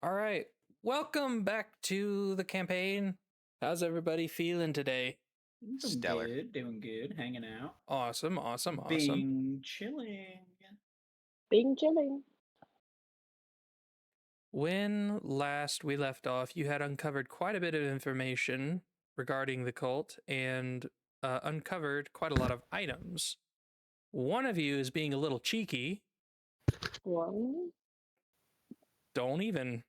All right. Welcome back to the campaign. How's everybody feeling today? Doing Stellar. doing good, hanging out, Awesome. being chilling. Being chilling. When last we left off, you had uncovered quite a bit of information regarding the cult and uncovered quite a lot of items. One of you is being a little cheeky. One. Don't even.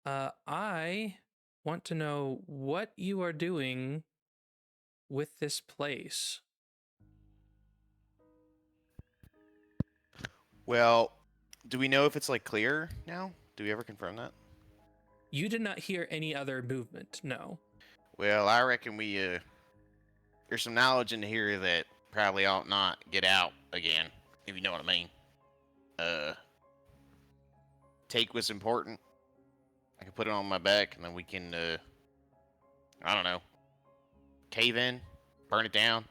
I want to know what you are doing with this place. Well, do we know if it's like clear now? Do we ever confirm that? You did not hear any other movement, no. Well, I reckon there's some knowledge in here that probably ought not get out again, if you know what I mean. Take what's important. I can put it on my back, and then we can, I don't know, cave in, burn it down.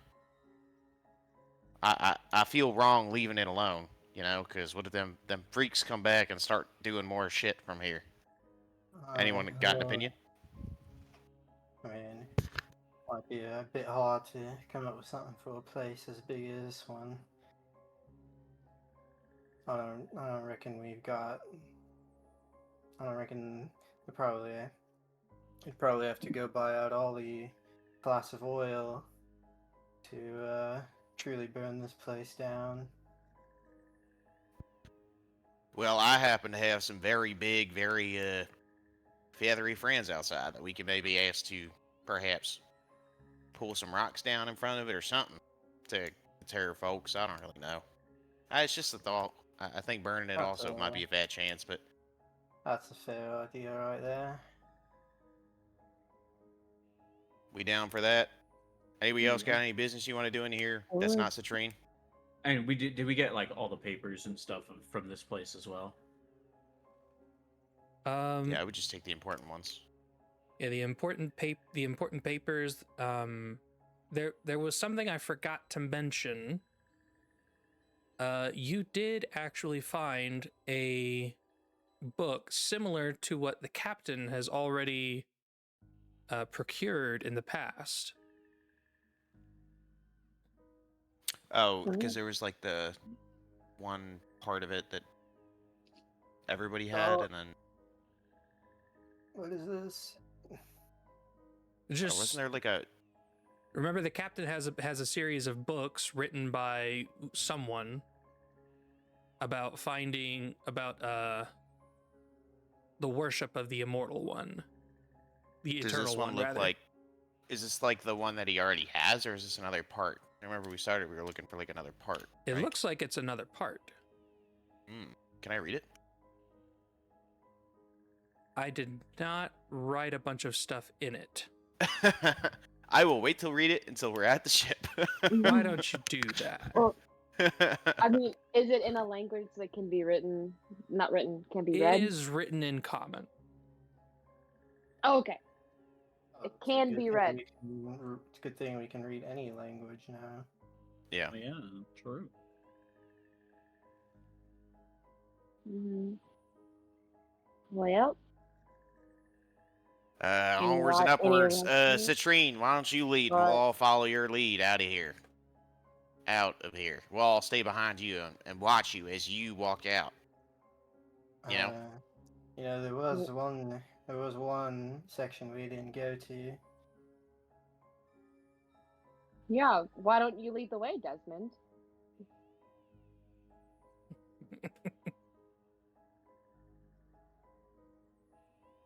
I feel wrong leaving it alone, because what if them freaks come back and start doing more shit from here? Anyone got an opinion? I mean, might be a bit hard to come up with something for a place as big as this one. I don't reckon we've got. I don't reckon we'd probably have to go buy out all the glass of oil to truly burn this place down. Well, I happen to have some very big, very feathery friends outside that we can maybe ask to perhaps pull some rocks down in front of it or something to deter folks. I don't really know. It's just a thought. I think burning it also might be a bad chance, but That's a fair idea right there. we down for that? Anybody else got any business you want to do in here that's not Citrine? And did we get like all the papers and stuff from this place as well? Yeah, I would just take the important ones. Yeah, the important papers. There was something I forgot to mention. You did actually find a book similar to what the captain has already procured in the past. Oh, because there was like the one part of it that everybody had, and then What is this? Just wasn't there like a? Remember, the captain has a series of books written by someone about the worship of the immortal one, the Does eternal this one one. look like? Is this like the one that he already has, or is this another part? I remember we started. We were looking for like another part. It right? looks like it's another part. Can I read it? I did not write a bunch of stuff in it. I will wait till read it until we're at the ship. Why don't you do that? Well, I mean, is it in a language that can be written? Not written, can be read? It is written in common. Oh, okay. It It's a can good be thing read. It's a good thing we can read any language now. Yeah. Oh, yeah, true. Well, Onwards and not upwards. anyone. Citrine, why don't you lead? We'll Right. all follow your lead out of here. Out of here. We'll all stay behind you and watch you as you walk out. You know? There was one section we didn't go to. Yeah, why don't you lead the way, Desmond?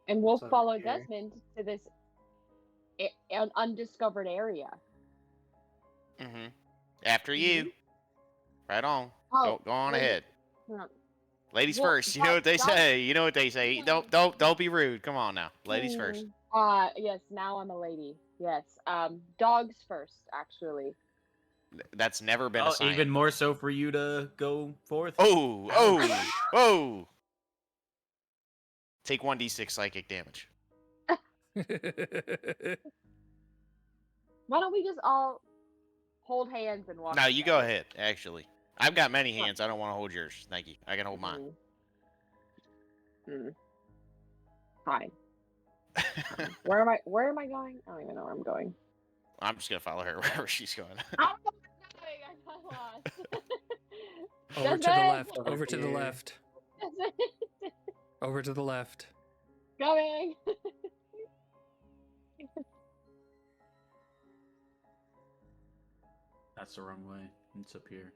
And we'll So follow here. Desmond to this an undiscovered area. Mm-hmm. After you. Right on. Oh, Go on wait. ahead. Huh. Ladies Well, first. You know what they stop. say. You know what they say. Don't be rude. Come on now. Ladies first. Yes, now I'm a lady. Yes. Dogs first, actually. That's never been a sign. Even more so for you to go forth. Oh. Take 1d6 psychic damage. Why don't we just all hold hands and walk. No, you go together. ahead. Actually, I've got many Fine. hands. I don't want to hold yours. Thank you. I can hold mine. Fine. Where am I? Where am I going? I don't even know where I'm going. I'm just gonna follow her wherever she's going. I don't know where I'm going. I got lost. Over to the Desmond! left. Over to the Here. left. Desmond! Over to the left. Coming. That's the wrong way. It's up here.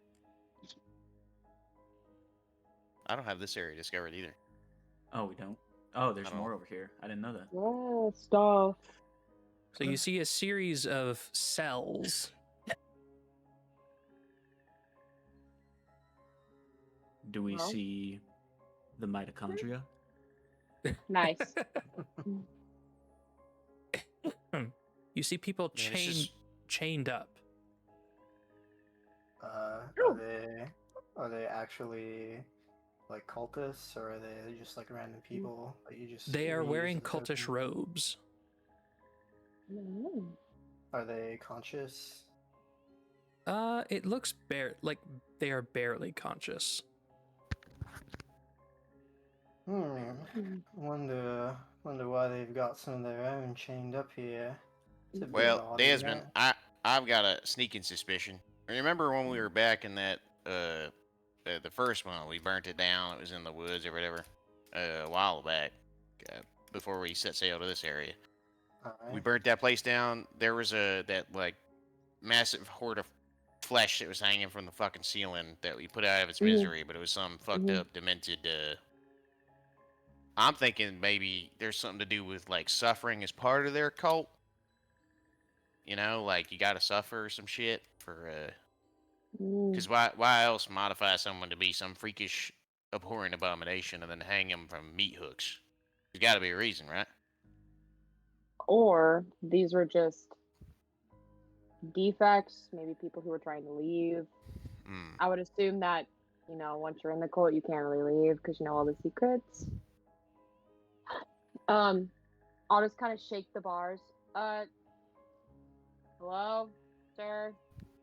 I don't have this area discovered either. Oh, we don't. Oh, there's I don't- more over here. I didn't know that. Yeah, stuff. So you see a series of cells. Do we Well. see the mitochondria? Nice. You see people Man, it's just- chained up. Are they actually like cultists, or are they just like random people that you just? They are reuse wearing as cultish token? robes. Mm. Are they conscious? It looks like they are barely conscious. Wonder why they've got some of their own chained up here. It's a bit Well, odd, isn't Desmond, it? I've got a sneaking suspicion. Remember when we were back in that the first one? We burnt it down. It was in the woods or whatever. A while back, before we set sail to this area. We Alright. burnt that place down. There was that like massive horde of flesh that was hanging from the fucking ceiling that we put out of its Mhm. misery, but it was some fucked Mhm. up, demented. I'm thinking maybe there's something to do with like suffering as part of their cult. You know, like you gotta suffer some shit for Mm. because why else modify someone to be some freakish, abhorrent abomination and then hang them from meat hooks? There's got to be a reason, right? Or these were just defects, maybe people who were trying to leave. Mm. I would assume that, once you're in the cult, you can't really leave because you know all the secrets. I'll just kind of shake the bars. Hello, sir?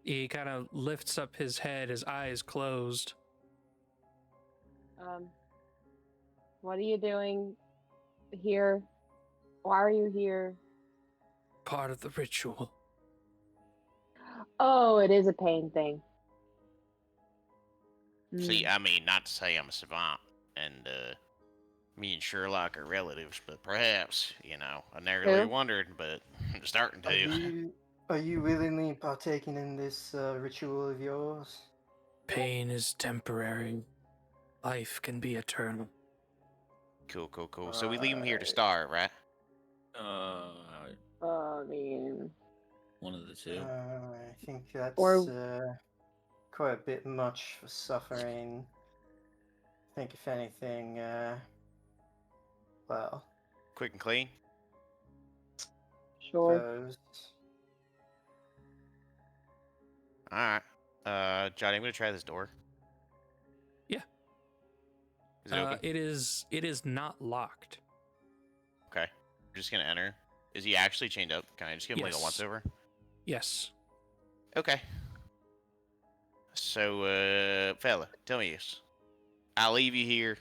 He kind of lifts up his head, his eyes closed. What are you doing here? Why are you here? Part of the ritual. Oh, it is a pain thing. See, I mean, not to say I'm a savant, and me and Sherlock are relatives, but perhaps, I never really Who? wondered, but I'm starting to. Are you willingly partaking in this ritual of yours? Pain is temporary. Life can be eternal. Cool. So we leave him here to starve, right? I mean, One of the two. I think that's Or- quite a bit much for suffering. I think if anything, well, Quick and clean. sure. those. All right. Johnny, I'm gonna try this door. Yeah. Is it open? It is not locked. Okay. I'm just gonna enter. Is he actually chained up? Can I just give him like a Yes. once over? Yes. Okay. So, fella, tell me this. I leave you here.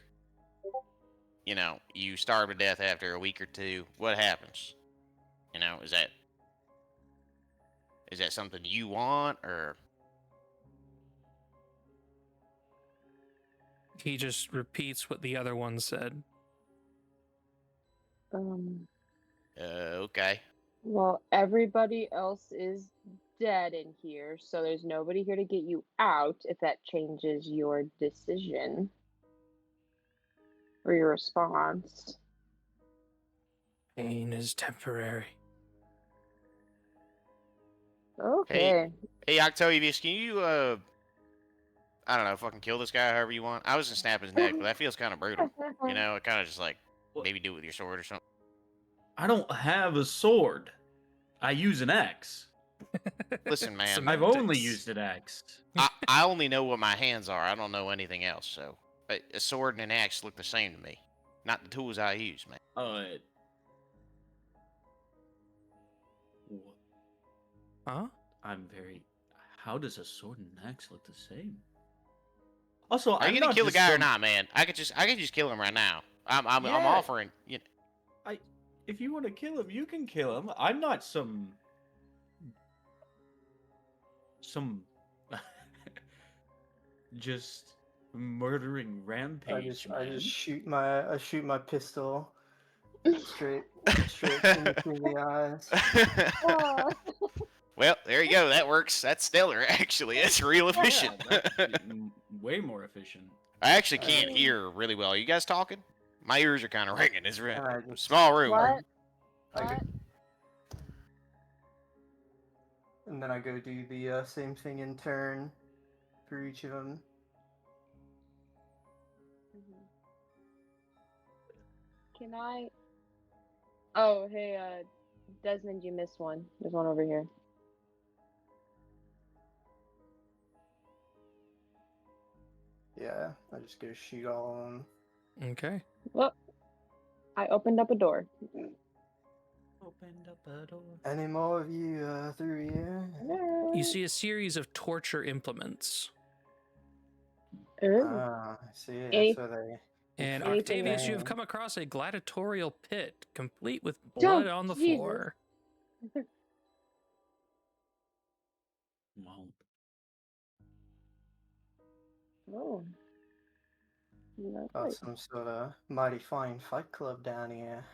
You starve to death after a week or two. What happens? Is that something you want, or? He just repeats what the other one said. Okay. Well, everybody else is dead in here, so there's nobody here to get you out if that changes your decision or your response. Pain is temporary. Okay. Hey, Octavius, can you, I don't know, fucking kill this guy however you want? I was gonna snap his neck, but that feels kind of brutal. It kind of just like, maybe do it with your sword or something. I don't have a sword. I use an axe. Listen, man, Some- I've only Semantics. used an axe. I only know what my hands are. I don't know anything else, so. A sword and an axe look the same to me. Not the tools I use, man. Huh? I'm very. How does a sword and axe look the same? Also, Are you I'm gonna not kill the just guy or some- not, man? I could just kill him right now. I'm Yeah. offering. You know, If you want to kill him, you can kill him. I'm not some just murdering rampage I man. just shoot my pistol straight in between the eyes. Oh, well, there you go. That works. That's stellar. Actually, that's real efficient. Yeah, that's way more efficient. I actually can't Oh. hear really well. Are you guys talking? My ears are kind of ringing. It's a I just- small room. what? I go, What? and then I go do the same thing in turn for each of them. Mhm. Can I? Oh, hey, Desmond, you missed one. There's one over here. Yeah, I just go shoot all of them. Okay. Well, I opened up a door. Opened up a door. Any more of you through here? You see a series of torture implements. Ooh. Ah, I see. Any- So they. And Anything Octavius, that- you have come across a gladiatorial pit, complete with Oh, blood on the Jesus. floor. Well, Oh. Lovely. Got some sort of mighty fine fight club down here.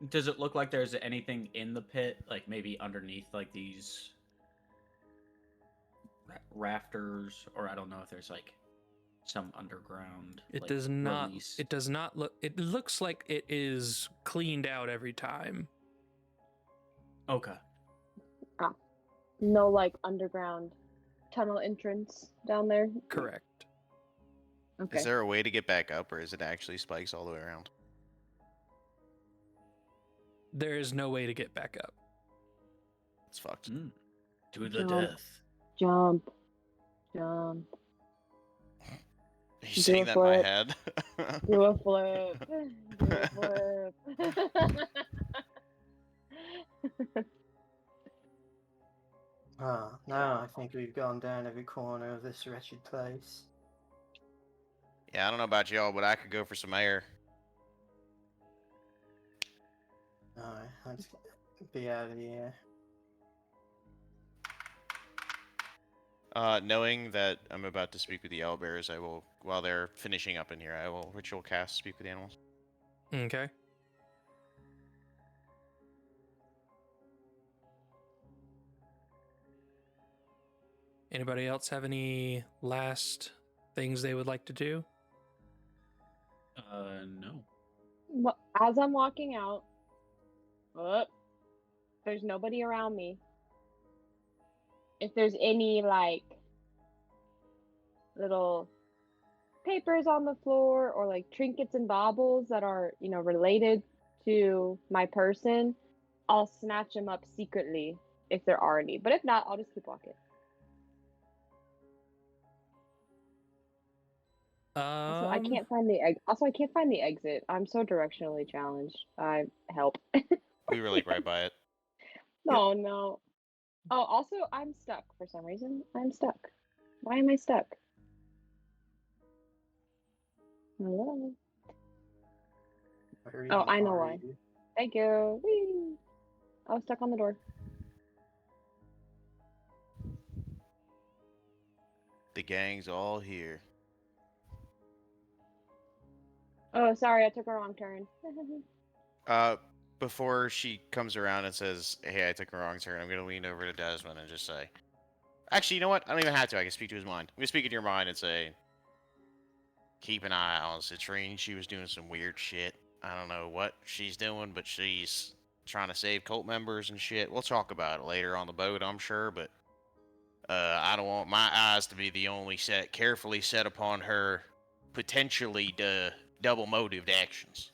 does it look like there's anything in the pit, like maybe underneath, like these rafters, or I don't know if there's like some underground? It like, does not. release? It does not look. It looks like it is cleaned out every time. Okay. No, like underground tunnel entrance down there. Correct. Okay. Is there a way to get back up, or is it actually spikes all the way around? There is no way to get back up. It's fucked. Mm. To the No. death. Jump. Jump. Are you Do saying a that in my flip. head? Do a flip. Do a flip. Ah, now I think we've gone down every corner of this wretched place. Yeah, I don't know about y'all, but I could go for some air. Alright, let's be out of here. Knowing that I'm about to speak with the owlbears, I will, while they're finishing up in here, I will ritual cast speak with animals. Okay. Anybody else have any last things they would like to do? No. Well, as I'm walking out, there's nobody around me. If there's any like little papers on the floor or like trinkets and baubles that are, related to my person, I'll snatch them up secretly if there are any. But if not, I'll just keep walking. Also, I can't find the I can't find the exit. I'm so directionally challenged. I help. We were like right by it. No, no. Oh, also, I'm stuck for some reason. I'm stuck. Why am I stuck? Hello. Where Oh, even I know are why. you? Thank you. Whee! I was stuck on the door. The gang's all here. Oh, sorry, I took a wrong turn. Before she comes around and says, "Hey, I took a wrong turn," I'm gonna lean over to Desmond and just say, "Actually, you know what? I don't even have to. I can speak to his mind. I'm gonna speak in your mind and say, keep an eye on Citrine. She was doing some weird shit. I don't know what she's doing, but she's trying to save cult members and shit. We'll talk about it later on the boat, I'm sure, but I don't want my eyes to be the only carefully set upon her potentially double motived actions."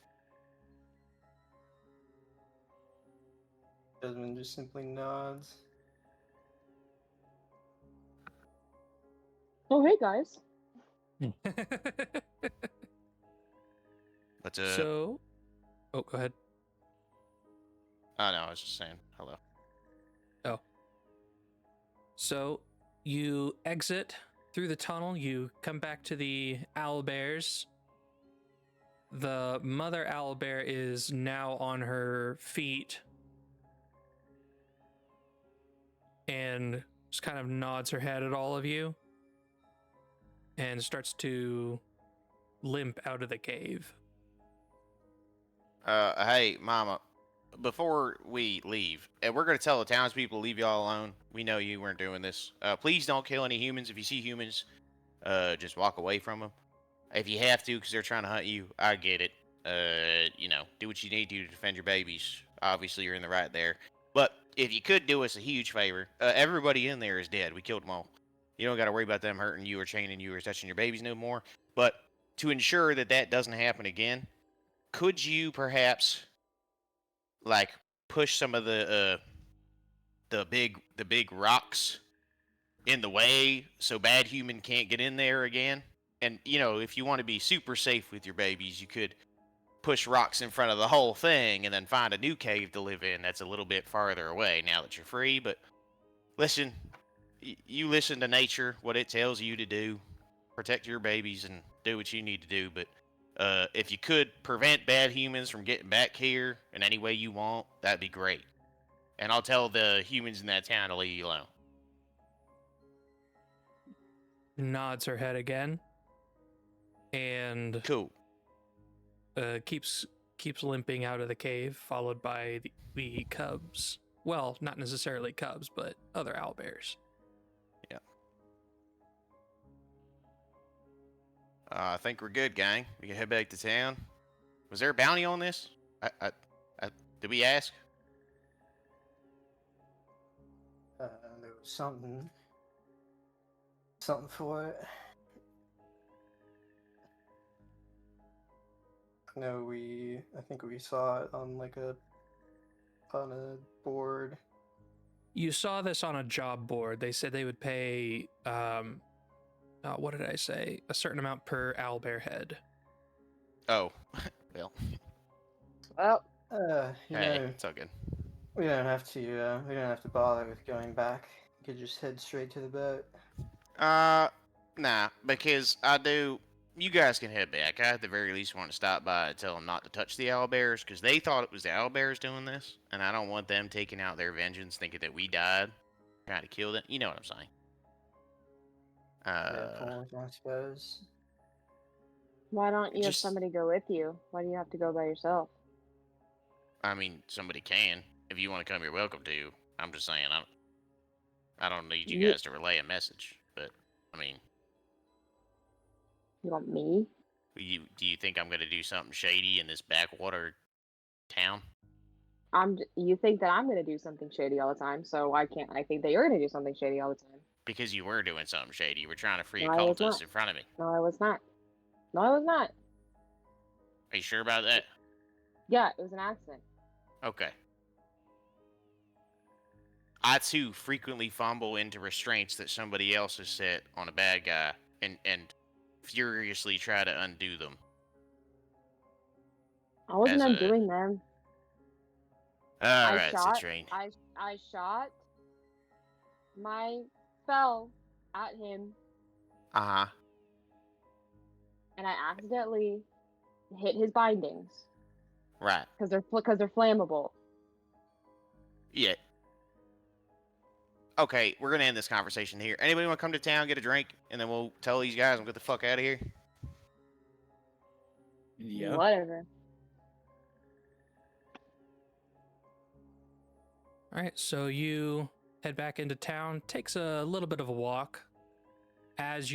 Desmond just simply nods. Oh, hey guys. But So, oh, go ahead. oh no, I was just saying hello. So, You exit through the tunnel. You come back to the owlbears. The mother owlbear is now on her feet and just kind of nods her head at all of you and starts to limp out of the cave. Hey, Mama, before we leave, we're gonna tell the townspeople to leave y'all alone. We know you weren't doing this. Please don't kill any humans. If you see humans, just walk away from them. If you have to, because they're trying to hunt you, I get it. Do what you need to defend your babies. Obviously, you're in the right there. But if you could do us a huge favor, everybody in there is dead. We killed them all. You don't got to worry about them hurting you or chaining you or touching your babies no more. But to ensure that that doesn't happen again, could you perhaps like push some of the big rocks in the way so bad human can't get in there again? And if you want to be super safe with your babies, you could push rocks in front of the whole thing and then find a new cave to live in that's a little bit farther away now that you're free. But listen, you listen to nature, what it tells you to do. Protect your babies and do what you need to do. But if you could prevent bad humans from getting back here in any way you want, that'd be great. And I'll tell the humans in that town to leave you alone. Nods her head again and Cool. keeps limping out of the cave, followed by the cubs. Well, not necessarily cubs, but other owlbears. Yeah. I think we're good, gang. We can head back to town. Was there a bounty on this? Did we ask? There was something for it. No, I think we saw it on on a board. You saw this on a job board. They said they would pay, what did I say? A certain amount per owlbear head. Oh, well, Well, You hey, know, it's all good. we don't have to bother with going back. We could just head straight to the boat. Nah, because you guys can head back. I at the very least want to stop by and tell them not to touch the owlbears, because they thought it was the owlbears doing this, and I don't want them taking out their vengeance thinking that we died trying to kill them. You know what I'm saying? Fair point, I suppose. why don't you have just- somebody go with you? Why do you have to go by yourself? I mean, somebody can. If you want to come, you're welcome to. I'm just saying, I don't need you You- guys to relay a message, but I mean, You want me? do you think I'm gonna do something shady in this backwater town? You think that I'm gonna do something shady all the time, so why can't I think that you're gonna do something shady all the time? Because you were doing something shady. You were trying to free a No, I was cultist not. in front of me. No, I was not. No, I was not. Are you sure about that? Yeah, it was an accident. Okay. I too frequently fumble into restraints that somebody else has set on a bad guy and furiously try to undo them. I wasn't As a- undoing them. Alright, shot. Citrine. I shot my spell at him, Uh-huh. and I accidentally hit his bindings Right. because they're flammable. Yeah. Okay, we're gonna end this conversation here. Anybody want to come to town, get a drink, and then we'll tell these guys and get the fuck out of here? Yeah. Whatever. All right, so you head back into town. Takes a little bit of a walk. As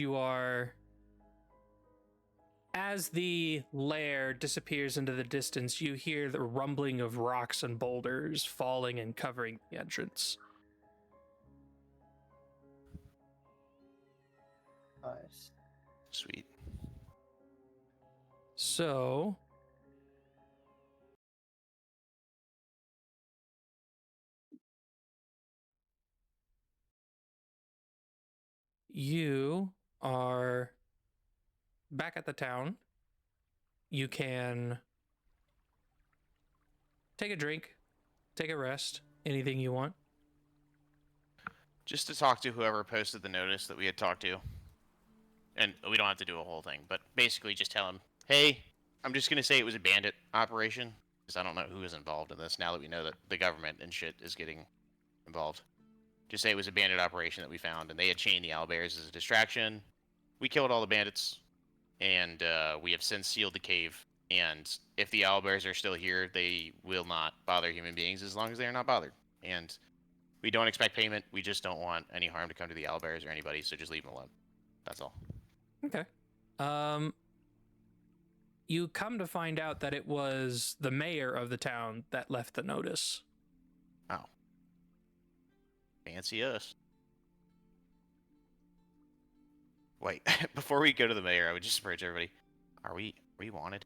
the lair disappears into the distance, you hear the rumbling of rocks and boulders falling and covering the entrance. Nice. Sweet. So, you are back at the town. You can take a drink, take a rest, anything you want. just to talk to whoever posted the notice that we had talked to. And we don't have to do a whole thing, but basically just tell him, hey, I'm just going to say it was a bandit operation, because I don't know who is involved in this now that we know that the government and shit is getting involved. Just say it was a bandit operation that we found, and they had chained the owlbears as a distraction. We killed all the bandits, and we have since sealed the cave. And if the owlbears are still here, they will not bother human beings as long as they are not bothered. And we don't expect payment. We just don't want any harm to come to the owlbears or anybody, so just leave them alone. That's all. Okay. You come to find out that it was the mayor of the town that left the notice. Oh. Fancy us. Wait, before we go to the mayor, I would just urge everybody: Are we wanted?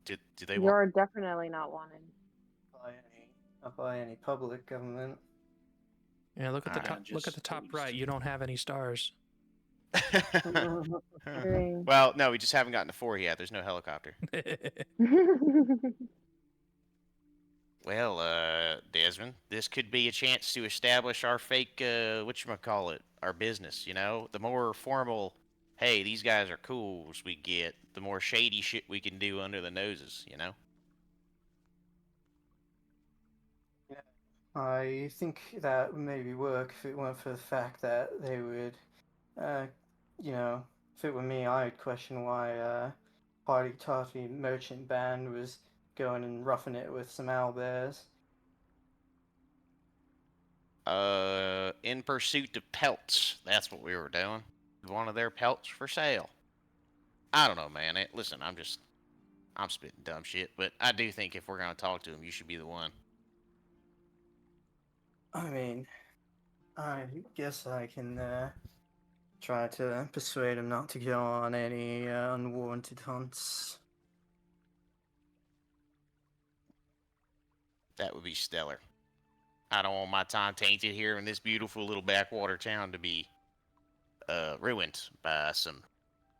Did they want? You're definitely not wanted. Not by any public government. Yeah, look at the top. Alright, Look at the just top please. right. You don't have any stars. Dang. Well, no, we just haven't gotten to 4 yet. There's no helicopter. Well, Desmond, this could be a chance to establish our fake, whatchamacallit, our business, you know? The more formal, hey, these guys are cools we get, the more shady shit we can do under the noses, you know? I think that would maybe work if it weren't for the fact that they would, if it were me, I'd question why Party Toffee Merchant Band was going and roughing it with some owlbears. In pursuit of pelts. That's what we were doing. One of their pelts for sale. I don't know, man. Listen, I'm spitting dumb shit, but I do think if we're gonna talk to him, you should be the one. I mean, I guess I can try to persuade him not to go on any unwarranted hunts. That would be stellar. I don't want my time tainted here in this beautiful little backwater town to be ruined by some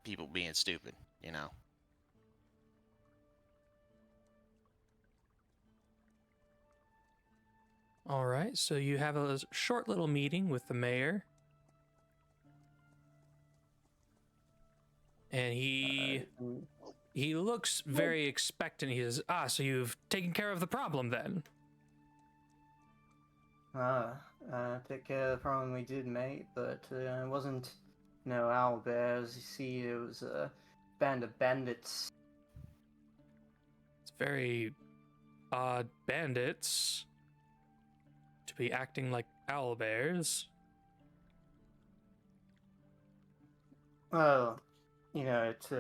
people being stupid, you know? All right, so you have a short little meeting with the mayor. And he looks very expectant. He says, so you've taken care of the problem then? Take care of the problem we did, mate, but it wasn't no owlbears. You see, it was a band of bandits. It's very odd bandits to be acting like owlbears. Well, it's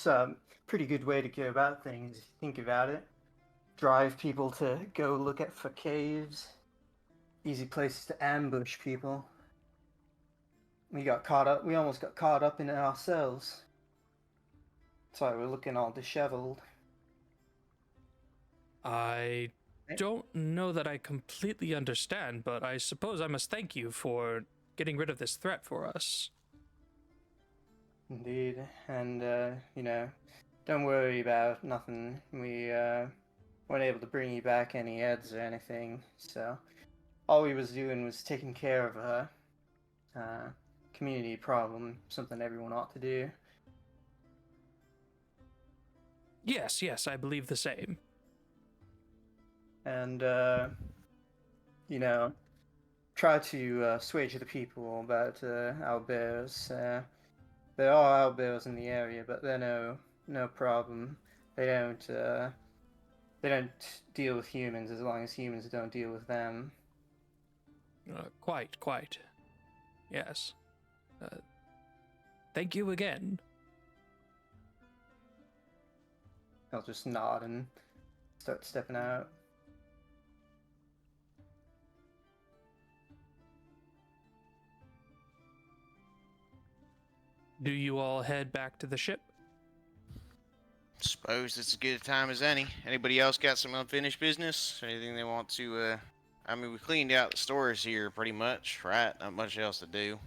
a pretty good way to go about things if you think about it. Drive people to go look for caves. Easy places to ambush people. We almost got caught up in it ourselves. That's why we're looking all disheveled. I don't know that I completely understand, but I suppose I must thank you for getting rid of this threat for us. Indeed, and don't worry about nothing. We weren't able to bring you back any heads or anything, so all we was doing was taking care of a community problem, something everyone ought to do. Yes, I believe the same. And try to assuage the people about owlbears. There are owlbears in the area, but they're no problem. They don't deal with humans as long as humans don't deal with them. Quite. Yes. Thank you again. I'll just nod and start stepping out. Do you all head back to the ship? Suppose it's as good a time as any. Anybody else got some unfinished business? Anything they want to, I mean, we cleaned out the stores here pretty much, right? Not much else to do.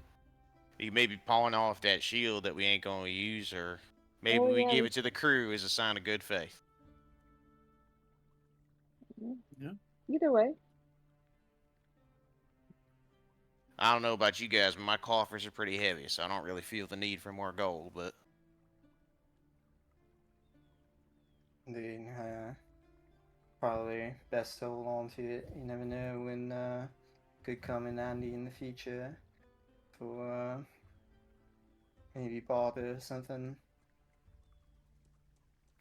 You may be pawing off that shield that we ain't gonna use, or maybe we give it to the crew as a sign of good faith. Either way. I don't know about you guys, but my coffers are pretty heavy, so I don't really feel the need for more gold. But Indeed, probably best to hold on to it. You never know when could come in handy in the future for maybe barter or something.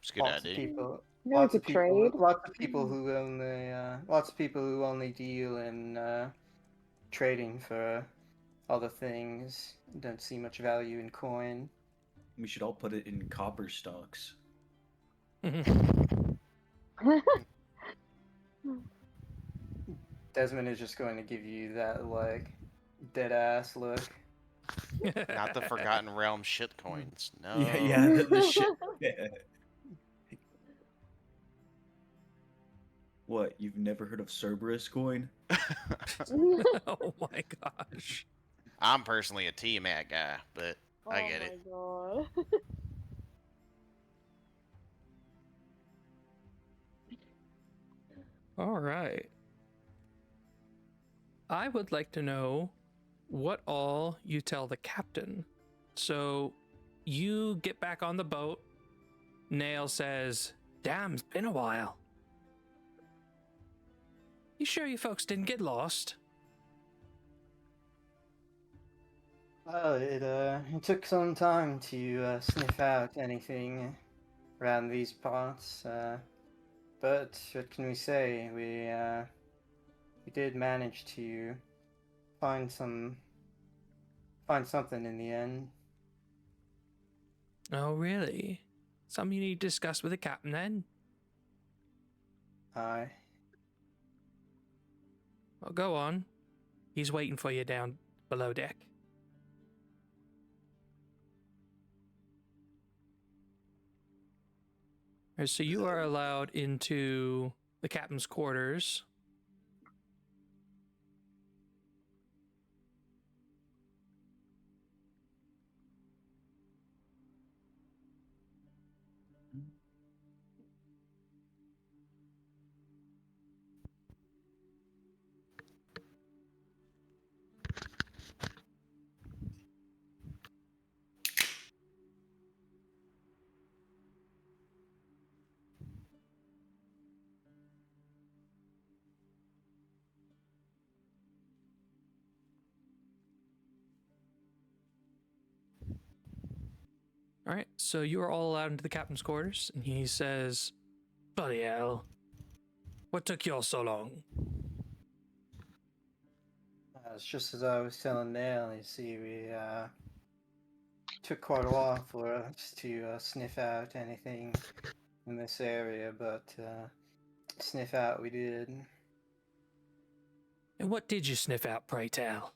it's a good idea. No, we could trade. Lots of people who only deal in trading for other things. Don't see much value in coin. We should all put it in copper stocks. Desmond is just going to give you that like dead ass look. Not the Forgotten Realm shit coins. No. Yeah, the shit. What? You've never heard of Cerberus coin? Oh my gosh. I'm personally a Tiamat guy, but I get it. Oh my god. All right. I would like to know what all you tell the captain. So you get back on the boat. Nail says, "Damn, it's been a while. You sure you folks didn't get lost?" Well, it took some time to sniff out anything around these parts, but what can we say? We did manage to find something in the end. Oh, really? Something you need to discuss with the captain then? Aye. Well, go on. He's waiting for you down below deck. Alright, so you are allowed into the captain's quarters. All right, so you are all allowed into the captain's quarters, and he says, "Bloody hell, what took y'all so long?" It's just as I was telling Dale, you see, we took quite a while for us to sniff out anything in this area, but sniff out we did. And what did you sniff out, pray tell?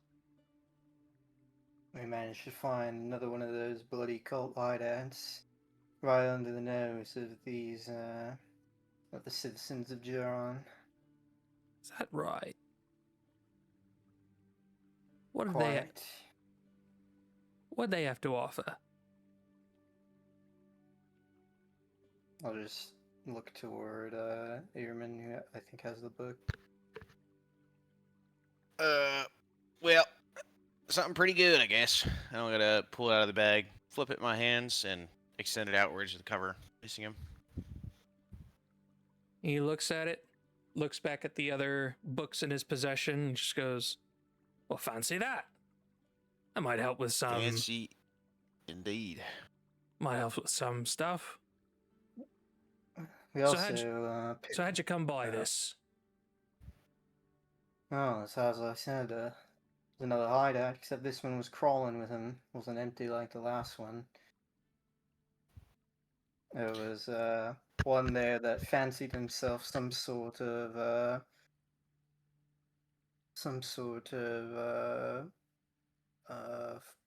We managed to find another one of those bloody cult hideouts right under the nose of these of the citizens of Juron. Is that right? What do Quite. they have to offer? I'll just look toward Ehrman, who I think has the book. Well, something pretty good, I guess. I'm gonna pull it out of the bag, flip it in my hands, and extend it outwards to the cover, facing him. He looks at it, looks back at the other books in his possession, and just goes, "Well, fancy that. That might help with some. Fancy, indeed. Might help with some stuff. We So also So how'd you come by this?" oh, so as I said, there's another hideout, except this one was crawling with him. Wasn't empty like the last one. There was one there that fancied himself some sort of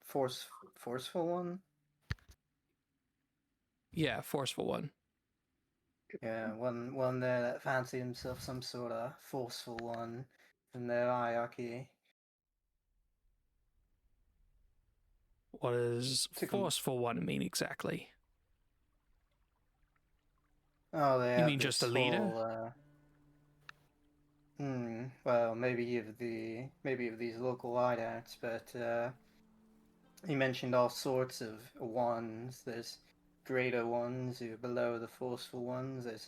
forceful one. Yeah, forceful one. Yeah, one there that fancied himself some sort of forceful one in their hierarchy. What does Took 'em- forceful one mean exactly? Oh, they You have mean just a this leader? whole, Well, maybe of these local hideouts, but he mentioned all sorts of ones. There's greater ones who are below the forceful ones. There's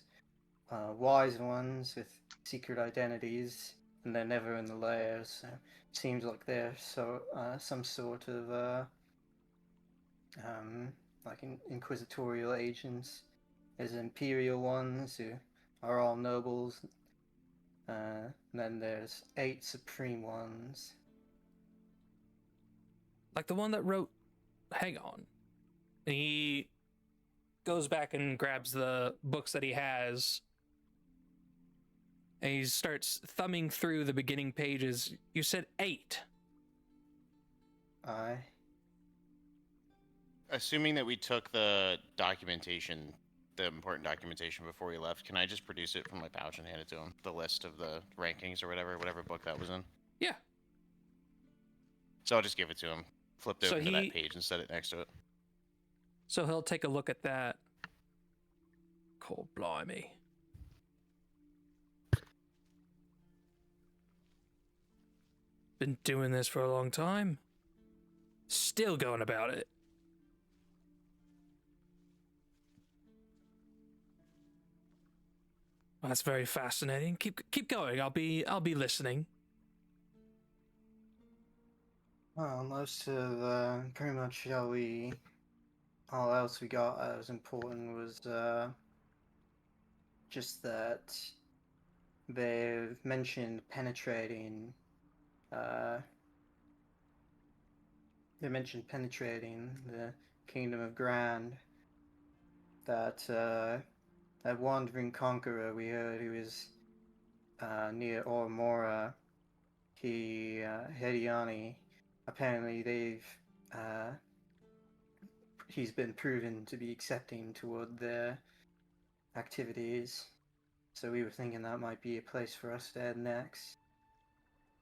wise ones with secret identities, and they're never in the layers. So it seems like they're some sort of like inquisitorial agents. There's imperial ones who are all nobles. Then there's 8 supreme ones. Like the one that wrote. Hang on. He goes back and grabs the books that he has. And he starts thumbing through the beginning pages. You said 8. Aye. Assuming that we took the documentation, the important documentation before we left, can I just produce it from my pouch and hand it to him? The list of the rankings or whatever book that was in. Yeah. So I'll just give it to him. Flipped So open to he- that page and set it next to it. So he'll take a look at that. Cold blimey. Been doing this for a long time. Still going about it. Well, that's very fascinating. Keep going. I'll be listening. Well, most of pretty much all else we got that was important was just that they've mentioned penetrating. They mentioned penetrating the Kingdom of Grand. That wandering conqueror we heard who is near Ormora, Hediani. Apparently, he's been proven to be accepting toward their activities. So we were thinking that might be a place for us to head next.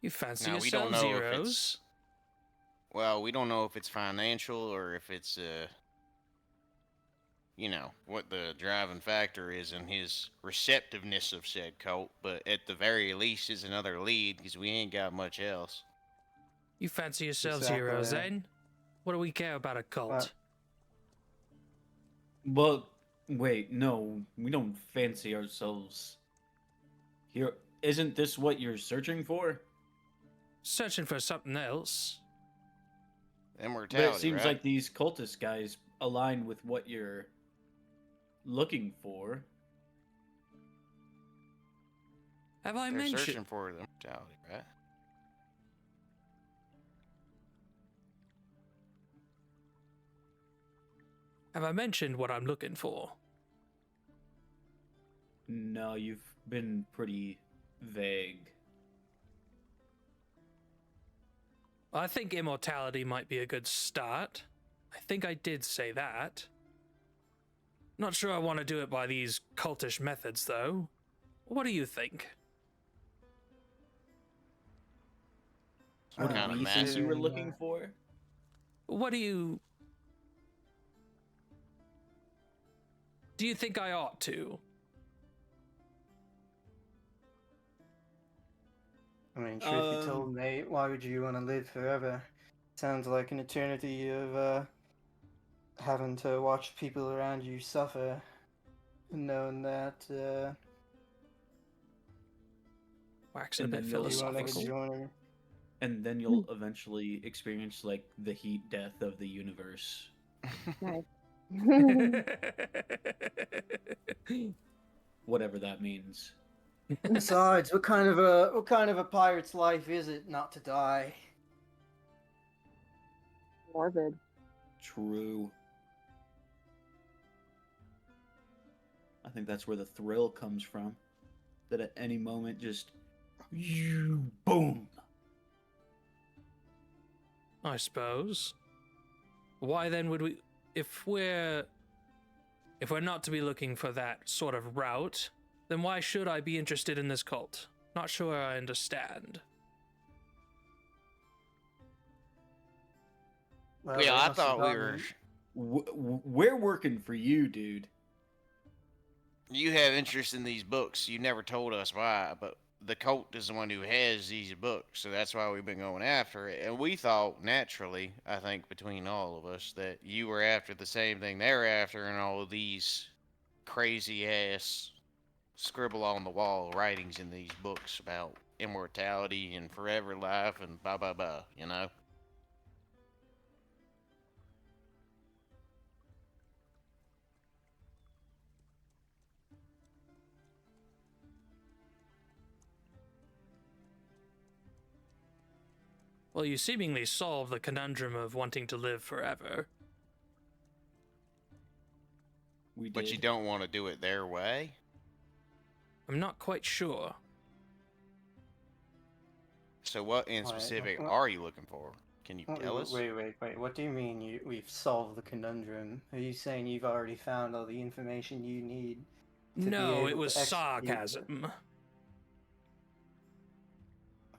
You fancy Now, we yourself don't know if zeros? it's... Well, we don't know if it's financial or if it's, you know, what the driving factor is in his receptiveness of said cult, but at the very least is another lead, because we ain't got much else. You fancy yourselves Exactly. heroes, then? What do we care about a cult? What? Well, wait, no, we don't fancy ourselves. Here, isn't this what you're searching for? Searching for something else. Immortality, But it seems right? like these cultist guys align with what you're looking for. Have I They're mentioned? searching for immortality, right? Have I mentioned what I'm looking for? No, you've been pretty vague. I think immortality might be a good start. I think I did say that. Not sure I want to do it by these cultish methods, though. What do you think? What Some kind of reasons you were massive... looking for? What do you... Do you think I ought to? I mean, truth be told, mate, why would you want to live forever? Sounds like an eternity of having to watch people around you suffer, and knowing that Waxing a And bit then you'll you won't ever philosophical. join her. And then you'll eventually experience like the heat death of the universe. Nice. Whatever that means. Besides, what kind of a pirate's life is it not to die? Morbid. True. I think that's where the thrill comes from. That at any moment, just you boom. I suppose. Why then would we... If we're not to be looking for that sort of route, then why should I be interested in this cult? Not sure I understand. Well, Yeah, they I must have thought we gotten- were... We're working for you, dude. You have interest in these books. You never told us why, but the cult is the one who has these books, so that's why we've been going after it. And we thought naturally, I think between all of us, that you were after the same thing they're after, and all of these crazy ass scribble on the wall writings in these books about immortality and forever life and blah blah blah. You know. Well, you seemingly solved the conundrum of wanting to live forever. We did. But you don't want to do it their way. I'm not quite sure. So what in Wait, specific what- are you looking for? Can you tell us? Wait. What do you mean we've solved the conundrum? Are you saying you've already found all the information you need? To be No, it able was to execute- sarcasm.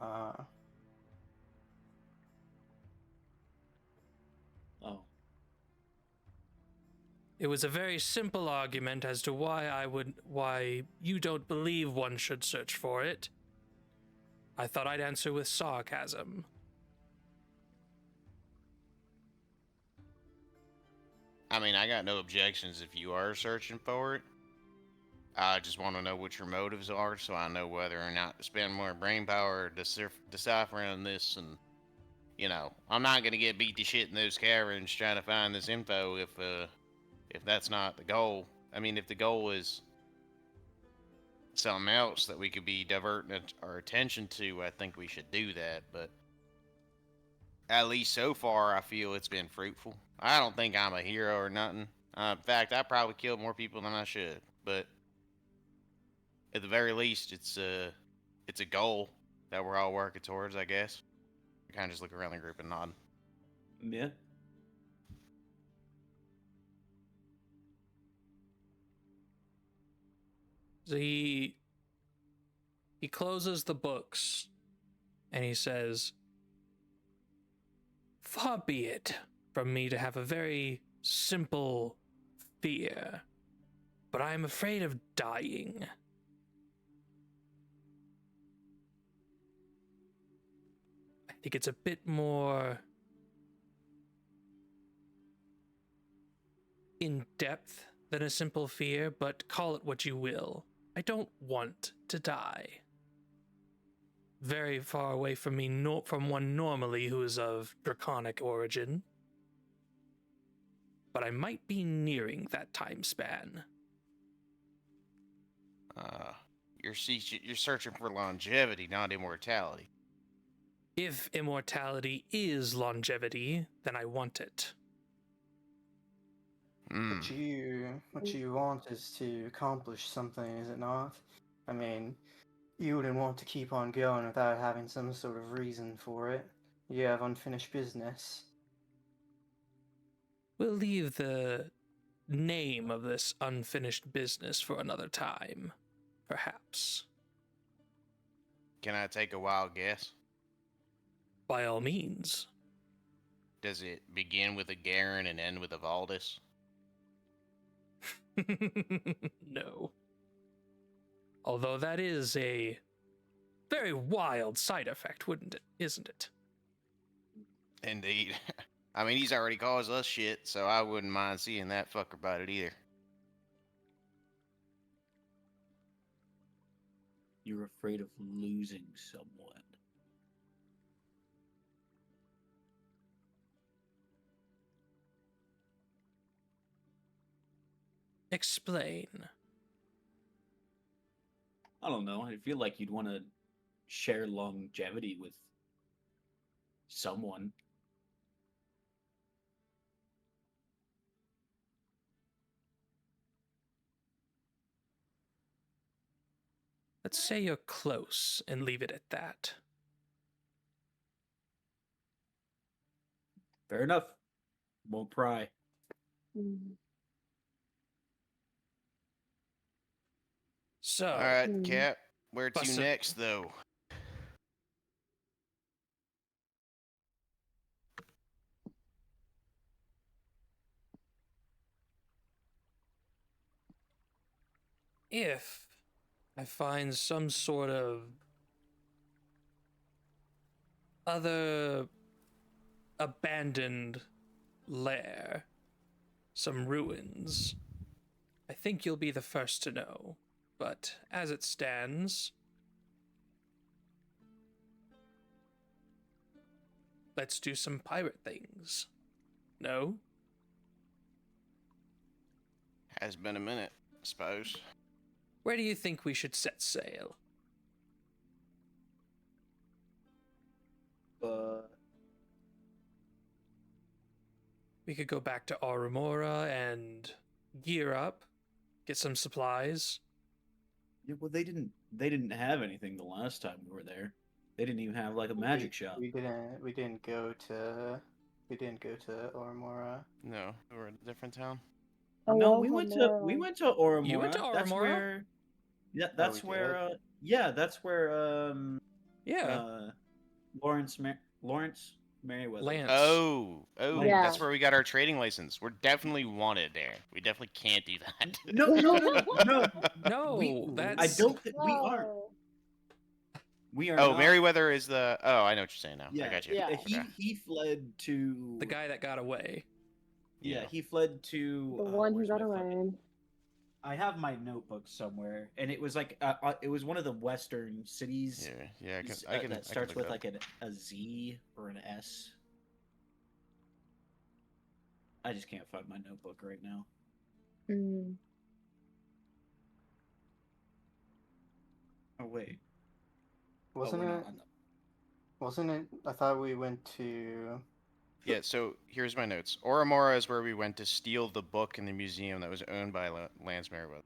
Uh, Oh. It was a very simple argument as to why you don't believe one should search for it. I thought I'd answer with sarcasm. I mean, I got no objections if you are searching for it. I just want to know what your motives are so I know whether or not to spend more brain power deciphering this. And, you know, I'm not going to get beat to shit in those caverns trying to find this info if that's not the goal. I mean, if the goal is something else that we could be diverting our attention to, I think we should do that. But at least so far, I feel it's been fruitful. I don't think I'm a hero or nothing. In fact, I probably killed more people than I should. But at the very least, it's a goal that we're all working towards, I guess. I kind of just look around the group and nod. Yeah. So he closes the books and he says, "Far be it from me to have a very simple fear, but I am afraid of dying. I think it's a bit more in depth than a simple fear, but call it what you will. I don't want to die. Very far away from me, from one normally who is of draconic origin. But I might be nearing that time span." You're searching for longevity, not immortality. If immortality is longevity, then I want it. Hmm. what you want is to accomplish something, is it not? I mean, you wouldn't want to keep on going without having some sort of reason for it. You have unfinished business. We'll leave the name of this unfinished business for another time, perhaps. Can I take a wild guess? By all means. Does it begin with a Garen and end with a Valdis? No. Although that is a very wild side effect, wouldn't it? Isn't it? Indeed. I mean, he's already caused us shit, so I wouldn't mind seeing that fucker about it either. You're afraid of losing someone. Explain. I don't know. I feel like you'd want to share longevity with someone. Let's say you're close and leave it at that. Fair enough. Won't pry. Mm. So, All right, Hmm. Cap. Where to Bust it. next, though? if I find some sort of other abandoned lair, some ruins. I think you'll be the first to know, but as it stands, let's do some pirate things. No? Has been a minute, I suppose. Where do you think we should set sail? We could go back to Aurora and gear up, get some supplies. Yeah, well, they didn't have anything the last time we were there. They didn't even have like a magic shop. We didn't go to Ormora. No, we're in a different town. No, Aloha we went Mora. to Oramora. You went to That's Aurora? where. Yeah, that's we where. did? Yeah, that's where. Yeah, Lawrence Merriweather. Lance. Oh, Yeah. that's where we got our trading license. We're definitely wanted there. We definitely can't do that. No. No, I that's don't think we aren't. Whoa. We are. Oh, not. Merriweather is the. Oh, I know what you're saying now. Yeah, I got you. Yeah. Okay. He fled to the guy that got away. Yeah, he fled to The one who where's got my fucking- away. I have my notebook somewhere, and it was like it was one of the western cities. Yeah. That starts with like a Z or an S. I just can't find my notebook right now. Mm. Oh wait, Wasn't we're it? not on the- Wasn't it? I thought we went to. Yeah, so here's my notes. Oramora is where we went to steal the book in the museum that was owned by Lance Merriweather.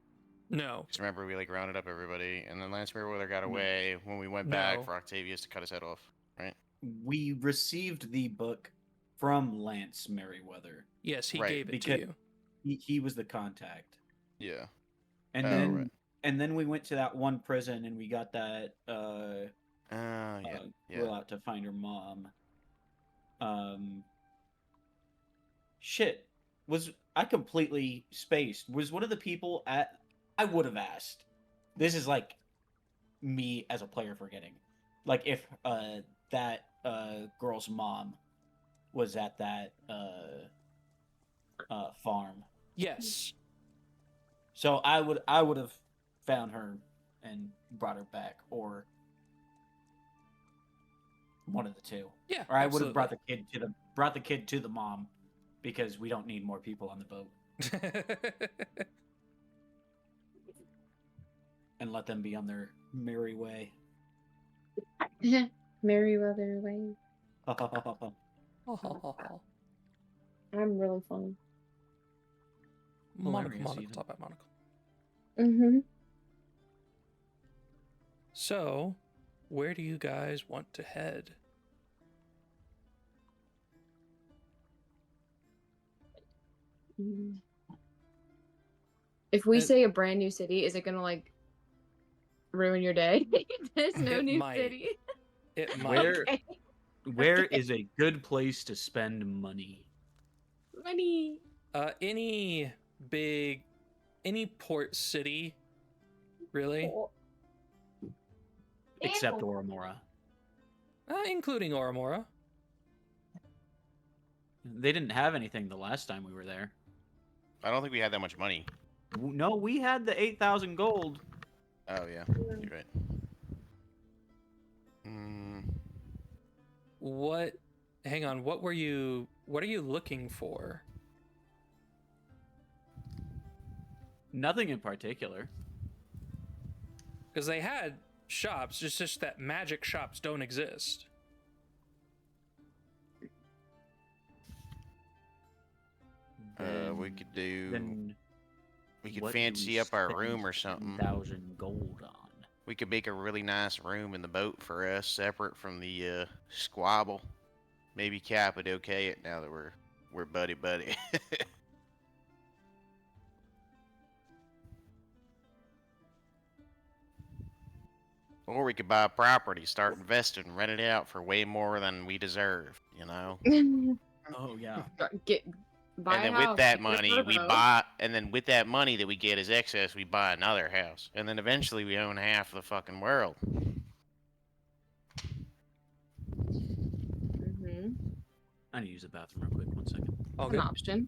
No. Because remember, we like rounded up everybody, and then Lance Merriweather got No. away when we went No. back for Octavius to cut his head off, right? We received the book from Lance Merriweather. Yes, he Right, gave it because- to you. He was the contact, Yeah. and Oh, then right. and then we went to that one prison, and we got that Yeah. We're out to find her mom. Shit. I completely spaced. Was one of the people at I would have asked. This is like me as a player forgetting. Like if that girl's mom was at that farm. Yes. So I would have found her and brought her back, or one of the two. Yeah. Or I would have absolutely. brought the kid to the mom, because we don't need more people on the boat, and let them be on their merry way. Merryweather Way. I'm really funny. Monocle, Hilarious, even. talk about monocle. Mm-hmm. So, where do you guys want to head? If we Uh, say a brand new city, is it gonna like ruin your day? There's no It new might. city. It might. Where Okay. where Okay. is a good place to spend money? Money. Any port city, really, Oh. Except Ew. Oramora. including Oramora. They didn't have anything the last time we were there. I don't think we had that much money. No, we had the 8,000 gold. Oh, yeah. You're right. What? Hang on. What are you looking for? Nothing in particular. Because they had shops. It's just that magic shops don't exist. We could do. Then We could what do fancy we up our spend room or something. 10,000 gold on. We could make a really nice room in the boat for us, separate from the squabble. Maybe Cap would okay it now that we're buddy buddy. Or we could buy a property, start investing, rent it out for way more than we deserve, you know? Oh yeah. Buy And then a house, with that get rid of money, we Virgo. buy, and then with that money that we get as excess, we buy another house. And then eventually we own half the fucking world. I need to use the bathroom real quick. 1 second. All An good. option.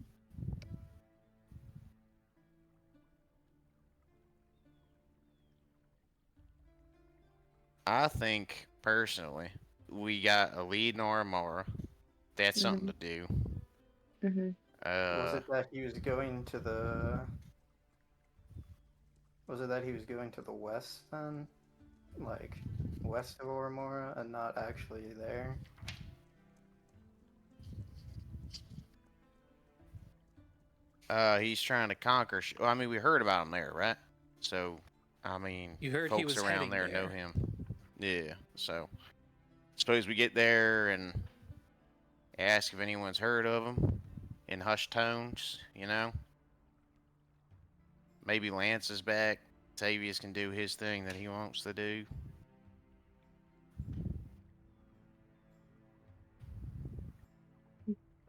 I think personally, we got a lead in Aramara. That's something to do. Mm-hmm. Was it that he was going to the? Was it that he was going to the west then, like west of Oromora, and not actually there? He's trying to conquer. Well, I mean, we heard about him there, right? So, I mean, You heard he folks was around heading there know there. him. Yeah. So, suppose we get there and ask if anyone's heard of him in hushed tones. You know, maybe Lance is back. Tavius can do his thing that he wants to do.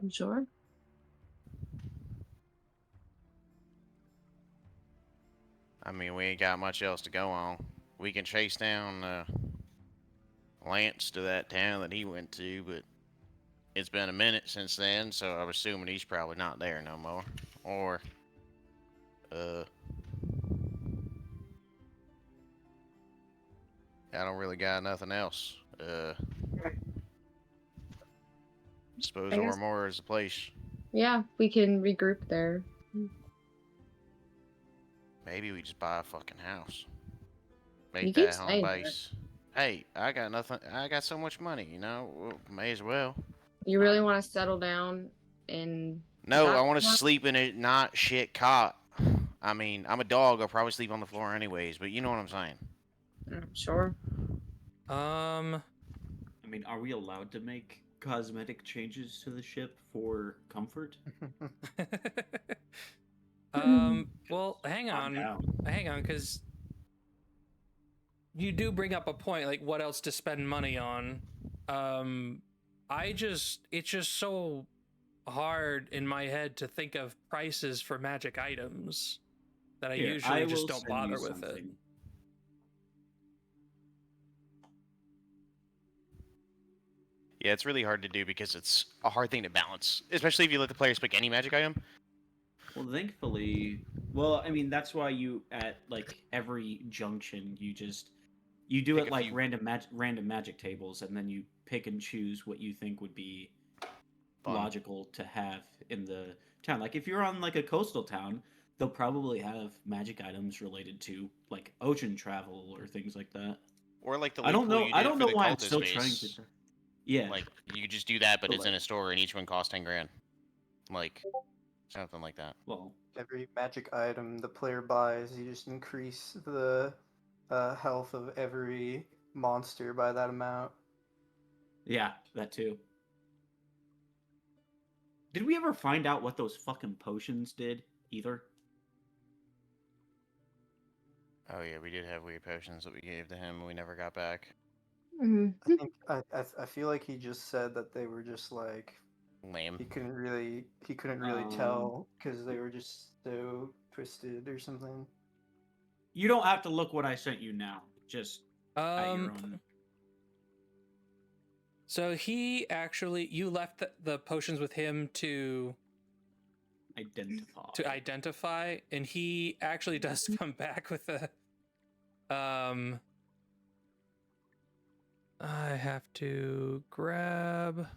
I'm sure. I mean, we ain't got much else to go on. We can chase down Lance to that town that he went to, but it's been a minute since then, so I'm assuming he's probably not there no more. Or, I don't really got nothing else. Suppose I guess- Ormora is the place. Yeah, we can regroup there. Maybe we just buy a fucking house. You Make keep that home saying that. base. Hey, I got nothing. I got so much money, you know. Well, may as well. You really want to settle down in No, I that want to one? sleep in a not shit cot. I mean, I'm a dog. I'll probably sleep on the floor anyways, but you know what I'm saying. Sure. Um, I mean, are we allowed to make cosmetic changes to the ship for comfort? well, hang I'm on, down. because you do bring up a point, like what else to spend money on. It's just so hard in my head to think of prices for magic items that I Here, usually I just will don't send bother you with it. something. Yeah, it's really hard to do because it's a hard thing to balance, especially if you let the players pick any magic item. Well, thankfully, well, I mean, that's why you at like every junction you do Pick it a like few. random magic tables, and then you pick and choose what you think would be Fun. logical to have in the town. Like if you're on like a coastal town, they'll probably have magic items related to like ocean travel or things like that. Or like the I loot don't pool know. you I did don't for know the why I'm cultist still trying to. base. Yeah, Like you just do that, but but it's in like, a store and each one costs 10 grand. Like something like that. well, Every magic item the player buys, you just increase the health of every monster by that amount. yeah, that too. Did we ever find out what those fucking potions did either? Oh yeah, we did have weird potions that we gave to him and we never got back. I think I feel like he just said that they were just like Lame. he couldn't really tell because they were just so twisted or something. You don't have to look what I sent you now. Just at your own. So he actually, you left the potions with him to identify, and he actually does come back with a I have to grab.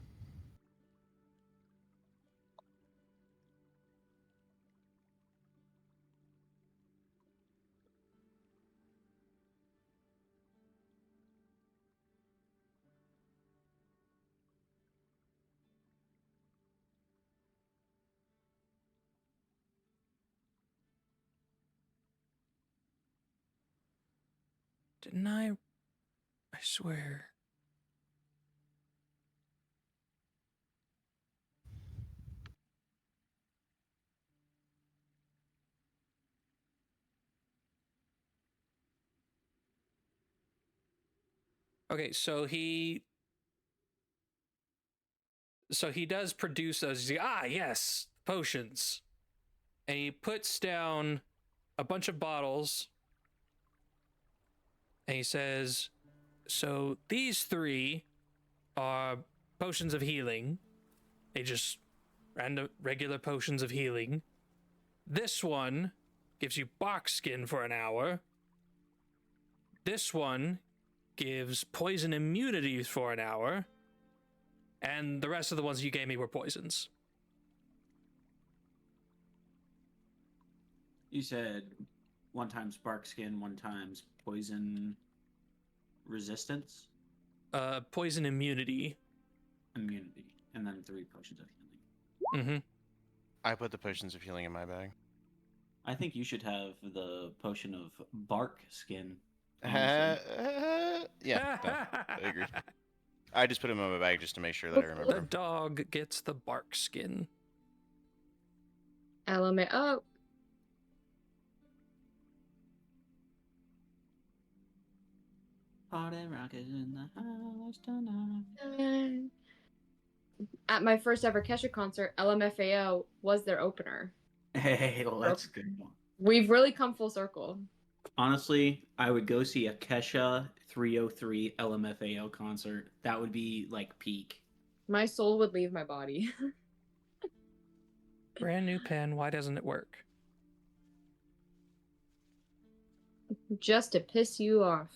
Didn't I? I swear. Okay, so he does produce those. He's like, ah, yes, potions. And he puts down a bunch of bottles. And he says, so these 3 are potions of healing. They just random regular potions of healing. This one gives you box skin for an hour. This one gives poison immunity for an hour. And the rest of the ones you gave me were poisons. You said 1 time spark skin, 1 times poison resistance, Poison immunity. immunity, and then 3 potions of healing. Mm-hmm. I put the potions of healing in my bag. I think you should have the potion of bark skin. honestly. Yeah, no, I agree. I just put them in my bag just to make sure that I remember The them. dog gets the bark skin. Element. Oh, Party rock is in the house tonight. at my first ever Kesha concert, LMFAO was their opener. Hey, well, that's a good one. We've really come full circle. Honestly, I would go see a Kesha 303 LMFAO concert. That would be like peak. My soul would leave my body. Brand new pen. Why doesn't it work? Just to piss you off.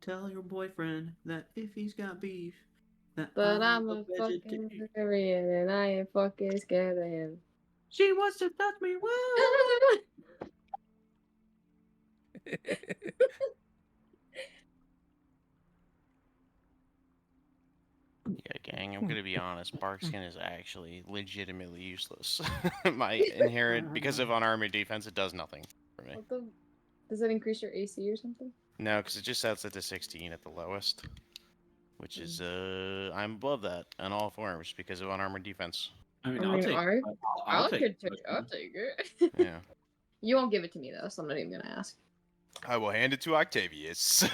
Tell your boyfriend that if he's got beef, that But I'm a fucking vegetarian and I ain't fucking scared of him. She wants to touch me. Woo! Yeah, gang, I'm gonna be honest. Bark skin is actually legitimately useless. My inherent, because of unarmored defense, it does nothing for me. What the? Does that increase your AC or something? No, because it just sets it to 16 at the lowest, which is I'm above that on all forms because of unarmored defense. I mean, I I'll mean, take. I'll take. take it. I'll take it. Yeah, You won't give it to me though, so I'm not even gonna ask. I will hand it to Octavius.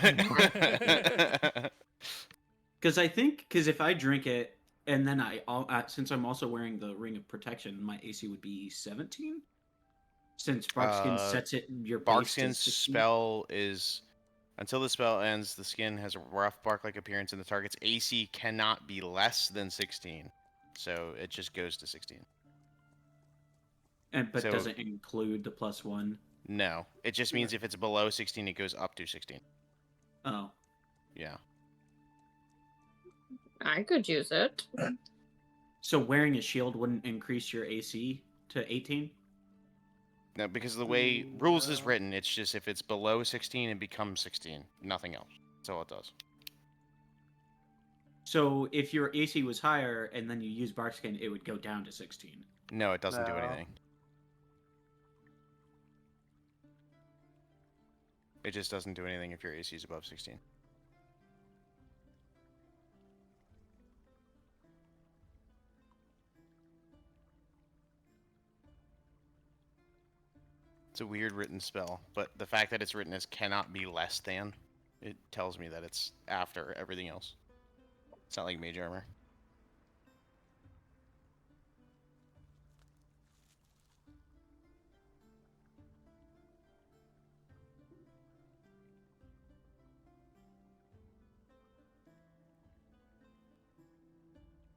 Because if I drink it and then since I'm also wearing the ring of protection, my AC would be 17. Since Barkskin sets it your base to Barkskin's 16. spell is until the spell ends, the skin has a rough bark-like appearance, and the target's AC cannot be less than 16. So it just goes to 16. But so- doesn't include the +1. No, it just means if it's below 16, it goes up to 16. Oh, Yeah. I could use it. so wearing a shield wouldn't increase your AC to 18? No, because of the way rules is written, it's just if it's below 16, it becomes 16. Nothing else. That's all it does. So if your AC was higher and then you use Barkskin, it would go down to 16. No, it doesn't do No. anything. It just doesn't do anything if your AC is above 16. It's a weird written spell, but the fact that it's written as cannot be less than, it tells me that it's after everything else. It's not like mage armor.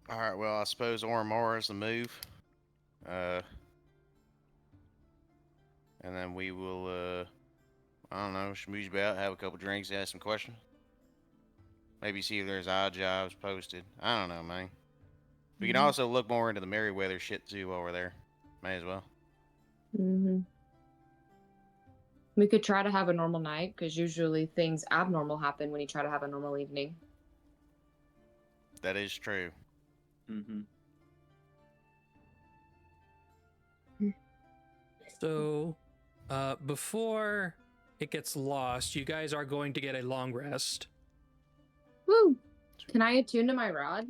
Alright, well, I suppose Orimora is the move. And then we will, I don't know, schmooze about, have a couple drinks, ask some questions. Maybe see if there's odd jobs posted. I don't know, man. We can also look more into the Merryweather shit too while we're there. May as well. Mm-hmm. We could try to have a normal night, because usually things abnormal happen when you try to have a normal evening. That is true. Mm-hmm. So, before it gets lost, you guys are going to get a long rest. Woo! Can I attune to my rod?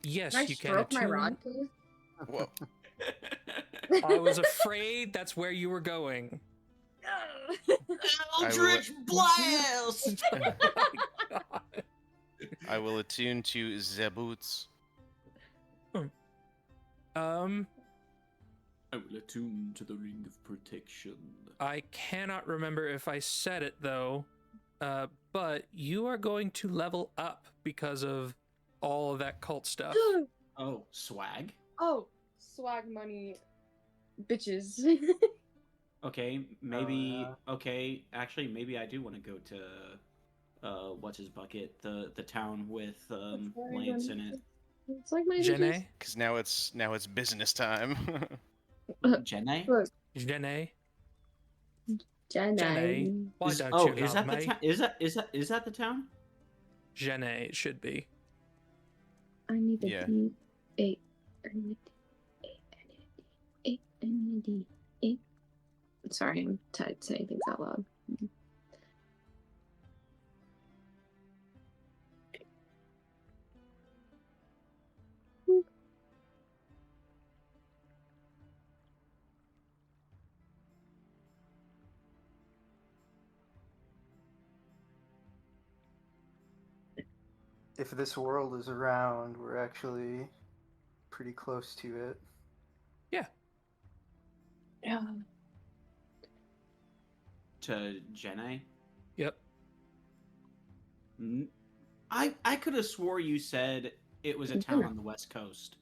Yes, Can I you can stroke my attune. rod, please? Whoa. I was afraid that's where you were going. Eldritch Blast! I will attune to the boots. I will attune to the ring of protection. I cannot remember if I said it though, but you are going to level up because of all of that cult stuff. Oh, swag. Oh, swag money, bitches. Okay, maybe. yeah. Okay, actually, maybe I do want to go to what's his bucket, the town with Lance in it. It's like money, bitches. Jene? Because now it's business time. Jenne? Look, Jene? Jenny. Jene? Why Is, don't oh, you is love that the me? town? Is that the town? Jene, it should be. I need a Yeah. D8. I need a D8. I need a D8. Sorry, I'm saying things out loud. If this world is around, we're actually pretty close to it. Yeah. Yeah. To Jenne? Yep. I could have swore you said it was a town on the west coast.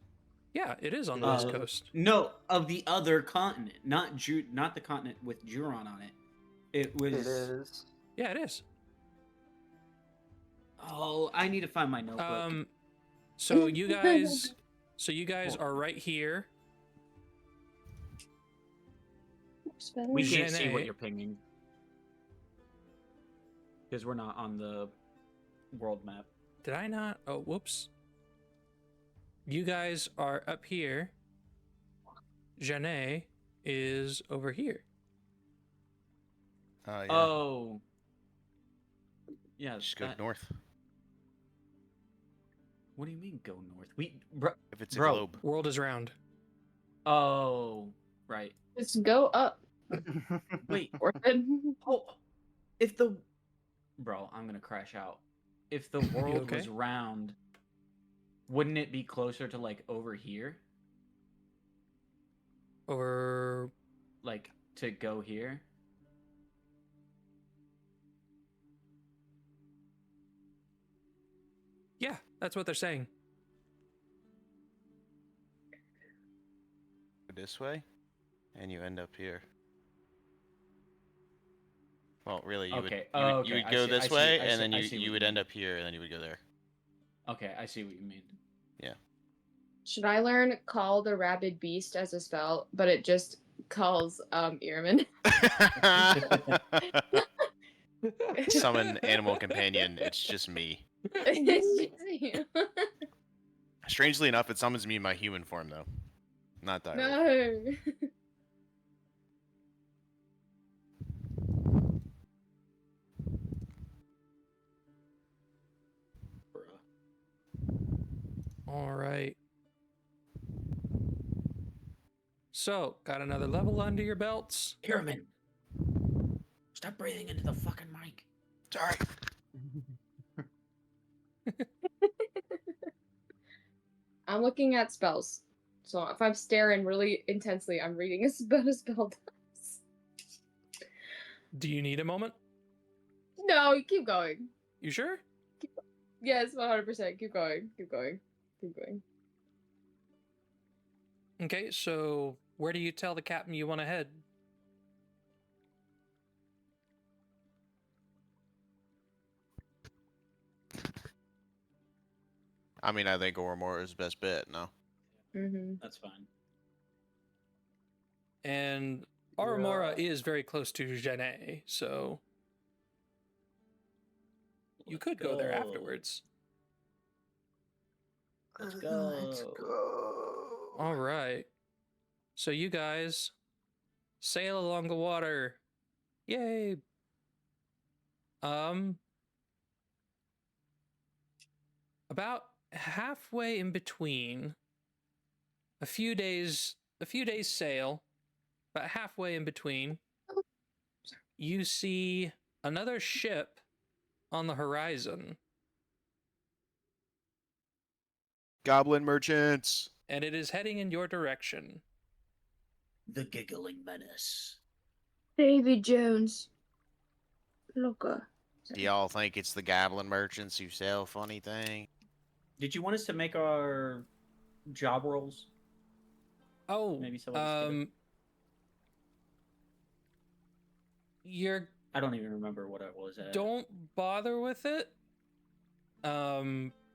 Yeah, it is on the West Coast. No, of the other continent, not the continent with Juron on it. It was. It is. Yeah, it is. Oh, I need to find my notebook. So you guys are right here. We can't see Jenne. what you're pinging because we're not on the world map. Did I not? Oh, whoops. You guys are up here. Jene is over here. Oh, yeah. Oh. Yeah. Just go north. What do you mean go north? If it's a Bro. globe. World is round. Oh, right. Just go up. Wait. Orphan. Oh, bro, I'm gonna crash out. If the world okay? was round, wouldn't it be closer to like over here? Over. Like to go here? Yeah, that's what they're saying. This way, and you end up here. Well, really, you Okay. would you would go this way, and then I see you what would mean. end up here, and then you would go there. Okay, I see what you mean. Yeah. Should I learn Call the Rabid Beast as a spell, but it just calls Ehrman? Summon animal companion. It's just me. It's just you. Strangely enough, it summons me in my human form, though. Not direwolf. No. All right. So, got another level under your belts? Ehrman, stop breathing into the fucking mic. Sorry. I'm looking at spells. So if I'm staring really intensely, I'm reading a spell does. Do you need a moment? No, keep going. You sure? Yes, 100%. Keep going. Keep going. Keep going. Okay, so where do you tell the captain you want to head? I mean, I think Oromora is best bet. No. Mm-hmm. That's fine. And Aramora is very close to Jene, so you could go there afterwards. Let's go. Let's go. All right. So you guys sail along the water. Yay. About halfway in between, a few days sail, about halfway in between, you see another ship on the horizon, Goblin merchants. and it is heading in your direction. The giggling menace. Davy Jones. Look. Do y'all think it's the goblin merchants who sell funny things? Did you want us to make our job rolls? Oh, Maybe someone just did it. you're I don't even remember what it was. don't bother with it,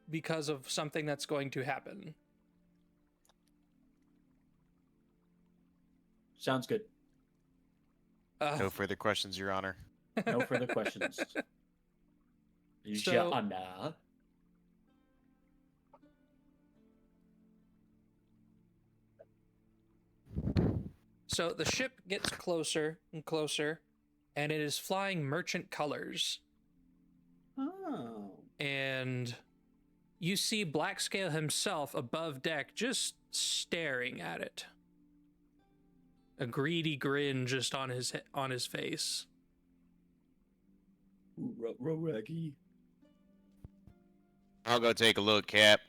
because of something that's going to happen. Sounds good. No further questions, Your Honor. No further questions. So- Your Honor. So the ship gets closer and closer, and it is flying merchant colors. Oh. And you see Blackscale himself above deck, just staring at it. A greedy grin just on his face. Raggy. I'll go take a look, Cap.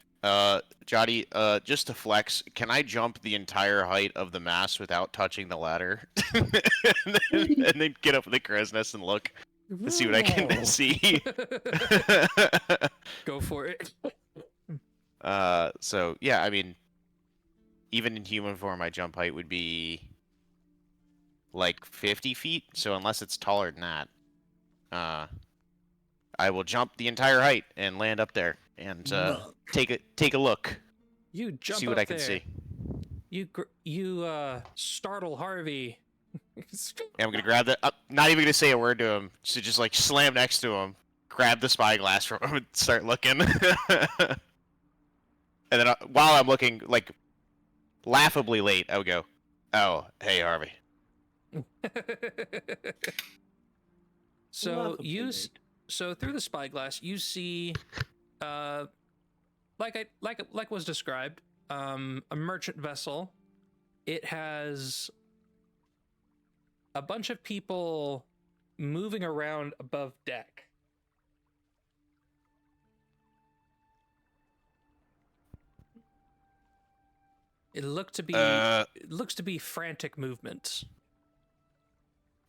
Jotty, just to flex, can I jump the entire height of the mast without touching the ladder? and then get up in the crow's nest and look to see what I can see. Go for it. So yeah, I mean, even in human form, my jump height would be like 50 feet. So unless it's taller than that, I will jump the entire height and land up there and take a look, You jump see what up I can there. see. You startle Harvey. And I'm gonna grab the. Not even gonna say a word to him. So just like slam next to him, grab the spyglass from him, and start looking. And then while I'm looking, like laughably late, I would go, "Oh, hey Harvey." So so through the spyglass, you see, like was described, a merchant vessel. It has a bunch of people moving around above deck. It looks to be frantic movements.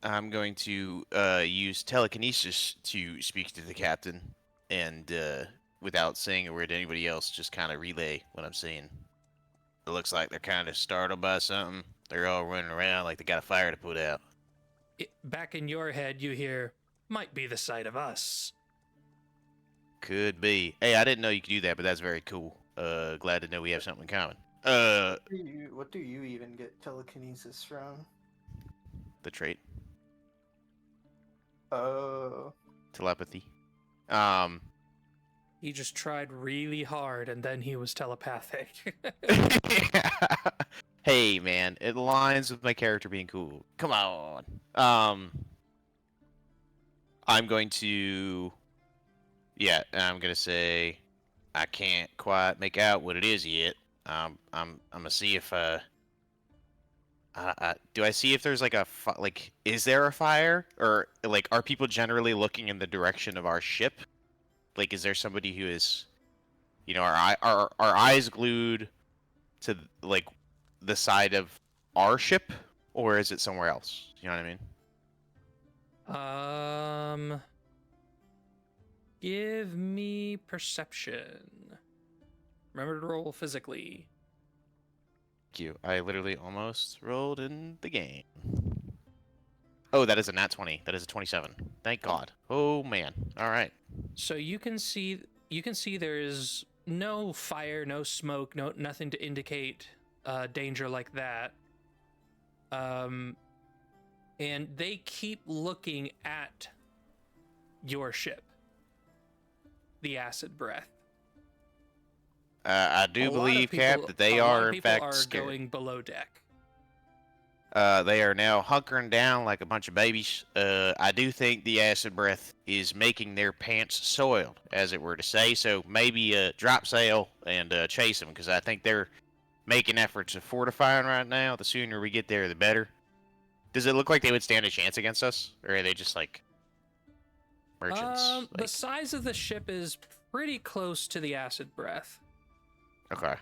I'm going to use telekinesis to speak to the captain, and without saying a word to anybody else, just kind of relay what I'm saying. It looks like they're kind of startled by something. They're all running around like they got a fire to put out. Back in your head, you hear, "Might be the sight of us." Could be. Hey, I didn't know you could do that, but that's very cool. Glad to know we have something in common. What do you even get telekinesis from? The trait. Oh. Telepathy. He just tried really hard, and then he was telepathic. Hey, man, it aligns with my character being cool. Come on. I'm going to... Yeah, I'm going to say I can't quite make out what it is yet. I'm gonna see if do I see if there's like is there a fire, or like are people generally looking in the direction of our ship? Like, is there somebody who is, our eyes glued to like the side of our ship, or is it somewhere else? You know what I mean? Give me perception. Remember to roll physically. Thank you. I literally almost rolled in the game. Oh, that is a nat 20. That is a 27. Thank God. Oh man. All right. So you can see there is no fire, no smoke, nothing to indicate danger like that. And they keep looking at your ship, the Acid Breath. I do believe, Cap, that they are in fact scared. Going below deck. They are now hunkering down like a bunch of babies. I do think the Acid Breath is making their pants soiled, as it were to say. So maybe drop sail and chase them, because I think they're making efforts of fortifying right now. The sooner we get there, the better. Does it look like they would stand a chance against us, or are they just like merchants? The size of the ship is pretty close to the Acid Breath. Okay.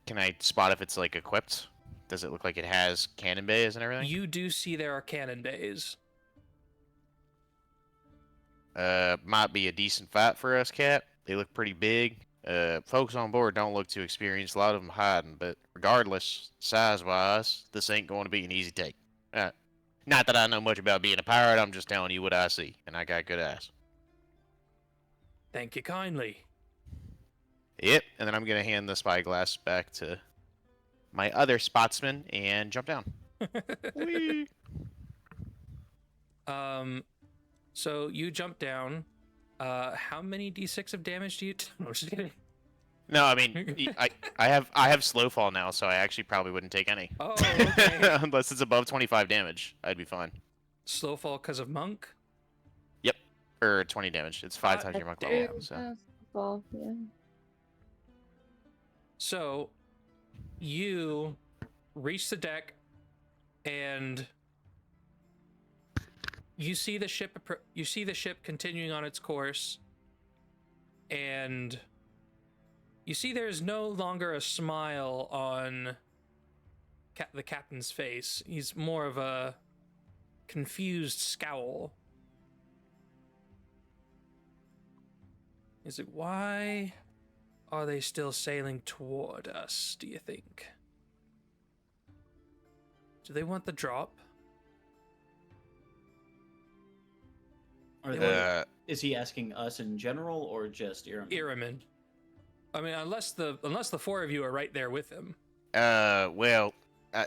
Can I spot if it's like equipped? Does it look like it has cannon bays and everything? You do see there are cannon bays. Might be a decent fight for us, Cap. They look pretty big. Folks on board don't look too experienced. A lot of them hiding, but regardless, size-wise, this ain't going to be an easy take. Not that I know much about being a pirate. I'm just telling you what I see, and I got good eyes. Thank you kindly. Yep, and then I'm gonna hand the spyglass back to my other spotsman and jump down. Whee! So you jump down. How many d6 of damage do you? No, just kidding. No, I mean, I have slow fall now, so I actually probably wouldn't take any. Oh, okay. Unless it's above 25 damage, I'd be fine. Slow fall because of monk. Yep, or 20 damage. It's 5 Ah, times your monk damn. level. So. Well, yeah. So you reach the deck, and you see the ship. You see the ship continuing on its course, and you see there's no longer a smile on the captain's face. He's more of a confused scowl. Is it why are they still sailing toward us, do you think? Do they want the drop? Are They they, is he asking us in general or just Iramin? Iramin. I mean, unless the four of you are right there with him. Well,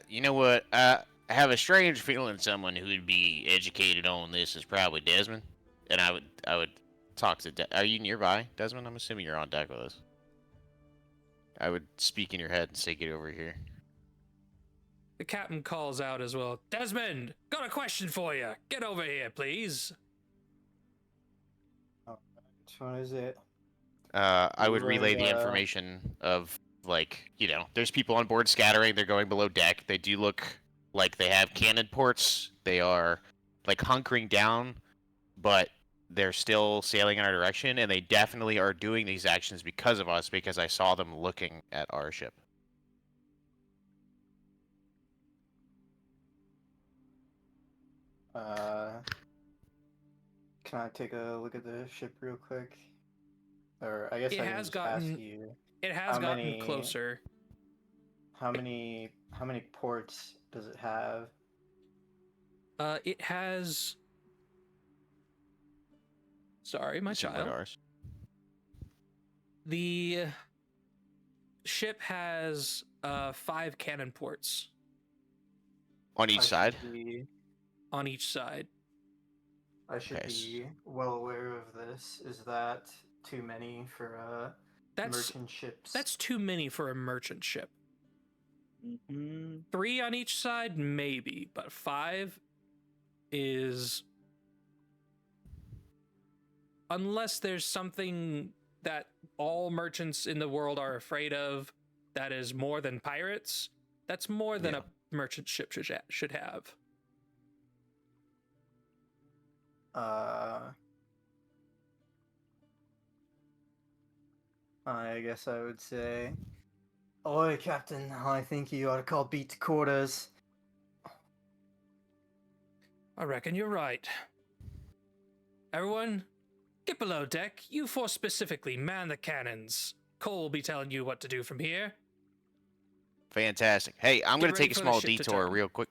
you know what? I have a strange feeling someone who would be educated on this is probably Desmond, and I would talk to. Are you nearby, Desmond? I'm assuming you're on deck with us. I would speak in your head and say, "Get over here." The captain calls out as well. Desmond, got a question for you. Get over here, please. Which one is it? I would You relay would, the information of, like, there's people on board scattering. They're going below deck. They do look like they have cannon ports. They are, like, hunkering down, but they're still sailing in our direction, and they definitely are doing these actions because of us, because I saw them looking at our ship. Can I take a look at the ship real quick? Or I guess It I can has just ask gotten- you. It has How gotten many- closer. How many ports does it have? It has. Sorry, my Similar to child. ours. The ship has 5 cannon ports On each side? on each side. I should Okay. be well aware of this. Is that too many for That's merchant ships? that's too many for a merchant ship. Mm-hmm. 3 on each side, maybe, but 5 is, unless there's something that all merchants in the world are afraid of that is more than pirates, that's more than Yeah. a merchant ship should have. I guess I would say, "Oi, Captain! I think you ought to call beat to quarters." I reckon you're right. Everyone, get below deck. You four specifically, man the cannons. Cole will be telling you what to do from here. Fantastic. Hey, I'm Get going to ready take a for the small ship to detour turn. real quick.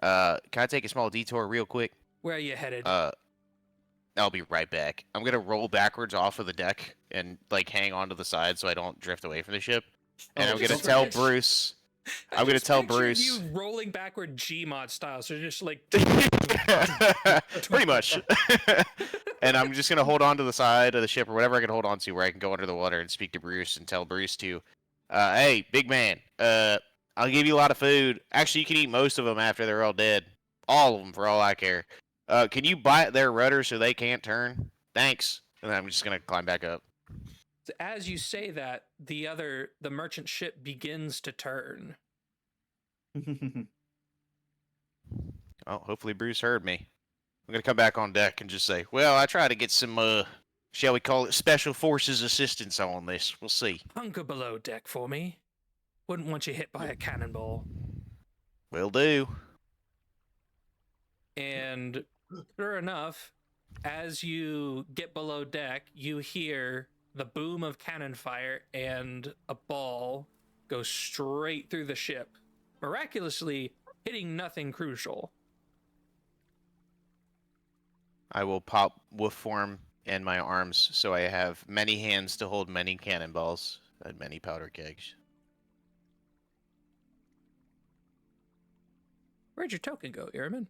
Can I take a small detour real quick? Where are you headed? I'll be right back. I'm gonna roll backwards off of the deck and, like, hang onto the side so I don't drift away from the ship. And Oh, I'm gonna just tell picture- Bruce. I I'm gonna just tell pictured Bruce. you rolling backward Gmod style, so just like Pretty much. And I'm just gonna hold on to the side of the ship or whatever I can hold on to, where I can go under the water and speak to Bruce and tell Bruce to, hey, big man, I'll give you a lot of food. Actually, you can eat most of them after they're all dead. All of them, for all I care. Can you bite their rudder so they can't turn? Thanks. And then I'm just gonna climb back up. as you say that, the merchant ship begins to turn. Oh, hopefully Bruce heard me. I'm gonna come back on deck and just say, well, I try to get some, shall we call it, special forces assistance on this. We'll see. Hunker below deck for me. Wouldn't want you hit by a cannonball. Will do. And sure enough, as you get below deck, you hear the boom of cannon fire, and a ball goes straight through the ship, miraculously hitting nothing crucial. I will pop wolf form in my arms so I have many hands to hold many cannonballs and many powder kegs. Where'd your token go, Irmin?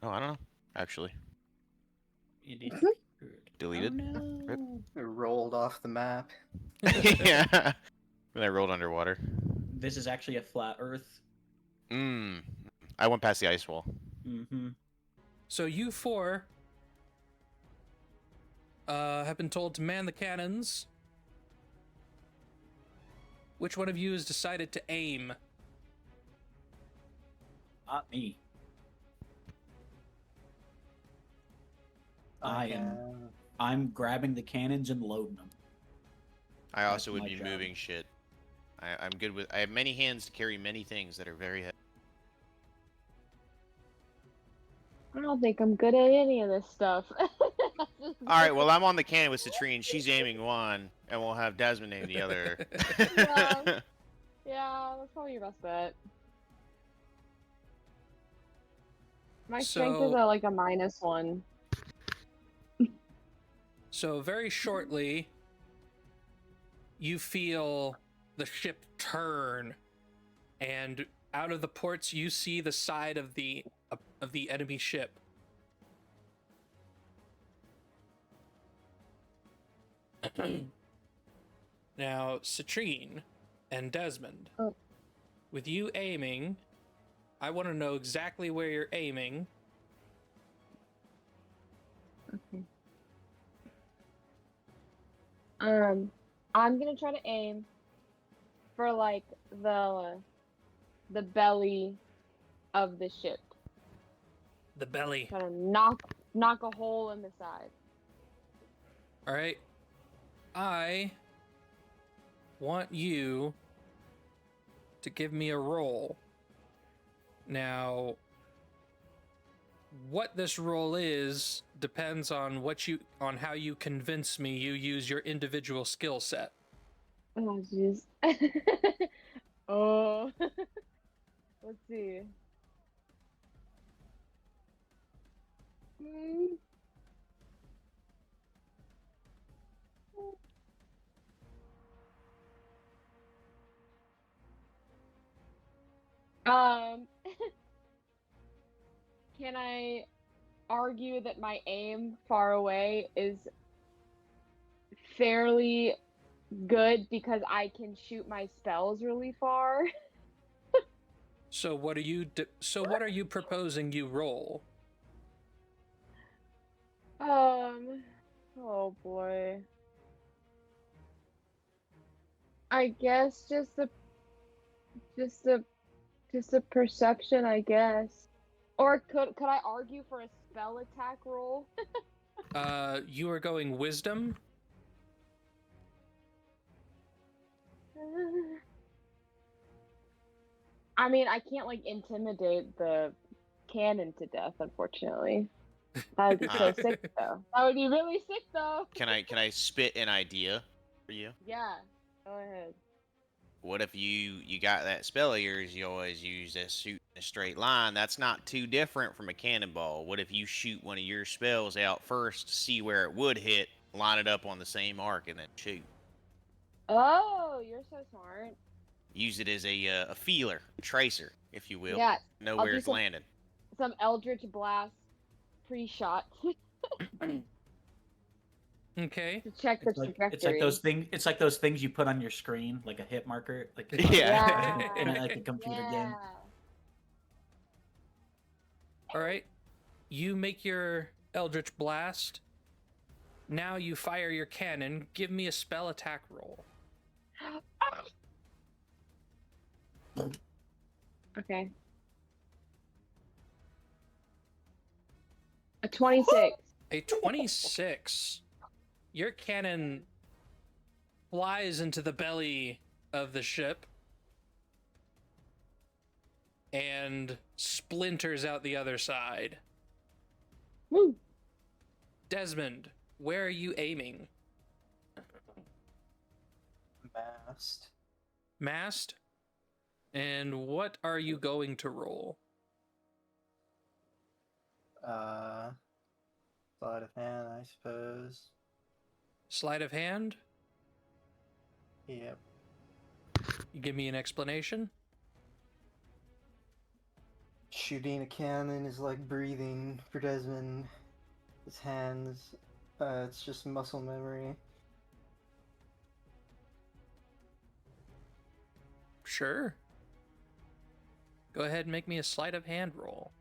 Oh, I don't know. Actually, It disappeared. Deleted. Oh, Rip. no. It rolled off the map. Yeah. When I rolled underwater. This is actually a flat Earth. I went past the ice wall. Mm-hmm. So you four have been told to man the cannons. Which one of you has decided to aim? Not me. I am. Okay. I'm grabbing the cannons and loading them. I also would my be job. moving shit. I'm good with. I have many hands to carry many things that are very heavy. I don't think I'm good at any of this stuff. All right, well, I'm on the cannon with Citrine. She's aiming one, and we'll have Desmond aim the other. Yeah. Yeah, that's probably your best bet. My strength is So- like a -1. So very shortly, you feel the ship turn, and out of the ports you see the side of the enemy ship. Now, Citrine and Desmond, Oh. with you aiming, I want to know exactly where you're aiming. Okay. I'm gonna try to aim for like the belly of the ship. The belly. Try to knock a hole in the side. All right. I want you to give me a roll. Now, what this roll is depends on how you convince me you use your individual skill set. Oh jeez. Oh. Let's see. Hmm. Can I argue that my aim far away is fairly good because I can shoot my spells really far? So what are you proposing you roll? Oh boy. I guess just a perception, I guess. Or could I argue for a spell attack roll? You are going wisdom. I mean, I can't like intimidate the cannon to death, unfortunately. That would be so sick though. That would be really sick though. Can I spit an idea for you? Yeah. Go ahead. What if you got that spell of yours? You always use that shoot in a straight line. That's not too different from a cannonball. What if you shoot one of your spells out first, see where it would hit, line it up on the same arc, and then shoot? Oh, you're so smart. Use it as a feeler, a tracer, if you will. Yeah. Know I'll where do it's some- landing. Some Eldritch Blast pre-shot Okay. to check the It's like, trajectory. it's like those thing. It's like those things you put on your screen, like a hit marker, like Yeah. like a computer game. All right. You make your Eldritch Blast. Now you fire your cannon. Give me a spell attack roll. Okay. A 26. A 26. Your cannon flies into the belly of the ship and splinters out the other side. Woo. Desmond, where are you aiming? Mast. Mast? And what are you going to roll? Sleight of hand, I suppose. Sleight of hand? Yep. You give me an explanation? Shooting a cannon is like breathing for Desmond. His hands, it's just muscle memory. Sure. Go ahead and make me a sleight of hand roll.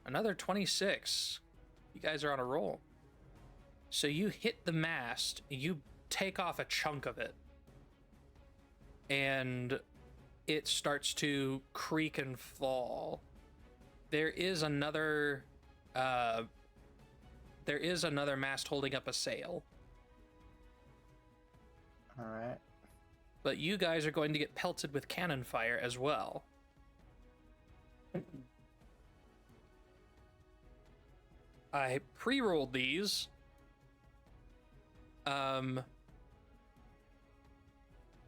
Another 26. You guys are on a roll. So you hit the mast, you take off a chunk of it, and it starts to creak and fall. There is another mast holding up a sail. Alright. But you guys are going to get pelted with cannon fire as well. I pre-rolled these.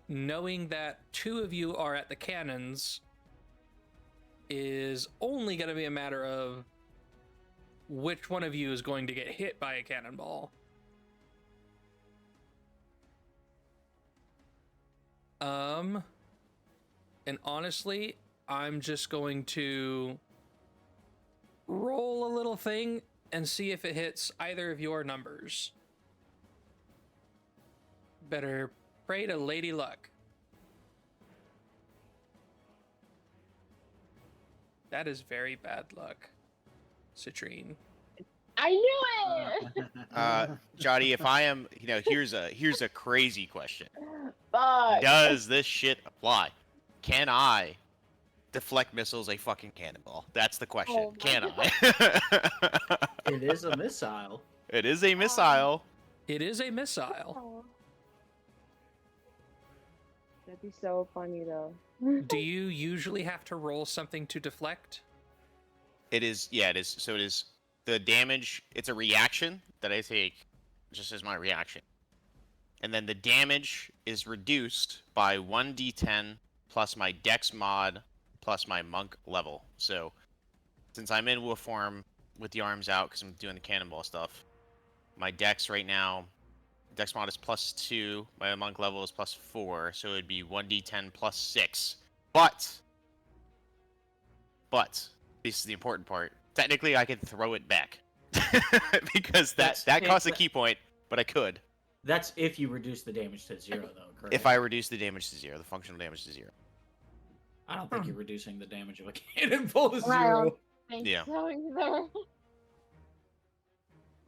Knowing that 2 of you are at the cannons is only going to be a matter of which one of you is going to get hit by a cannonball. And honestly, I'm just going to roll a little thing and see if it hits either of your numbers. Better pray to Lady Luck. That is very bad luck, Citrine. I knew it! Jody, if I am, here's a crazy question. Fuck. Does this shit apply? Can I deflect missiles a fucking cannonball? That's the question. Oh my Can God. I? It is a missile. It is a missile. It is a missile. Oh. That'd be so funny though. Do you usually have to roll something to deflect? It is. Yeah, it is. So it is the damage. It's a reaction that I take, just as my reaction, and then the damage is reduced by 1d10 plus my Dex mod plus my monk level. So since I'm in wolf form with the arms out because I'm doing the cannonball stuff, my Dex right now, Dex mod is +2, my monk level is +4, so it would be 1d10 plus 6. But this is the important part. Technically, I could throw it back because that costs a key point, but I could. That's if you reduce the damage to 0, though, correct? If I reduce the damage to 0, the functional damage to 0. I don't think you're reducing the damage of a cannonball to I 0. don't think Yeah. so either.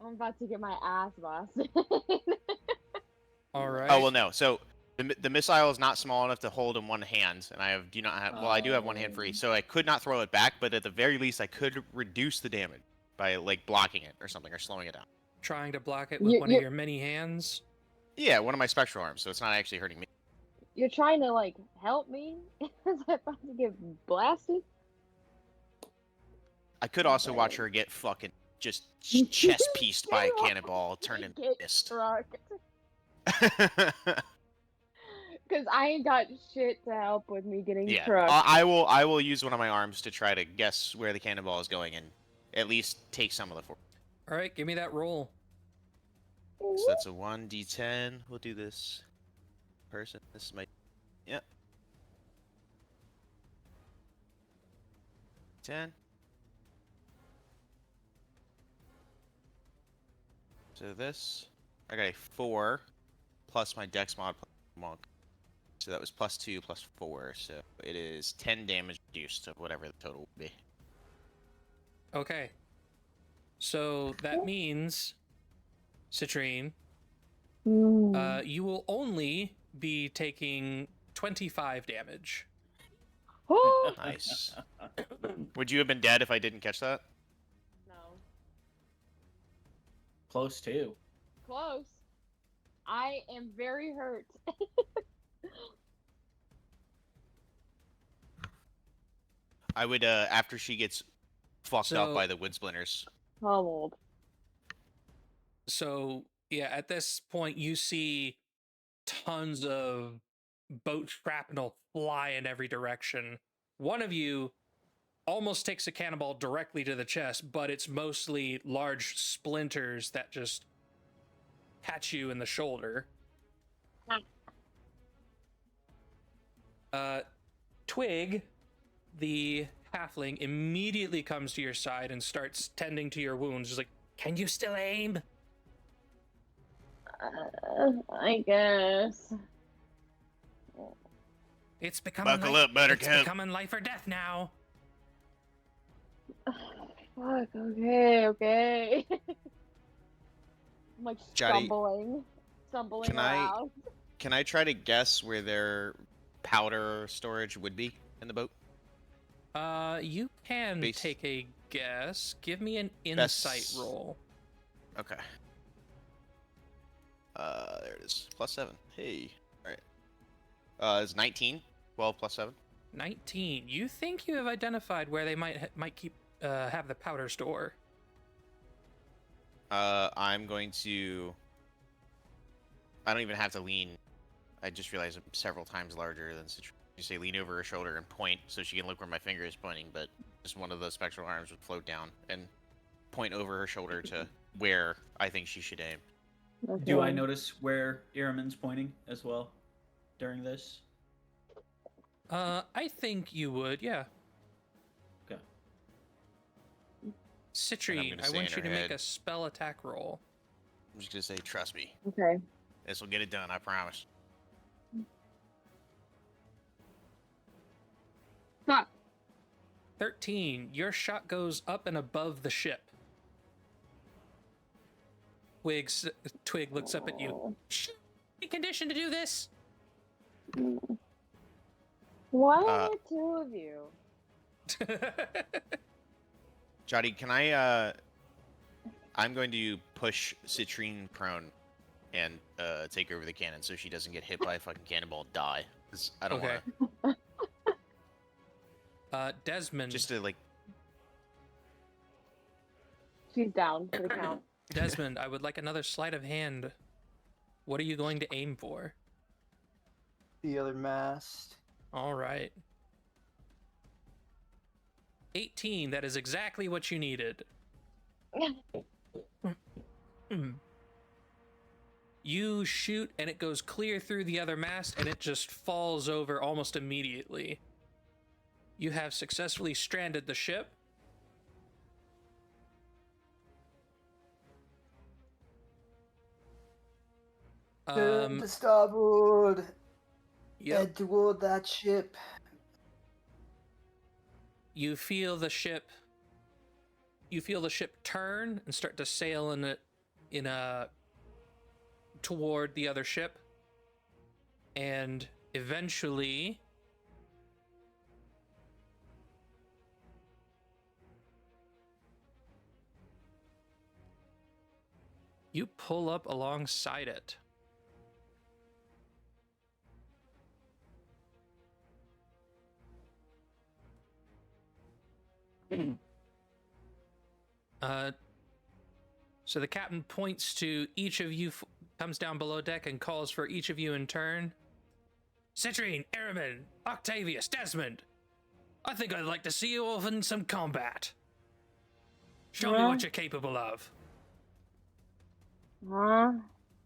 I'm about to get my ass busted. All right. Oh well, no. So the missile is not small enough to hold in one hand, and I do not have. Well, I do have one hand free, so I could not throw it back. But at the very least, I could reduce the damage by like blocking it or something, or slowing it down. Trying to block it with one of your many hands. Yeah, one of my spectral arms, so it's not actually hurting me. You're trying to like help me? Is I about to get blasted? I could also watch her get fucking just chest pieced by a Get cannonball, turn into Get mist. trucked. Because I ain't got shit to help with me getting Yeah, trucked. I will use one of my arms to try to guess where the cannonball is going and at least take some of the force. All right, give me that roll. So that's a 1d10. We'll do this person. This is my. Yep. 10. So this, I got a 4 plus my Dex mod plus monk. So that was +2 plus 4. So it is 10 damage reduced of whatever the total would be. Okay. So that means, Citrine, you will only be taking 25 damage. Oh, Nice. Would you have been dead if I didn't catch that? no. Close to. Close. I am very hurt. I would, after she gets fucked up So- by the wood splinters. Pummeled. So, yeah, at this point, you see tons of boat shrapnel fly in every direction. One of you almost takes a cannonball directly to the chest, but it's mostly large splinters that just catch you in the shoulder. Twig, the halfling, immediately comes to your side and starts tending to your wounds. Just like, can you still aim? I guess. It's becoming Buckle life, up, Buttercup. It's becoming life or death now. Fuck, okay. I'm like Johnny, stumbling can I- around. Can I try to guess where their powder storage would be in the boat? You can Base- take a guess. Give me an insight That's- roll. Okay. There it is. +7. Hey. Alright. It's 19. 12 + 7. 19. You think you have identified where they might keep have the powder store? I'm going to... I don't even have to lean. I just realized I'm several times larger than Citron. You say lean over her shoulder and point so she can look where my finger is pointing, but just one of the spectral arms would float down and point over her shoulder to where I think she should aim. Do I Okay. notice where Iramin's pointing as well during this? I think you would, yeah. Okay. Citrine, gonna I say want in you to her make head. a spell attack roll. I'm just gonna say, trust me. Okay. This will get it done, I promise. Fuck. 13. Your shot goes up and above the ship. Twig looks up at you. Should we be conditioned to do this? Why Uh, are two of you? Jotty, can I, I'm going to push Citrine prone and, take over the cannon so she doesn't get hit by a fucking cannonball and die. 'Cause I don't Okay. want Desmond. to... Just to, like... She's down for the count. Desmond, I would like another sleight of hand. What are you going to aim for? The other mast. All right. 18. That is exactly what you needed. You shoot and it goes clear through the other mast and it just falls over almost immediately. You have successfully stranded the ship. Turn to starboard. Yep. Head toward that ship. You feel the ship turn and start to sail in a toward the other ship, and eventually you pull up alongside it. So the captain points to each of you, comes down below deck and calls for each of you in turn. Citrine, Aramin, Octavius, Desmond, I think I'd like to see you all in some combat. Show me Yeah. what you're capable of. Huh?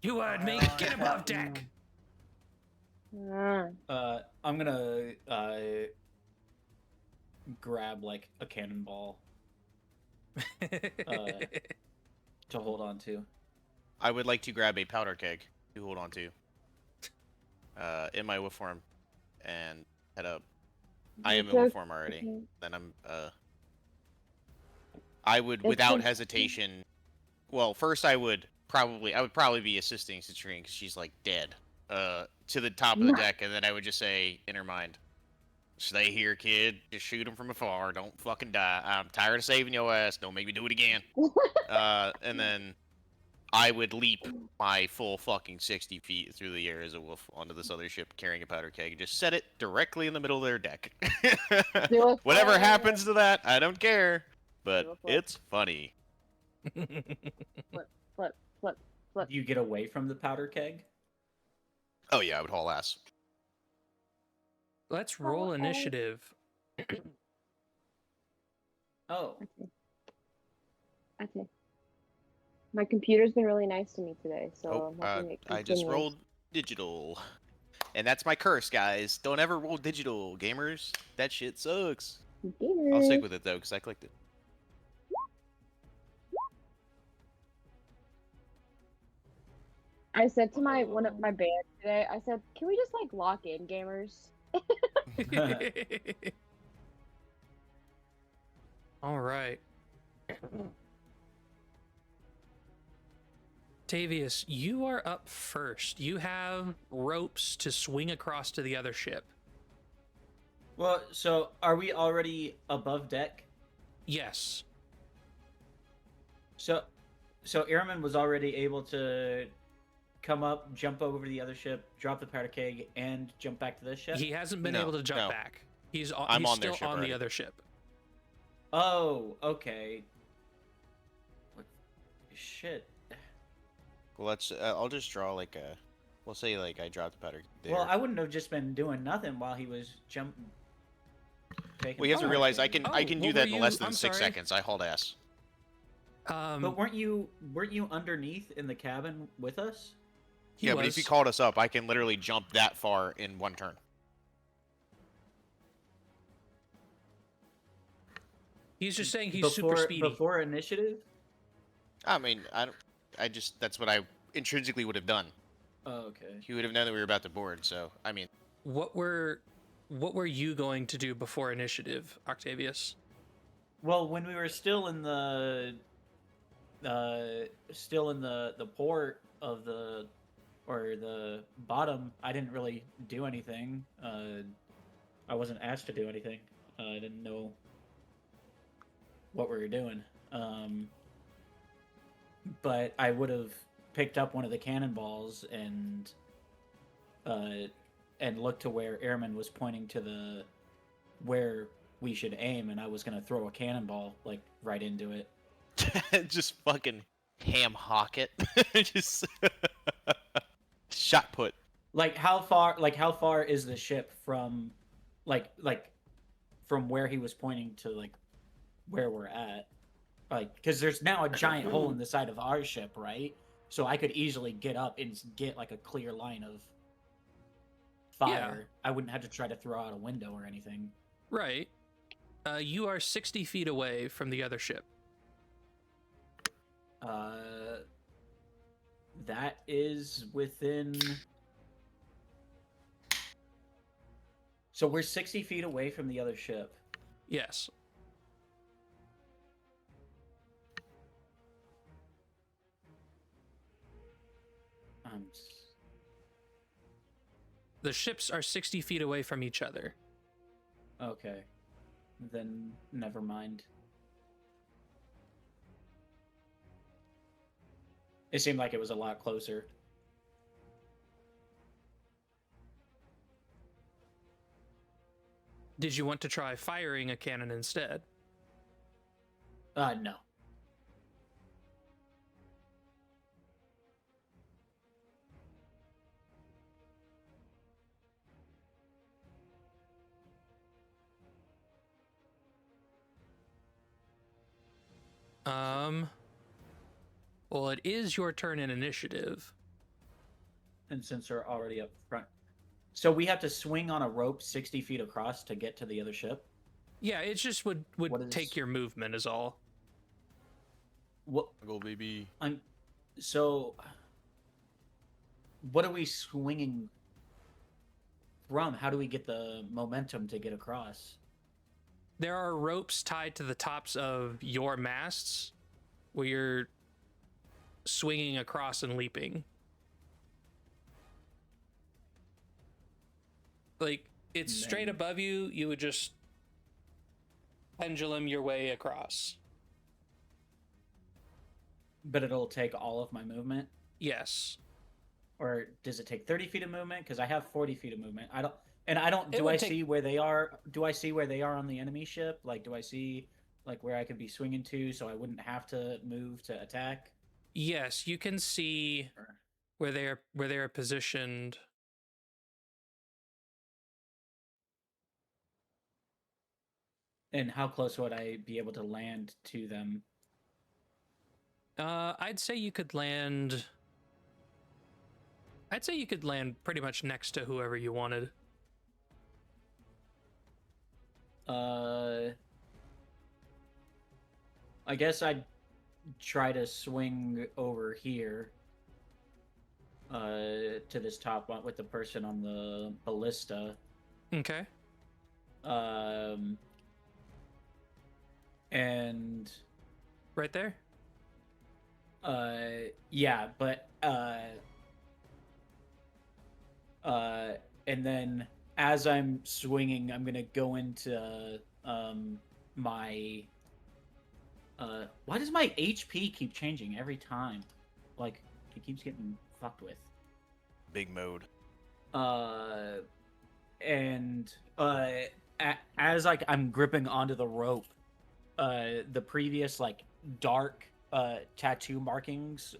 You heard me. Get above deck. I'm gonna grab like a cannonball to hold on to. I would like to grab a powder keg to hold on to. In my wolf form. And head up. I am in wolf form already. Okay. Then I'm, I would, It's without a- hesitation... Well, first I would probably be assisting Citrine because she's, like, dead. To the top of the deck, and then I would just say, in her mind, stay here, kid. Just shoot him from afar. Don't fucking die. I'm tired of saving your ass. Don't make me do it again. And then I would leap my full fucking 60 feet through the air as a wolf onto this other ship carrying a powder keg and just set it directly in the middle of their deck. Do it Whatever for- happens to that, I don't care. but Do a flip. it's funny. Flip, flip, flip, flip. Do you get away from the powder keg? Oh yeah, I would haul ass. Let's roll Oh, initiative. Oh, Okay. My computer's been really nice to me today, so Oh, I'm hoping it I continues. just rolled digital. And that's my curse, guys. Don't ever roll digital, gamers. That shit sucks. I'll stick with it though, because I clicked it. I said to one of my band today, I said, "Can we just like lock in, gamers?" All right. Tavius, you are up first. You have ropes to swing across to the other ship. well, so are we already above deck? Yes. So Airman was already able to come up, jump over the other ship, drop the powder keg, and jump back to this ship. He hasn't been No, able to jump no. back. He's I'm he's on their still ship on the already. other ship. Oh, okay. What? Shit. Well, let's. I'll just draw like a. We'll say like I dropped the powder there. Well, I wouldn't have just been doing nothing while he was taking Well, you have to the realize powder I can keg. I can do what that were in less you- than I'm 6 sorry. seconds. I hauled ass. But weren't you underneath in the cabin with us? He Yeah, was. but if you called us up, I can literally jump that far in one turn. He's just saying he's super speedy. Before initiative? I mean, I just that's what I intrinsically would have done. Oh, okay. He would have known that we were about to board. So I mean, What were you going to do before initiative, Octavius? Well, when we were still in the port of the bottom, I didn't really do anything. I wasn't asked to do anything. I didn't know what we were doing. But I would have picked up one of the cannonballs and looked to where Airman was pointing to where we should aim, and I was gonna throw a cannonball like right into it. just fucking ham hock it. Just shot put. Like how far is the ship from from where he was pointing to like where we're at? Like, because there's now a giant hole in the side of our ship, right? So I could easily get up and get like a clear line of fire. I wouldn't have to try to throw out a window or anything. Right. You are 60 feet away from the other ship. That is within. So we're 60 feet away from the other ship. Yes. The ships are 60 feet away from each other. Okay. Then never mind. It seemed like it was a lot closer. Did you want to try firing a cannon instead? No. Well, it is your turn in initiative. And since they're already up front. So we have to swing on a rope 60 feet across to get to the other ship? Yeah, it just would What is- take your movement is all. What? Go baby. So, what are we swinging from? How do we get the momentum to get across? There are ropes tied to the tops of your masts where you're swinging across and leaping. Like, it's straight Man. above you, you would just pendulum your way across. But it'll take all of my movement? Yes. Or does it take 30 feet of movement? Because I have 40 feet of movement. It Do would I take- see where they are? Do I see where they are on the enemy ship? Like, do I see like where I could be swinging to, so I wouldn't have to move to attack? Yes, you can see Or- where they're positioned. And how close would I be able to land to them? I'd say you could land. I'd say you could land pretty much next to whoever you wanted. I guess I'd try to swing over here to this top one with the person on the ballista. Okay. And Right there. yeah, but and then as I'm swinging, I'm gonna go into my why does my HP keep changing every time? Like it keeps getting fucked with. Big mode. And as like I'm gripping onto the rope, the previous like dark tattoo markings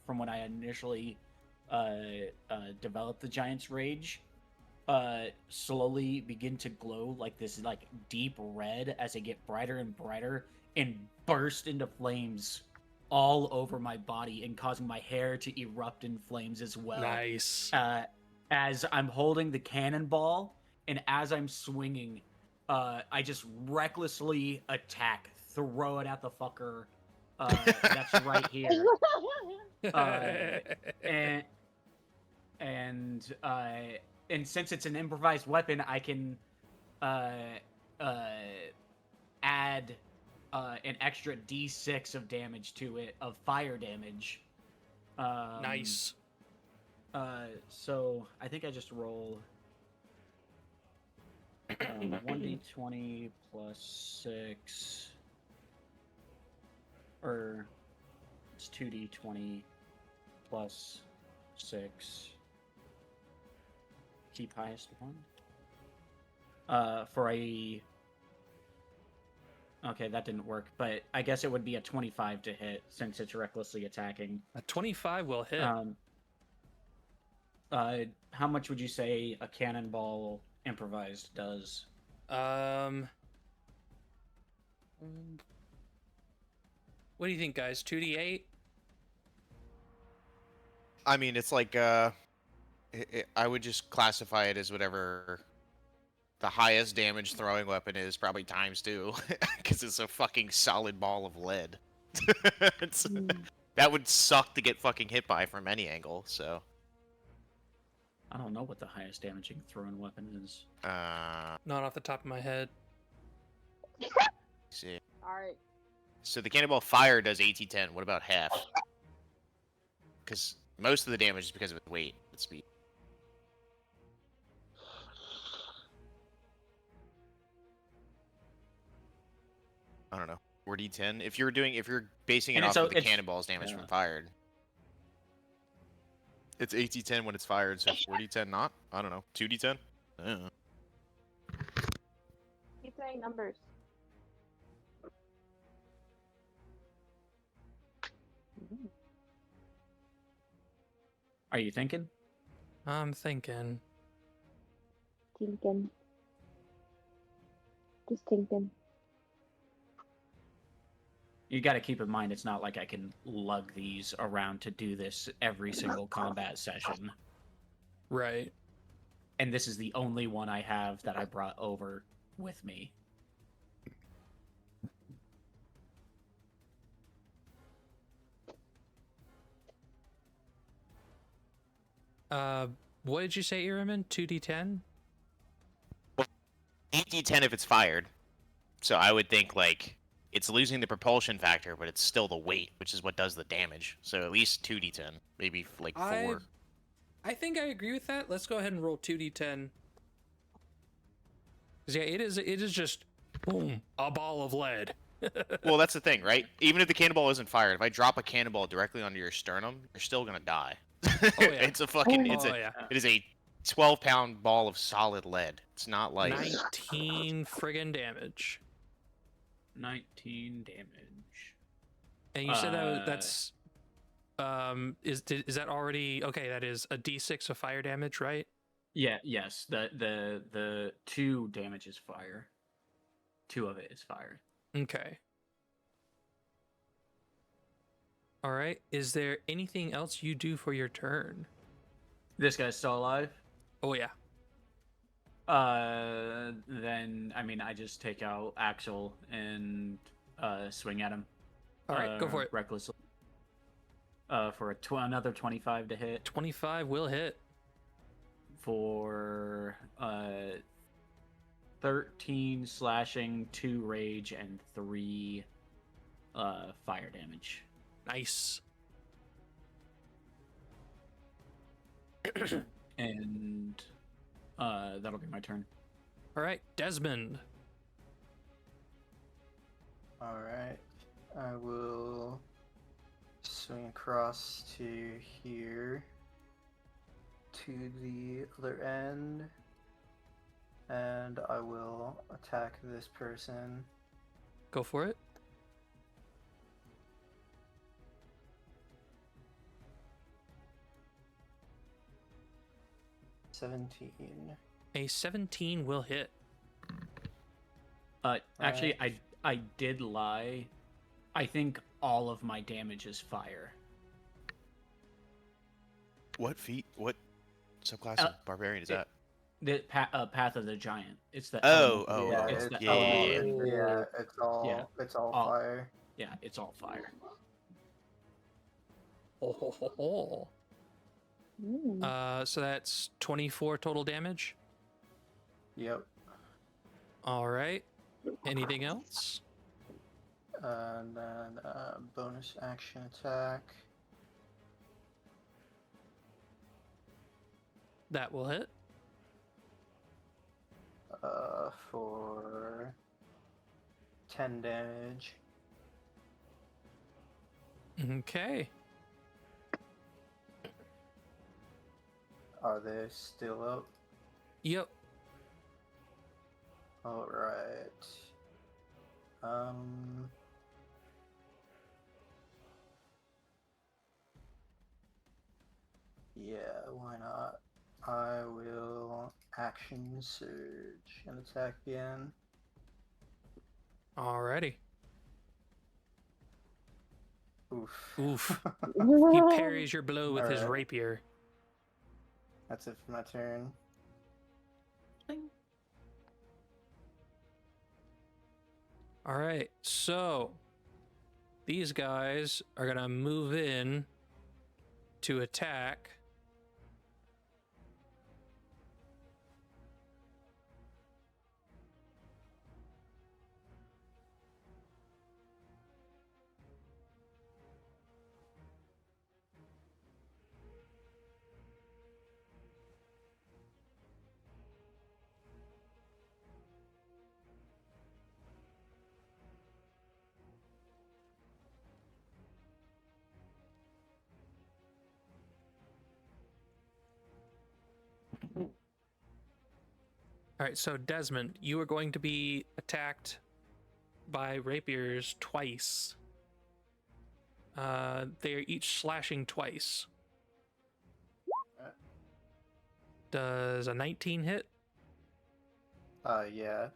from when I initially developed the Giant's Rage slowly begin to glow like this like deep red as they get brighter and brighter and burst into flames all over my body and causing my hair to erupt in flames as well. Nice. As I'm holding the cannonball and as I'm swinging, I just recklessly attack, throw it at the fucker that's right here. And since it's an improvised weapon, I can add an extra D6 of damage to it, of fire damage. Nice. So I think I just roll 1d20 plus 6, or it's 2d20 plus 6. Keep highest one. For a... Okay, that didn't work, but I guess it would be a 25 to hit since it's recklessly attacking. A 25 will hit. How much would you say a cannonball improvised does? What do you think, guys? 2d8? I mean, it's like I would just classify it as whatever the highest damage throwing weapon is, probably times 2, because it's a fucking solid ball of lead. That would suck to get fucking hit by from any angle. So I don't know what the highest damaging throwing weapon is. Not off the top of my head. See. Alright. So the cannonball fire does AT10. What about half? Because most of the damage is because of its weight and speed. I don't know. 4d10. If you're basing it And off it's- of the it's- cannonball's damage yeah. from fired, it's 8d10 when it's fired. So 4d10 not. I don't know. 2d10. I don't know. Keep saying numbers. Are you thinking? I'm thinking. Tinkin. Just tinkin. You got to keep in mind, it's not like I can lug these around to do this every single combat session. Right. And this is the only one I have that I brought over with me. What did you say, Iraman? 2d10? 8d10 if it's fired. So I would think like it's losing the propulsion factor, but it's still the weight, which is what does the damage. So at least 2d10, maybe like 4. I think I agree with that. Let's go ahead and roll 2d10. 'Cause yeah, it is just boom, a ball of lead. Well, that's the thing, right? Even if the cannonball isn't fired, if I drop a cannonball directly onto your sternum, you're still gonna die. Oh, yeah. It's a fucking Oh, yeah. it is a 12-pound ball of solid lead. It's not like 19 friggin' damage. 19 damage. And you said that's is that already okay? That is a D6 of fire damage, right? Yeah, yes. The 2 damage is fire. 2 of it is fire. Okay. All right. Is there anything else you do for your turn? This guy's still alive. Oh yeah. Then I mean, I just take out Axel and swing at him. All right, go for it. Recklessly. For another 25 to hit. 25 will hit. For 13 slashing, 2 rage, and 3 fire damage. Nice. And that'll be my turn. All right, Desmond. Alright. I will swing across to here to the other end, and I will attack this person. Go for it. A 17 will hit. Actually, I did lie. I think all of my damage is fire. What subclass of barbarian is that? The Path of the Giant. It's the Oh, element- oh, Yeah, okay. it's it's the all, element. yeah, it's all All- fire. Yeah, it's all fire. Oh, ho, ho, ho. So that's 24 total damage. Yep. All right. Anything else? And then bonus action attack. That will hit. For 10 damage. Okay. Are they still up? Yep. Alright. Yeah, why not? I will action surge and attack again. Alrighty. Oof. Oof. He parries your blow with his Alright. rapier. That's it for my turn. All right. So these guys are going to move in to attack. All right, so Desmond, you are going to be attacked by rapiers twice. They are each slashing twice. Does a 19 hit? Yeah.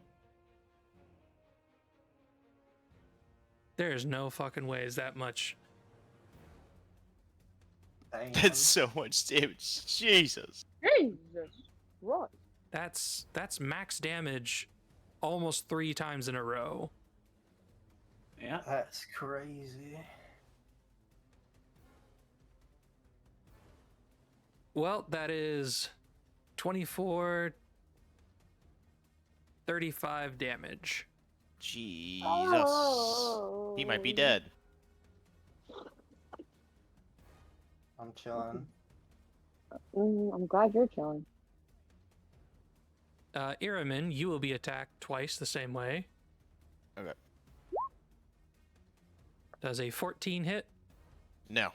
There's no fucking way is that much. Damn. That's so much damage. Jesus. Jesus. What? That's max damage almost 3 times in a row. Yeah. That's crazy. Well, that is 24, 35 damage. Jesus. Oh. He might be dead. I'm chilling. I'm glad you're chilling. Iramin, you will be attacked twice the same way. Okay. Does a 14 hit? No.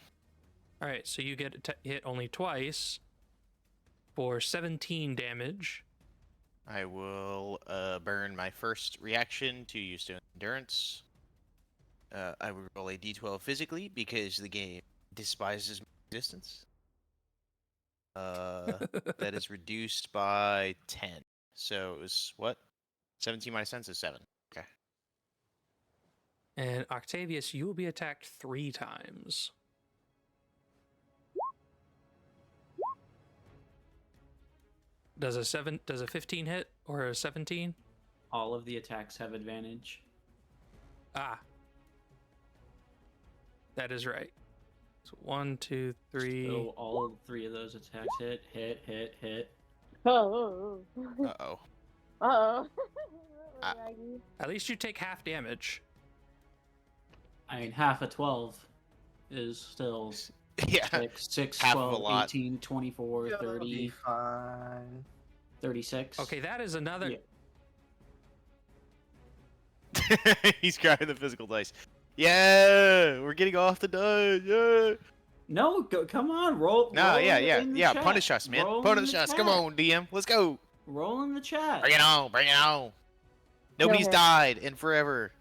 All right, so you get hit only twice for 17 damage. I will burn my first reaction to use stone endurance. I will roll a d12 physically because the game despises my existence. That is reduced by 10. So it was what? 17 minus 10 is 7. Okay. And Octavius, you will be attacked 3 times. Does a 15 hit or a 17? All of the attacks have advantage. Ah. That is right. So 1, 2, 3. So all 3 of those attacks hit. Oh. Uh-oh. Uh-oh. Ah. Raggy. At least you take half damage. I mean, half of 12 is still Yeah. 6, Half of a 12, lot. 18, 24, It'll be 30, fine. 36. Okay, that is another. Yeah. He's grabbing the physical dice. Yeah, we're getting off the dice. Yeah. No, come on, roll. No, roll yeah, in the yeah. chat. Punish us, man. Roll in Punish the us. Come chat. on, DM. Let's go. Roll in the chat. Bring it on. Bring it on. Nobody's him. died in forever.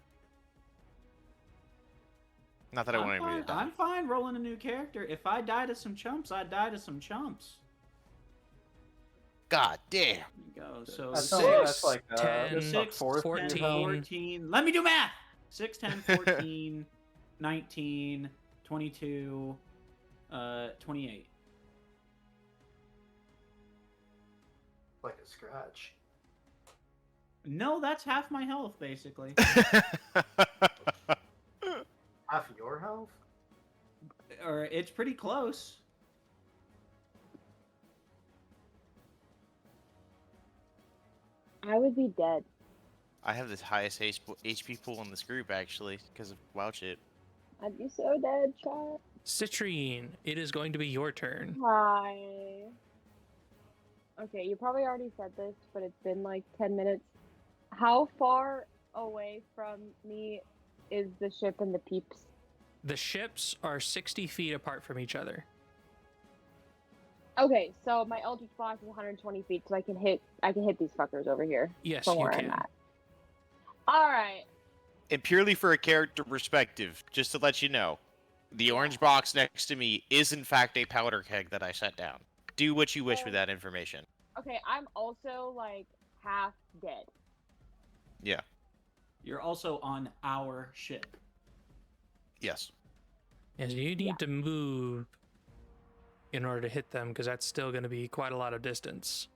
Not that I want I'm anybody fine, to die. I'm fine rolling a new character. If I die to some chumps, I die to some chumps. God damn. There you go. So That's 6, only that's like 10, the 6, fourth 10, year home. 14. Let me do math. 6, 10, 14, 19, 22, 28. Like a scratch. No, that's half my health, basically. Half your health? Or it's pretty close. I would be dead. I have the highest HP pool in this group, actually, because of WoW shit. I'd be so dead, chat. Citrine, it is going to be your turn. Hi. Okay, you probably already said this, but it's been like 10 minutes. How far away from me is the ship and the peeps? The ships are 60 feet apart from each other. Okay, so my Eldritch Blast is 120 feet, so I can hit these fuckers over here. Yes, from you where can. I'm at. Alright. And purely for a character perspective, just to let you know, the orange box next to me is in fact a powder keg that I set down. Do what you wish with that information. Okay, I'm also like half dead. Yeah. You're also on our ship. Yes. And you need to move in order to hit them, because that's still going to be quite a lot of distance.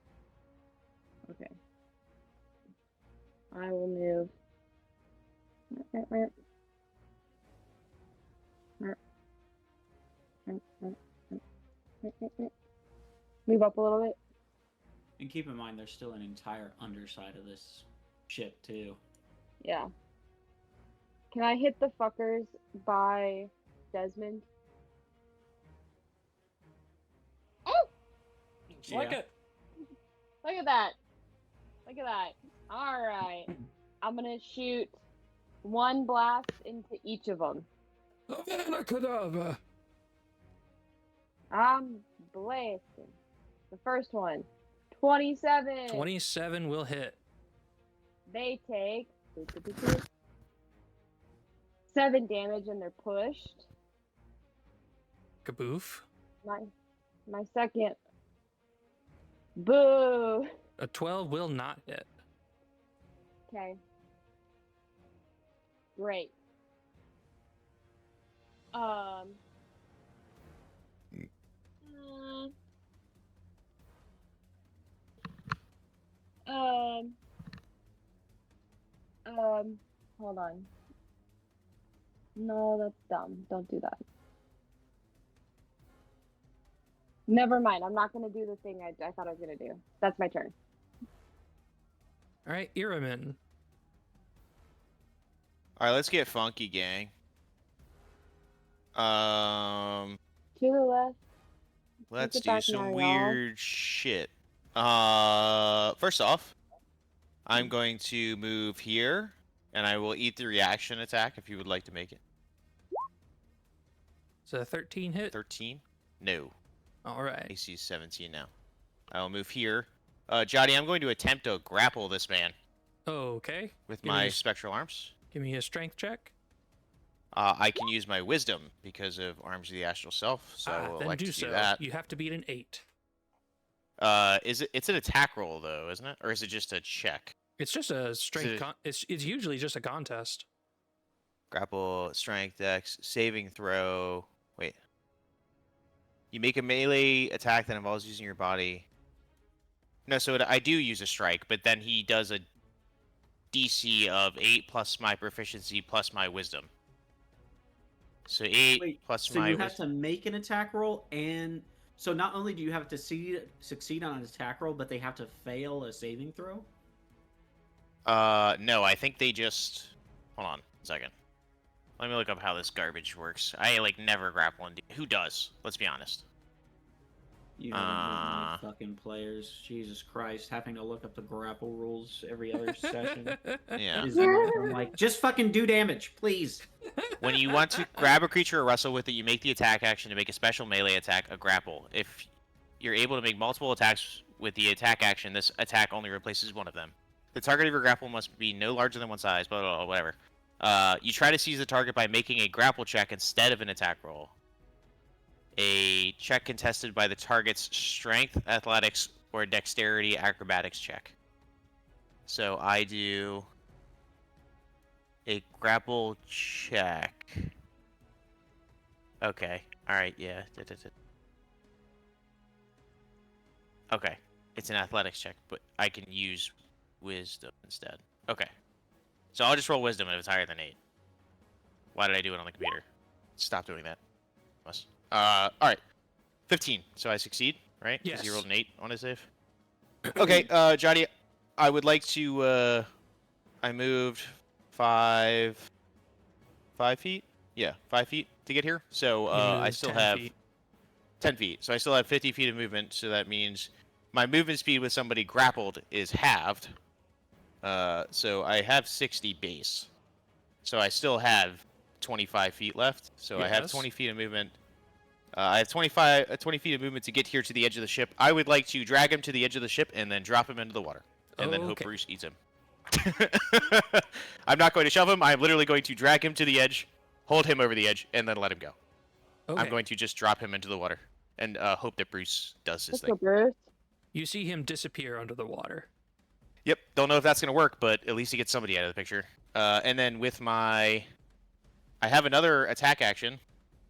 Okay. I will move. Move up a little bit. And keep in mind, there's still an entire underside of this ship, too. Yeah. Can I hit the fuckers by Desmond? Oh! Like Yeah. it. Look at that. Look at that. Alright. I'm gonna shoot one blast into each of them. Havana Kedavra. I'm blasting. The first one. 27. 27 will hit. They take 7 damage and they're pushed. Kaboof. My second. Boo. A 12 will not hit. Okay. Great. Mm, hold on. No, that's dumb. Don't do that. Never mind. I'm not gonna do the thing I thought I was gonna do. That's my turn. All right, Iramin. All right, let's get funky, gang. To the left. Let's it do back some now, y'all. weird shit. First off, I'm going to move here, and I will eat the reaction attack if you would like to make it. So a 13 hit. 13? No. All right. AC is 17 now. I will move here. Jotty, I'm going to attempt to grapple this man Okay. with Give me my a- spectral arms. Give me a strength check. I can use my wisdom because of Arms of the Astral Self, so I will Then elect do to so. do that. You have to beat an 8. It's an attack roll though, isn't it? Or is it just a check? It's just a strength. it- It's usually just a contest. Grapple, strength, dex, saving throw. Wait. You make a melee attack that involves using your body. No, so I do use a strike, but then he does a DC of 8 plus my proficiency plus my wisdom. So 8 Wait, plus so my you have wisdom. to make an attack roll, and so not only do you have to succeed on an attack roll, but they have to fail a saving throw. No, I think they just. Hold on a second. Let me look up how this garbage works. I never grapple in D. Who does? Let's be honest. You haven't been my fucking players. Jesus Christ, having to look up the grapple rules every other session Yeah. is enough. I'm like, just fucking do damage, please. When you want to grab a creature or wrestle with it, you make the attack action to make a special melee attack, a grapple. If you're able to make multiple attacks with the attack action, this attack only replaces one of them. The target of your grapple must be no larger than one size, blah, blah, blah, whatever. You try to seize the target by making a grapple check instead of an attack roll. A check contested by the target's strength, athletics, or dexterity acrobatics check. So I do a grapple check. Okay. Alright, yeah. Okay. It's an athletics check, but I can use wisdom instead. Okay. So I'll just roll wisdom if it's higher than 8. Why did I do it on the computer? Stop doing that. Alright. 15. So I succeed, right? 'Cause Yes. he rolled an 8 on his save. Okay, Johnny, I would like to, I moved 5 feet? Yeah, 5 feet to get here. So, You I moved still 10 have feet. 10 feet. So I still have 50 feet of movement, so that means my movement speed with somebody grappled is halved. So I have 60 base. So I still have 25 feet left. So I have Yes. 20 feet of movement. I have 20 feet of movement to get here to the edge of the ship. I would like to drag him to the edge of the ship and then drop him into the water. And then hope Okay. Bruce eats him. I'm not going to shove him. I'm literally going to drag him to the edge, hold him over the edge, and then let him go. Okay. I'm going to just drop him into the water and hope that Bruce does his What's thing. up, Bruce? You see him disappear under the water. Yep, don't know if that's going to work, but at least he gets somebody out of the picture. And then with my... I have another attack action,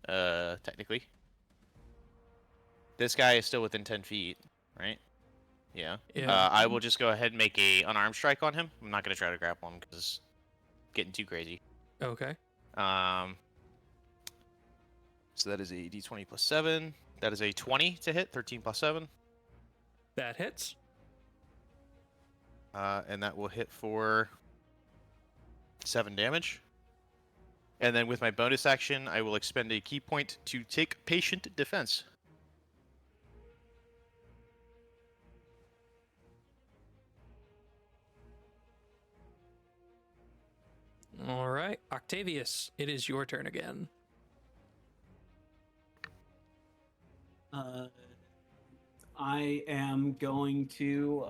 technically. This guy is still within 10 feet, right? Yeah. Yeah. I will just go ahead and make a unarmed strike on him. I'm not going to try to grapple him because it's getting too crazy. Okay. So that is a d20 plus 7. That is a 20 to hit, 13 plus 7. That hits. And that will hit for 7 damage. And then with my bonus action, I will expend a key point to take patient defense. All right. Octavius, it is your turn again. I am going to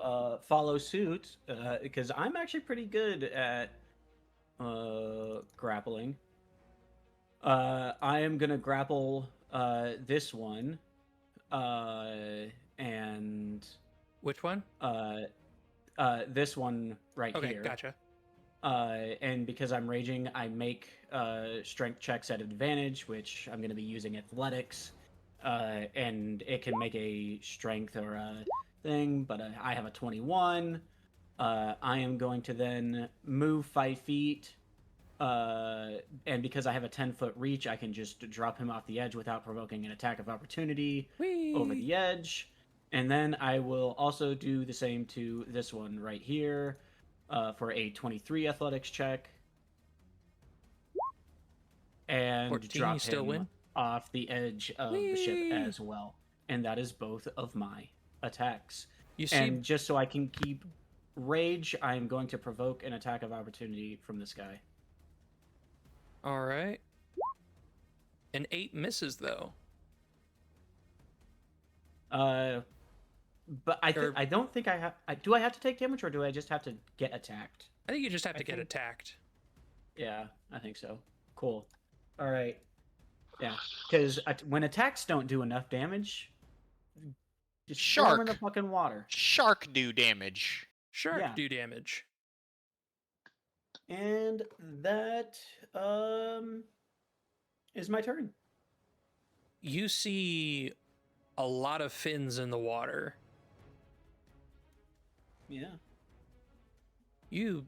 follow suit because I'm actually pretty good at grappling. I am gonna grapple this one, and Which one? this one right Okay, here. gotcha. And because I'm raging, I make strength checks at advantage, which I'm going to be using athletics. And it can make a strength or a thing, but I have a 21. I am going to then move 5 feet. And because I have a 10-foot reach, I can just drop him off the edge without provoking an attack of opportunity over the edge. And then I will also do the same to this one right here. For a 23 athletics check, and 14, drop you still him win? off the edge of the ship as well. And that is both of my attacks. You see, And just so I can keep rage, I am going to provoke an attack of opportunity from this guy. all right. An 8 misses though. But I don't think I have. Do I have to take damage, or do I just have to get attacked? I think you just have I to get think- attacked. Yeah, I think so. Cool. All right. Yeah, because when attacks don't do enough damage, just throw 'em in the Shark. fucking water. Shark do damage. Shark Yeah. do damage. And that is my turn. You see a lot of fins in the water. Yeah. You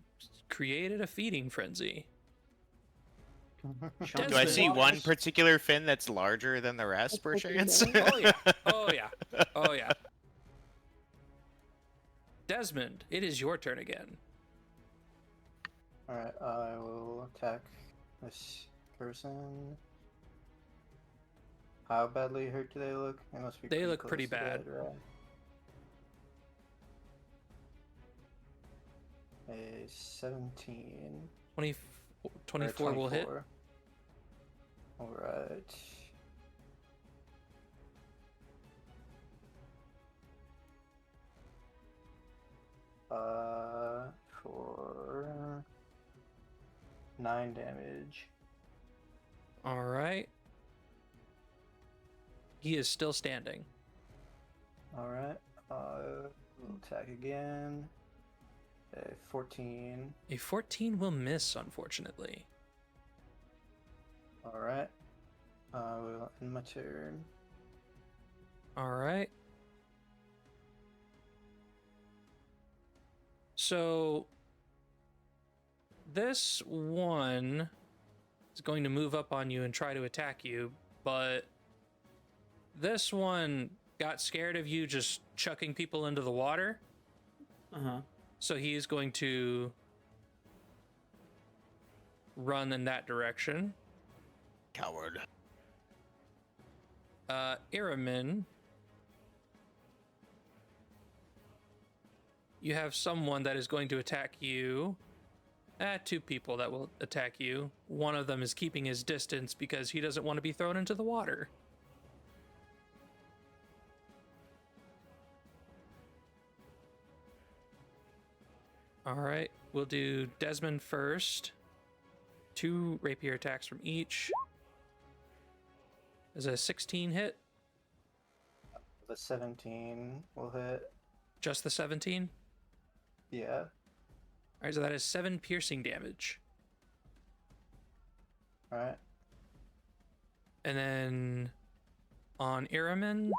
created a feeding frenzy. Chunks Do I of see water. one particular fin that's larger than the rest, That's per what you chance? said. Oh yeah. Oh yeah. Oh yeah. Desmond, it is your turn again. Alright, I will attack this person. How badly hurt do they look? They must be They look pretty close to bad. dead, right? A 17. 20, or 24 will hit. 24. Alright. For 9 damage. All right. He is still standing. Alright. We'll attack again. A 14. A 14 will miss, unfortunately. Alright. We'll end my turn. All right. So this one is going to move up on you and try to attack you, but this one got scared of you just chucking people into the water. Uh-huh. So he's going to run in that direction. Coward. Iramin, you have someone that is going to attack you. Two people that will attack you. One of them is keeping his distance because he doesn't want to be thrown into the water. All right, we'll do Desmond first. 2 rapier attacks from each. Is a 16 hit? The 17 will hit. Just the 17? Yeah. All right, so that is 7 piercing damage. Alright. And then on Iramin,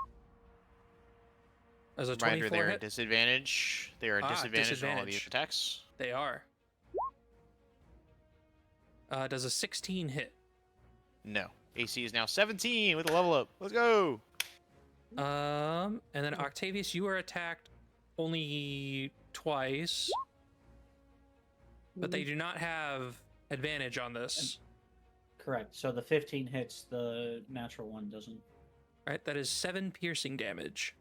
as a Reminder, 24 they're at hit, disadvantage. They are at disadvantage on all of these disadvantage. attacks. they are. Does a 16 hit? No. AC is now 17 with a level up. Let's go. And then Octavius, you are attacked only twice, but they do not have advantage on this. Correct. So the 15 hits, the natural one doesn't. Right, that is 7 piercing damage.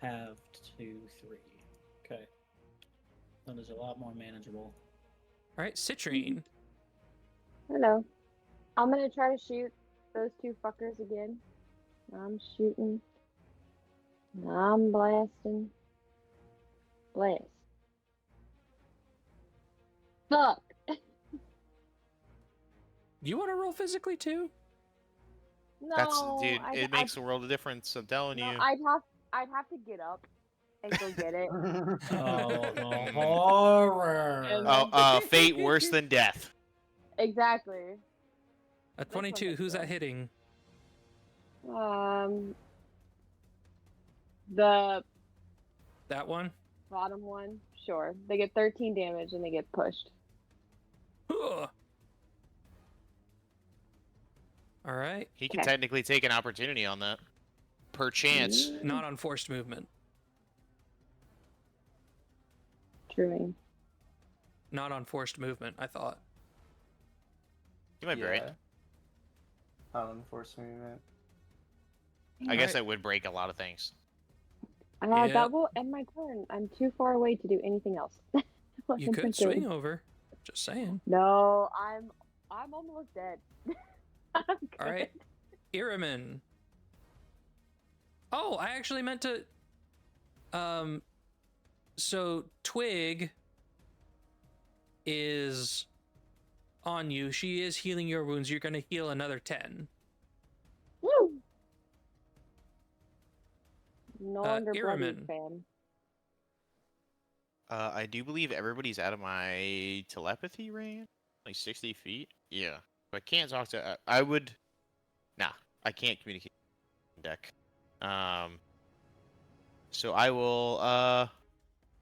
Have 2, 3. Okay. That is a lot more manageable. All right, Citrine. Hello. I'm gonna try to shoot those 2 fuckers again. I'm shooting. I'm blasting. Blast. Fuck. You want to roll physically too? No. That's dude. I- It makes a world of difference. I'm telling no, you. I'd have to get up and go get it. Oh, the horror! And Fate worse than death. Exactly. At This one 22, hits who's that though. hitting? The That one? bottom one, sure. They get 13 damage and they get pushed. Ugh. All right. He can Okay. technically take an opportunity on that. Per chance. Not on forced movement. Truing. Not on forced movement, I thought. You might be right. Not on force movement. I guess Alright. that would break a lot of things. Yeah. That will end my turn. I'm too far away to do anything else. You could swing over. Just saying. No, I'm almost dead. I'm All right. good. Iramin. Oh, I actually meant to. So Twig is on you. She is healing your wounds. You're going to heal another 10. Woo! No longer bloody Iramin. fan. I do believe everybody's out of my telepathy range, like 60 feet. Yeah, but I can't talk to. I would. Nah, I can't communicate in deck. So I will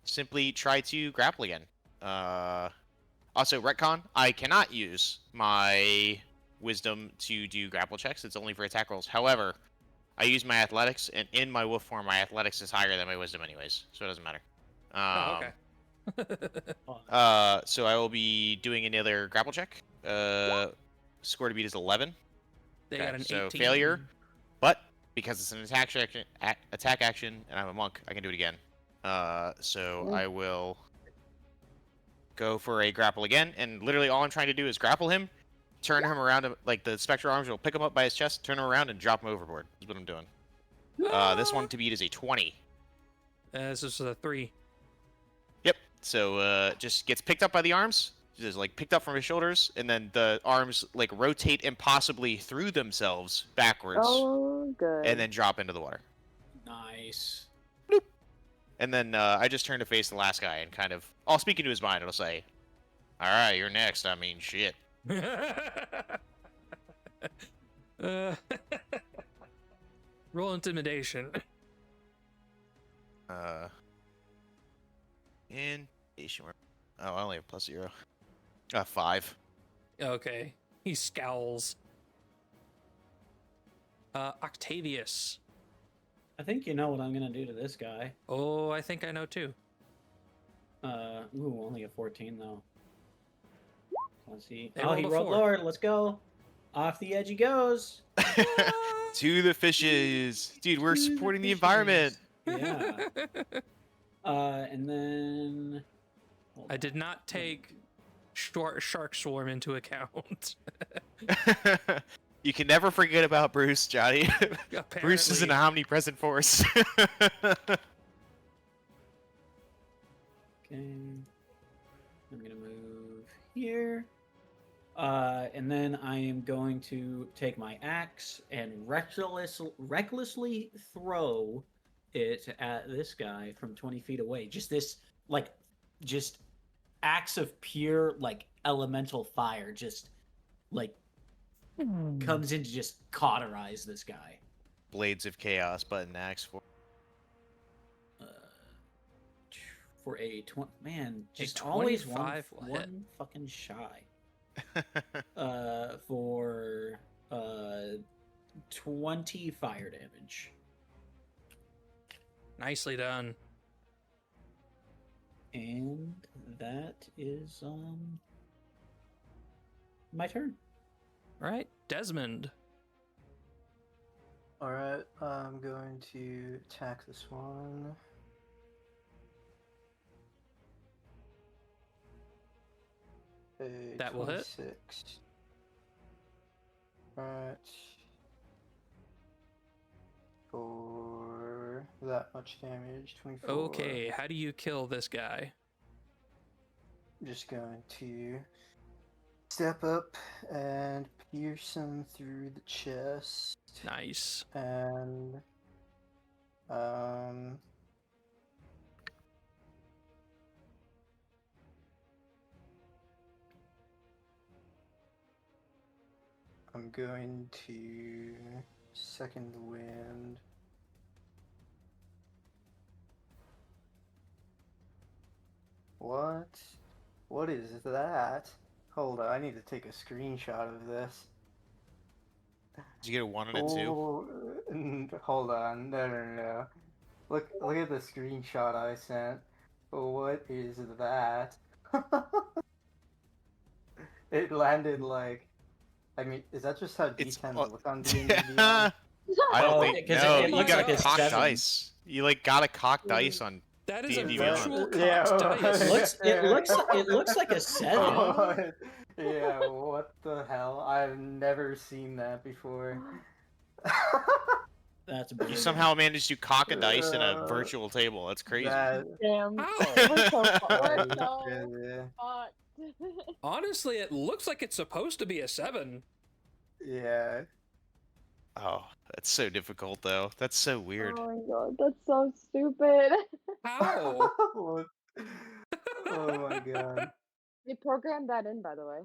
simply try to grapple again. Also, retcon. I cannot use my wisdom to do grapple checks. It's only for attack rolls. However, I use my athletics, and in my wolf form, my athletics is higher than my wisdom, anyways, so it doesn't matter. Oh, okay. So I will be doing another grapple check. Score to beat is 11. They Okay, got an so 18. failure, but because it's an attack action, and I'm a monk, I can do it again. So I will go for a grapple again, and literally all I'm trying to do is grapple him, turn him around, like the spectral arms will pick him up by his chest, turn him around, and drop him overboard. Is what I'm doing. This one to beat is a 20. This is a 3. Yep. So just gets picked up by the arms, just like picked up from his shoulders, and then the arms like rotate impossibly through themselves backwards, Oh, good. and then drop into the water. Nice. And then I just turn to face the last guy and kind of, I'll speak into his mind. I'll say, "All right, you're next. I mean, shit." Roll intimidation. Intimidation. Oh, I only have +0. 5. Okay. He scowls. Octavius. I think you know what I'm gonna do to this guy. Oh, I think I know too. Only a 14 though. Let's see. They Oh, he rolled a rolled 4. lower. Let's go. Off the edge he goes. To the fishes, dude. We're To the supporting the fishes. environment. Yeah. And then hold I on. did not take shark swarm into account. You can never forget about Bruce, Johnny. Bruce is an Apparently. omnipresent force. Okay. I'm gonna move here. And then I am going to take my axe and recklessly throw it at this guy from 20 feet away. Just this, just axe of pure, elemental fire. Just, comes in to just cauterize this guy. Blades of Chaos button axe for. For a 20, man, A just always 25 will hit. one fucking shy. For 20 fire damage. Nicely done. And that is my turn. All right, Desmond. Alright, I'm going to attack this one. A That will hit. 26. Alright. For that much damage, 24. Okay, how do you kill this guy? I'm just going to step up and pierce him through the chest. Nice. And I'm going to second wind. What? What is that? Hold on, I need to take a screenshot of this. Did you get a 1 and a 2? Oh, hold on, no. Look at the screenshot I sent. What is that? It landed like. I mean, is that just how It's D10s uh, look on D&D? I don't Oh, think. 'cause No, it you looks got like a a cocked 7. dice. You got a cocked dice on. That is a D&D virtual Beyond. cocked dice. It looks like a 7. Yeah, what the hell? I've never seen that before. That's You brilliant. somehow managed to cock a dice in a virtual table. That's crazy. That, Damn. How? We're so that is fucked. crazy. Honestly, it looks like it's supposed to be a 7. Yeah. Oh, that's so difficult though. That's so weird. Oh my god, that's so stupid. How? What? Oh my god. They programmed that in, by the way.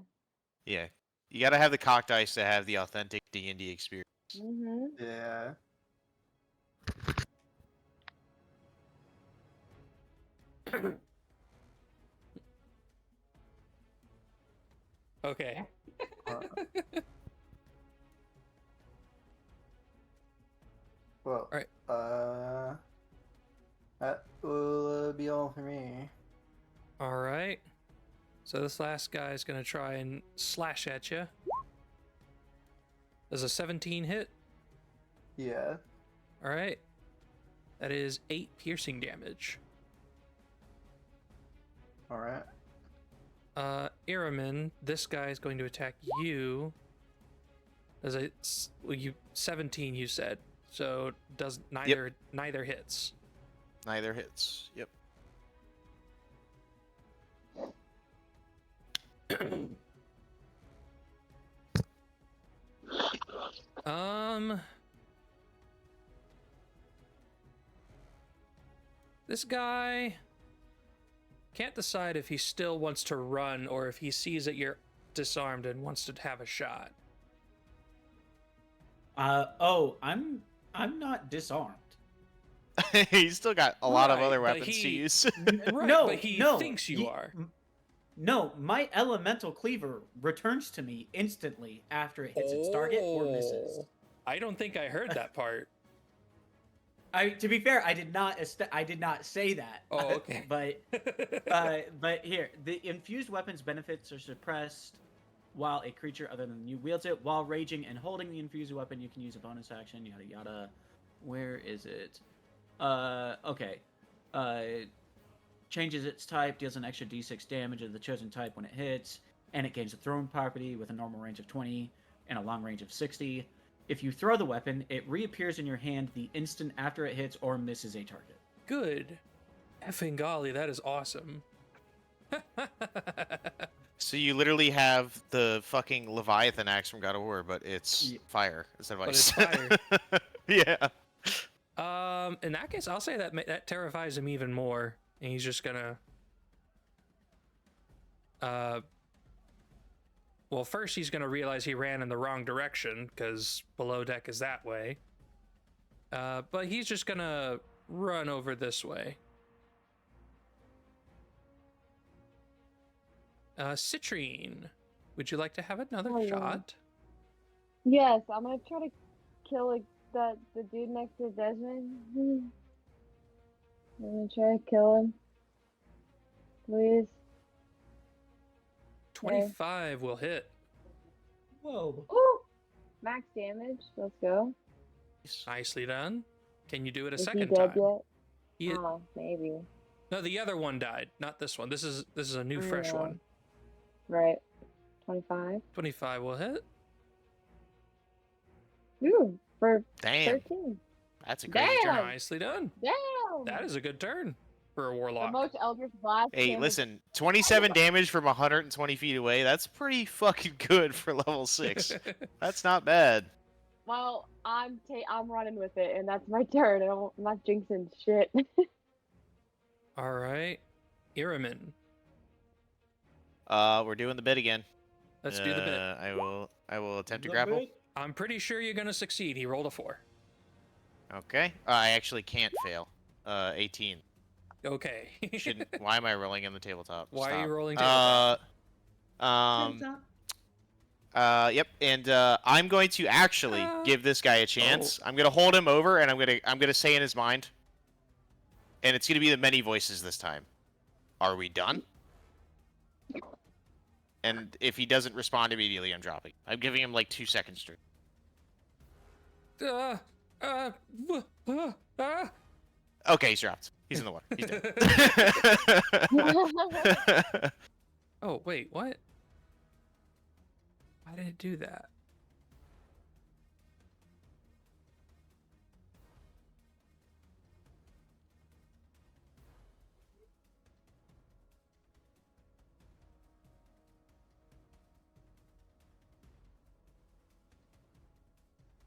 Yeah, you got to have the cock dice to have the authentic D&D experience. Mm-hmm. Yeah. Okay. Uh, well, Alright. That will be all for me. All right. So this last guy is going to try and slash at you. Does a 17 hit? Yeah. All right. That is 8 piercing damage. All right. Iramin, this guy is going to attack you. Does it? Well, you 17, you said. So does neither hits. Neither hits. Yep. This guy can't decide if he still wants to run or if he sees that you're disarmed and wants to have a shot. I'm not disarmed. He's still got a lot of Right, other but weapons to he- use. Right, no, but he no, thinks you are. No, my elemental cleaver returns to me instantly after it hits its target or misses. Oh, I don't think I heard that part. To be fair, I did not say that. Oh, okay. but here, the infused weapon's benefits are suppressed while a creature other than you wields it. While raging and holding the infused weapon, you can use a bonus action. Yada yada. Where is it? Okay. Changes its type, deals an extra d6 damage of the chosen type when it hits, and it gains a throwing property with a normal range of 20 and a long range of 60. If you throw the weapon, it reappears in your hand the instant after it hits or misses a target. Good. Effing golly, that is awesome. So you literally have the fucking Leviathan axe from God of War, but it's fire instead of But ice. it's fire. Yeah. In that case, I'll say that that terrifies him even more, and he's just gonna. Well, first he's gonna realize he ran in the wrong direction because below deck is that way. But he's just gonna run over this way. Citrine, would you like to have another Oh, yeah. shot? Yes, I'm gonna try to kill the dude next to Desmond. I'm gonna try to kill him. Please. 25 will hit. Whoa. Ooh! Max damage. Let's go. Nicely done. Can you do it a Is he second dead time? yet? He- Oh, maybe. No, the other one died, not this one. This is a new fresh Yeah. one. Right. 25. 25 will hit. Ooh, for Damn. 13. That's a crazy Damn. turn. Nicely done. Damn! That is a good turn for a the warlock. most Eldritch Blast. Hey, damage. listen, 27 damage from 120 feet away. That's pretty fucking good for level 6. That's not bad. Well, I'm running with it, and that's my turn. I'm not jinxing shit. All right, Iramin. We're doing the bit again. Let's do the bit. I will attempt to grapple. I'm pretty sure you're gonna succeed. He rolled a 4. Okay. I actually can't fail. 18. Okay. Shouldn't. Why am I rolling in the tabletop? Why are you Stop. rolling tabletop? Yep. And I'm going to actually give this guy a chance. I'm gonna hold him over, and I'm gonna say in his mind, and it's gonna be the many voices this time. Are we done? And if he doesn't respond immediately, I'm dropping. I'm giving him like 2 seconds to. Uh, Okay, he's dropped. He's in the water. He's dead. Oh, wait, what? Why did it do that?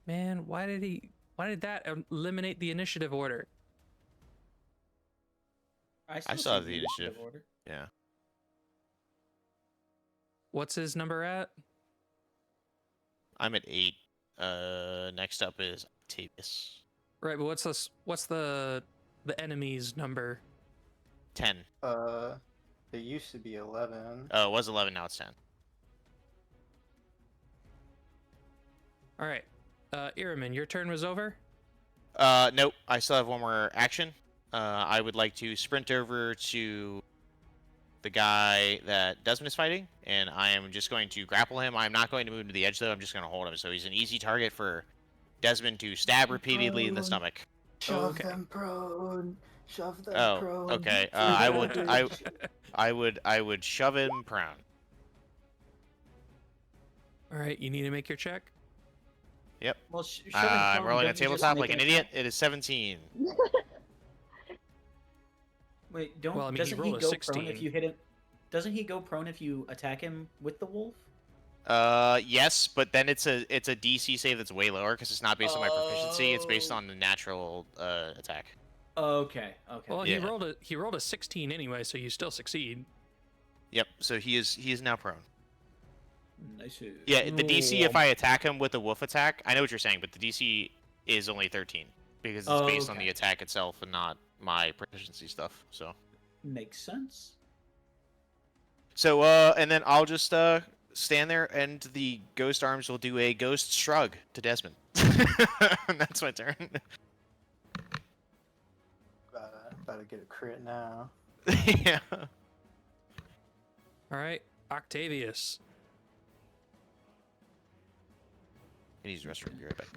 Man, why did that eliminate the initiative order? I still still have see the initiative. order. Yeah. What's his number at? I'm at 8. Next up is Octavius. Right, but what's the enemy's number? 10. It used to be 11. Oh, it was 11, now it's 10. All right. Iramin, your turn was over? Nope. I still have one more action. I would like to sprint over to the guy that Desmond is fighting, and I am just going to grapple him. I'm not going to move to the edge, though. I'm just going to hold him. So he's an easy target for Desmond to stab repeatedly in the stomach. Shove Okay. them prone. Shove them Oh, prone. okay. through I the would, bridge. I would shove him prone. All right, you need to make your check. Yep. Well, shoving I'm prone, rolling a don't you just tabletop make like an an idiot. attack? It is 17. Wait, don't Well, I mean, he doesn't he rolled a go prone 16. if you hit him? Doesn't he go prone if you attack him with the wolf? Yes, but then it's a DC save that's way lower because it's not based on my proficiency. It's based Oh. on the natural attack. Okay, okay. Well, Yeah. he rolled a 16 anyway, so you still succeed. Yep. So he is now prone. Nice. Yeah, the DC if I attack him with a wolf attack, I know what you're saying, but the DC is only 13 because it's based on Okay. the attack itself and not my proficiency stuff. So Makes sense. and then I'll just stand there and the ghost arms will do a ghost shrug to Desmond. And that's my turn. About to get a crit now. Yeah. All right, Octavius. And he's restroom. Be right back.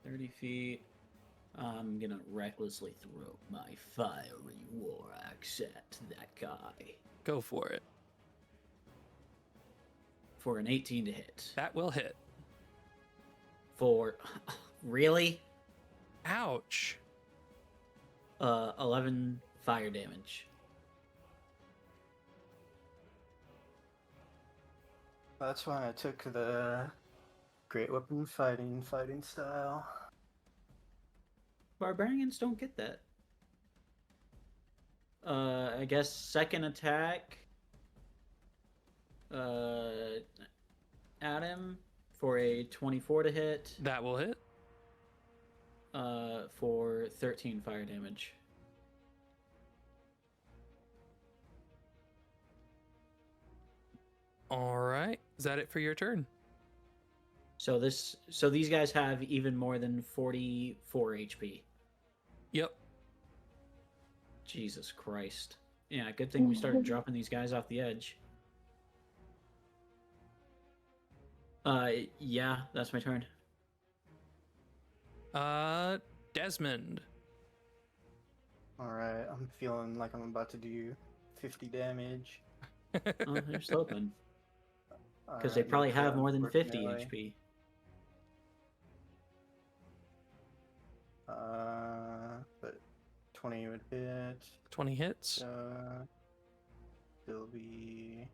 30 feet. I'm gonna recklessly throw my fiery war axe at that guy Go for it. for an 18 to hit. That will hit. For really? Ouch. 11 fire damage. That's why I took the great weapon fighting style. Barbarians don't get that. I guess second attack. At him for a 24 to hit. That will hit. For 13 fire damage. All right. Is that it for your turn? So these guys have even more than 44 HP. Yep. Jesus Christ. Yeah, good thing we started dropping these guys off the edge. Yeah, that's my turn. Desmond. Alright, I'm feeling like I'm about to do 50 damage. Oh, here's hoping. Because they Alright, probably yeah, have more than 50 unfortunately. HP. But 20 would hit. 20 hits. It'll be...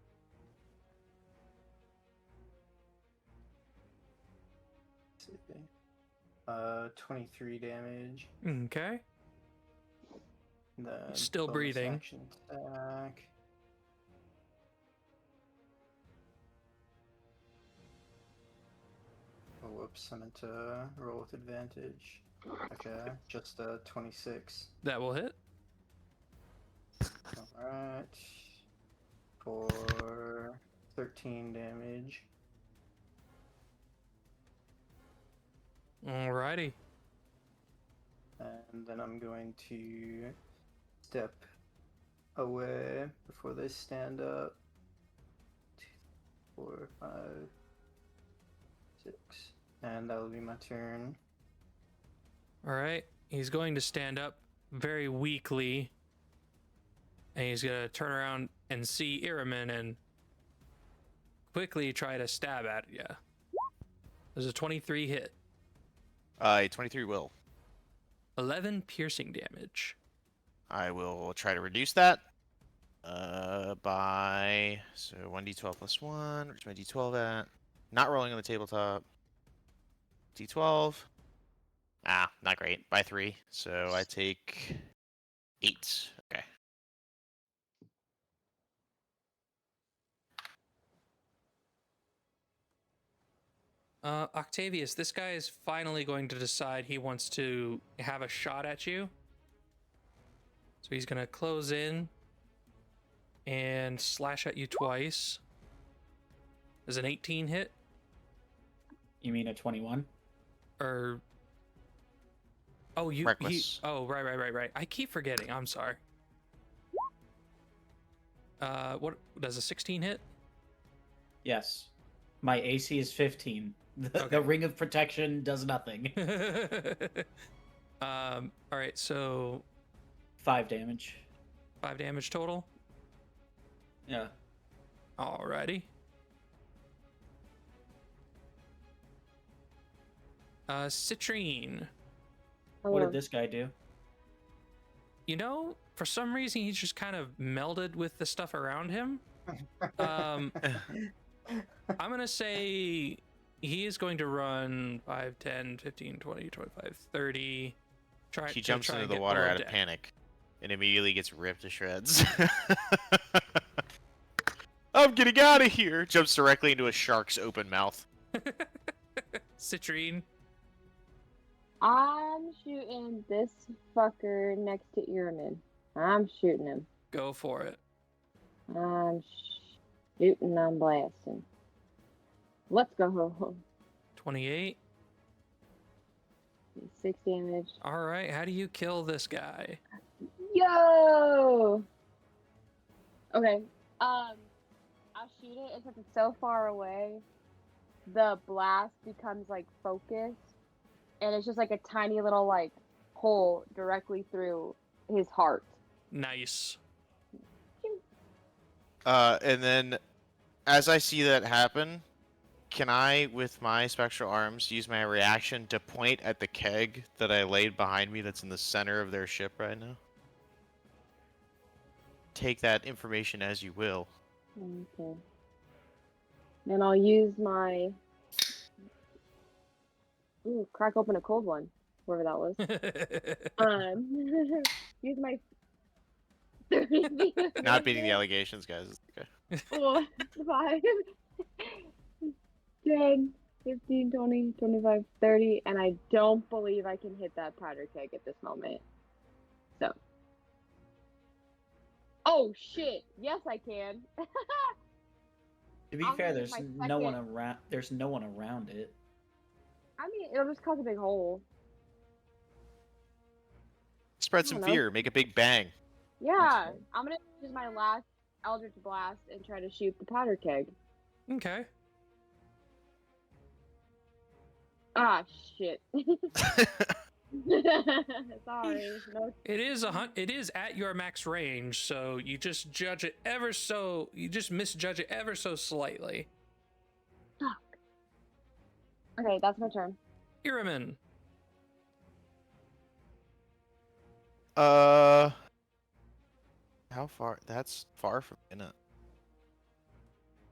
let's see. 23 damage. Okay. Then Still bonus breathing. action attack. Oh, whoops, I meant to roll with advantage. Okay, just 26. That will hit. Alright. For 13 damage. Alrighty. And then I'm going to step away before they stand up. 2, 4, 5, 6. And that'll be my turn. All right. He's going to stand up very weakly. And he's going to turn around and see Iramin and quickly try to stab at you. There's a 23 hit. 23 will. 11 piercing damage. I will try to reduce that. By so 1d12 plus 1. Where's my d12 at? Not rolling on the tabletop. d12. Ah, not great. By 3. So I take 8. Okay. Octavius, this guy is finally going to decide he wants to have a shot at you. So he's going to close in and slash at you twice. Does an 18 hit? You mean a 21? Or oh, Reckless. oh, right. I keep forgetting. I'm sorry. What does a 16 hit? Yes. My AC is 15. The Okay. Ring of Protection does nothing. All right, so 5 damage. 5 damage total. Yeah. Alrighty. Citrine. What Hello. did this guy do? You know, for some reason, he's just kind of melded with the stuff around him. I'm gonna say he is going to run 5, 10, 15, 20, 25, 30. He jumps into the water out of panic and immediately gets ripped to shreds. I'm getting out of here! Jumps directly into a shark's open mouth. Citrine. I'm shooting this fucker next to Ehrman. I'm shooting him. Go for it. I'm shooting, I'm blasting. Let's go. 28. 6 damage. All right, how do you kill this guy? Yo! Okay. I'll shoot it, and since it's so far away, the blast becomes like focused, and it's just like a tiny little like hole directly through his heart. Nice. And then, as I see that happen, can I, with my spectral arms, use my reaction to point at the keg that I laid behind me that's in the center of their ship right now? Take that information as you will. Okay. And I'll use my crack open a cold one, whoever that was. Use my 30 feet of Not beating the movement. allegations, guys. It's okay. 4, 5, 10, 15, 20, 25, 30, and I don't believe I can hit that powder keg at this moment. So. Oh shit! Yes, I can. To be I'm fair, gonna use there's my no one second- around. There's no one around it. I mean, it'll just cause a big hole. Spread some know. fear. Make a big bang. Yeah, fair. I'm gonna use my last Eldritch Blast and try to shoot the powder keg. Okay. Ah, shit. Sorry. No. It is at your max range, so you just judge it ever so. You just misjudge it ever so slightly. Okay, that's my turn. Iraman. How far? That's far from enough.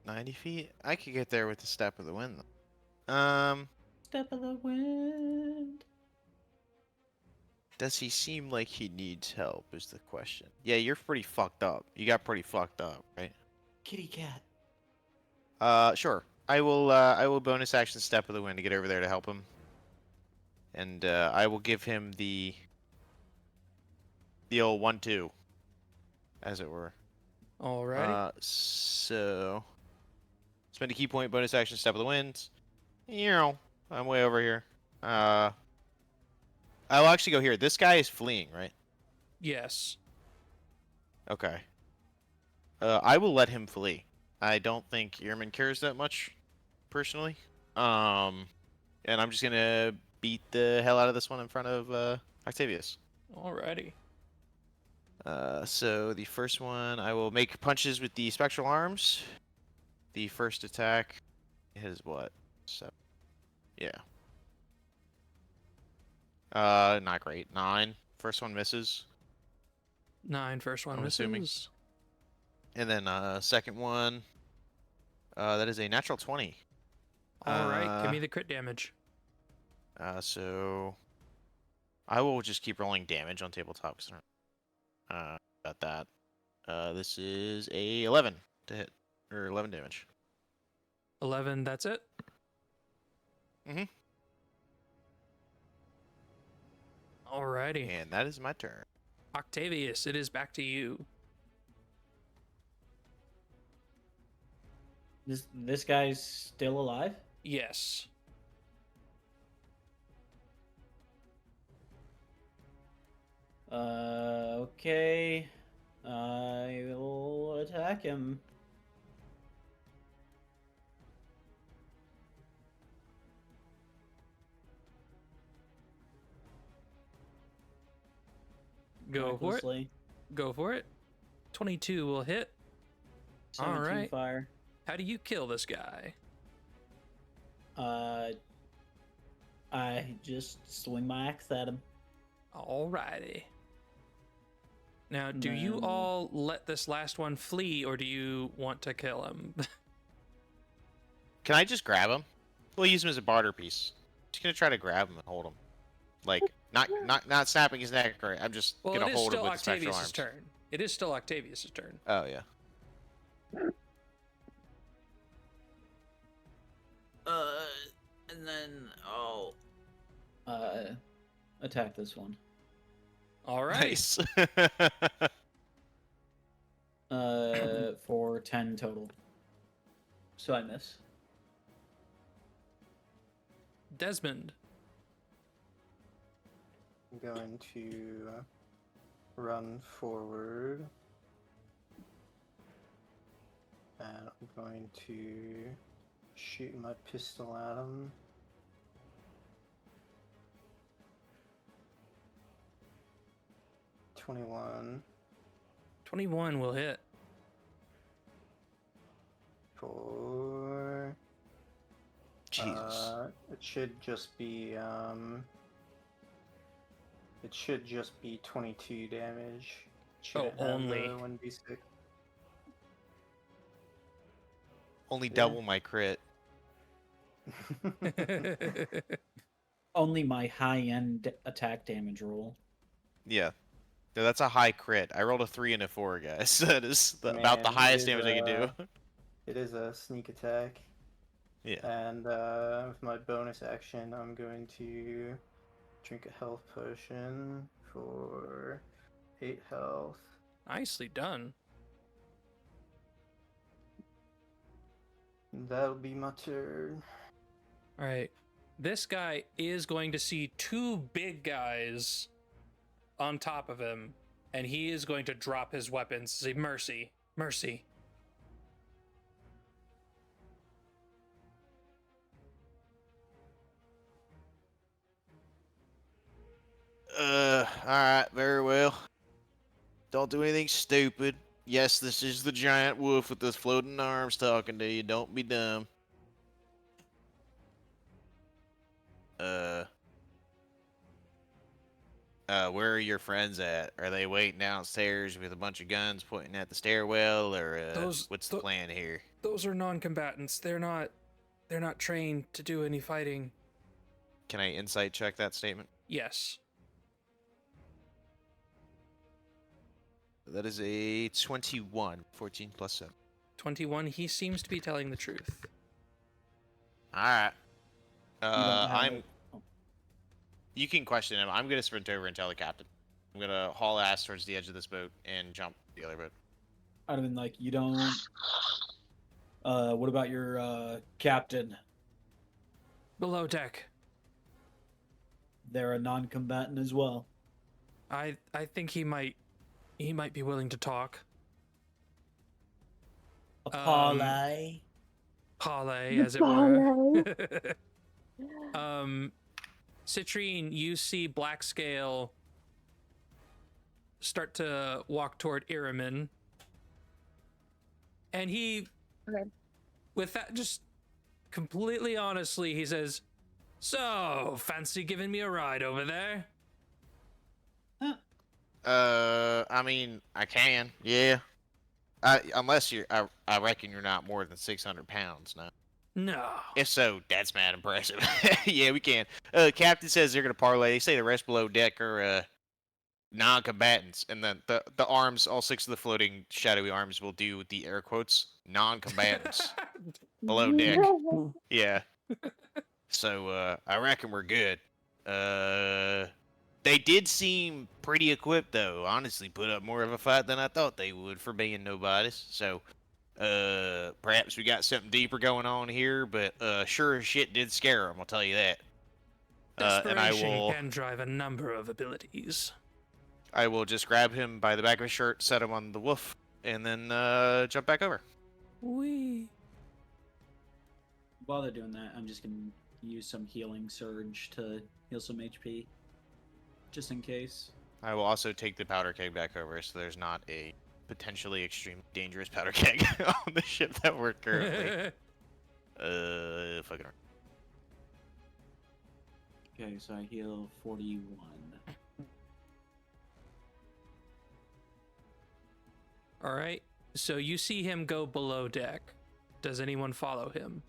90 feet? I could get there with the step of the wind, though. Step of the wind. Does he seem like he needs help is the question. Yeah, you're pretty fucked up. You got pretty fucked up, right? Kitty cat. Sure. I will bonus action step of the wind to get over there to help him. And I will give him the old 1-2, as it were. Alrighty. So spend a key point, bonus action, step of the wind. I'm way over here. I'll actually go here. This guy is fleeing, right? Yes. Okay. I will let him flee. I don't think Ehrman cares that much, personally. And I'm just gonna beat the hell out of this one in front of Octavius. Alrighty. So the first one, I will make punches with the spectral arms. The first attack is what? 7. Yeah. Not great. 9. First one misses. 9. First one I'm misses. assuming. And then second one, that is a natural 20. All right, give me the crit damage. So I will just keep rolling damage on tabletop because I don't got that. This is a 11 to hit, or 11 damage. 11, that's it? Mhm. Alrighty. And that is my turn. Octavius, it is back to you. This guy's still alive? Yes. Okay. I will attack him. Go for it. Recklessly. Go for it. 22 will hit. 17 Alright. fire. How do you kill this guy? I just swing my axe at him. Alrighty. Now, do you No. all let this last one flee, or do you want to kill him? Can I just grab him? We'll use him as a barter piece. Just gonna try to grab him and hold him, like not snapping his neck. Or I'm just Well, gonna it is hold him still with spectral Octavius' arms. turn. It is still Octavius' turn. Oh yeah. And then I'll attack this one. All right. Nice. For 10 total. So I miss. Desmond. I'm going to run forward. And I'm going to shoot my pistol at him. "21 21 will hit. for..." Jesus. It should just be 22 damage. Shouldn't have only. the 1d6. Only yeah. double my crit. Only my high-end attack damage roll. Yeah. No, that's a high crit. I rolled a 3 and a 4, guys. That is about the Man, it highest is, damage I can do. It is a sneak attack. Yeah. And with my bonus action, I'm going to drink a health potion for 8 health. Nicely done. That'll be my turn. All right. This guy is going to see two big guys on top of him, and he is going to drop his weapons. Say, mercy, mercy. Alright, very well. Don't do anything stupid. Yes, this is the giant wolf with the floating arms talking to you. Don't be dumb. Where are your friends at? Are they waiting downstairs with a bunch of guns pointing at the stairwell, or what's the plan here? Those are non-combatants. They're not trained to do any fighting. Can I insight check that statement? Yes. That is a 21. 14 plus 7. 21. He seems to be telling the truth. Alright. You don't have I'm... it. Oh. You can question him. I'm gonna sprint over and tell the captain. I'm gonna haul ass towards the edge of this boat and jump the other boat. I'd have been like, you don't. What about your captain? Below deck. They're a non-combatant as well. I think he might be willing to talk. A parlay. Parlay, as it were. Citrine, you see Blackscale start to walk toward Iramin. And he, Okay. with that, just completely honestly, he says, "So, fancy giving me a ride over there?" I mean, I can, yeah. Unless I reckon you're not more than 600 pounds now. No. If so, that's mad impressive. Yeah, we can. Captain says they're gonna parlay. They say the rest below deck are non-combatants, and then the arms, all 6 of the floating shadowy arms, will do the air quotes non-combatants below deck. Yeah. So I reckon we're good. They did seem pretty equipped, though. Honestly, put up more of a fight than I thought they would for being nobodies. So perhaps we got something deeper going on here, but sure as shit did scare them. I'll tell you that. And Desperation can drive a number of abilities. I will just grab him by the back of his shirt, set him on the wolf, and then jump back over. Wee. While they're doing that, I'm just gonna use some healing surge to heal some HP, just in case. I will also take the powder keg back over, so there's not a potentially extremely dangerous powder keg on the ship that we're currently. Fucking. Okay, so I heal 41. All right. So you see him go below deck. Does anyone follow him?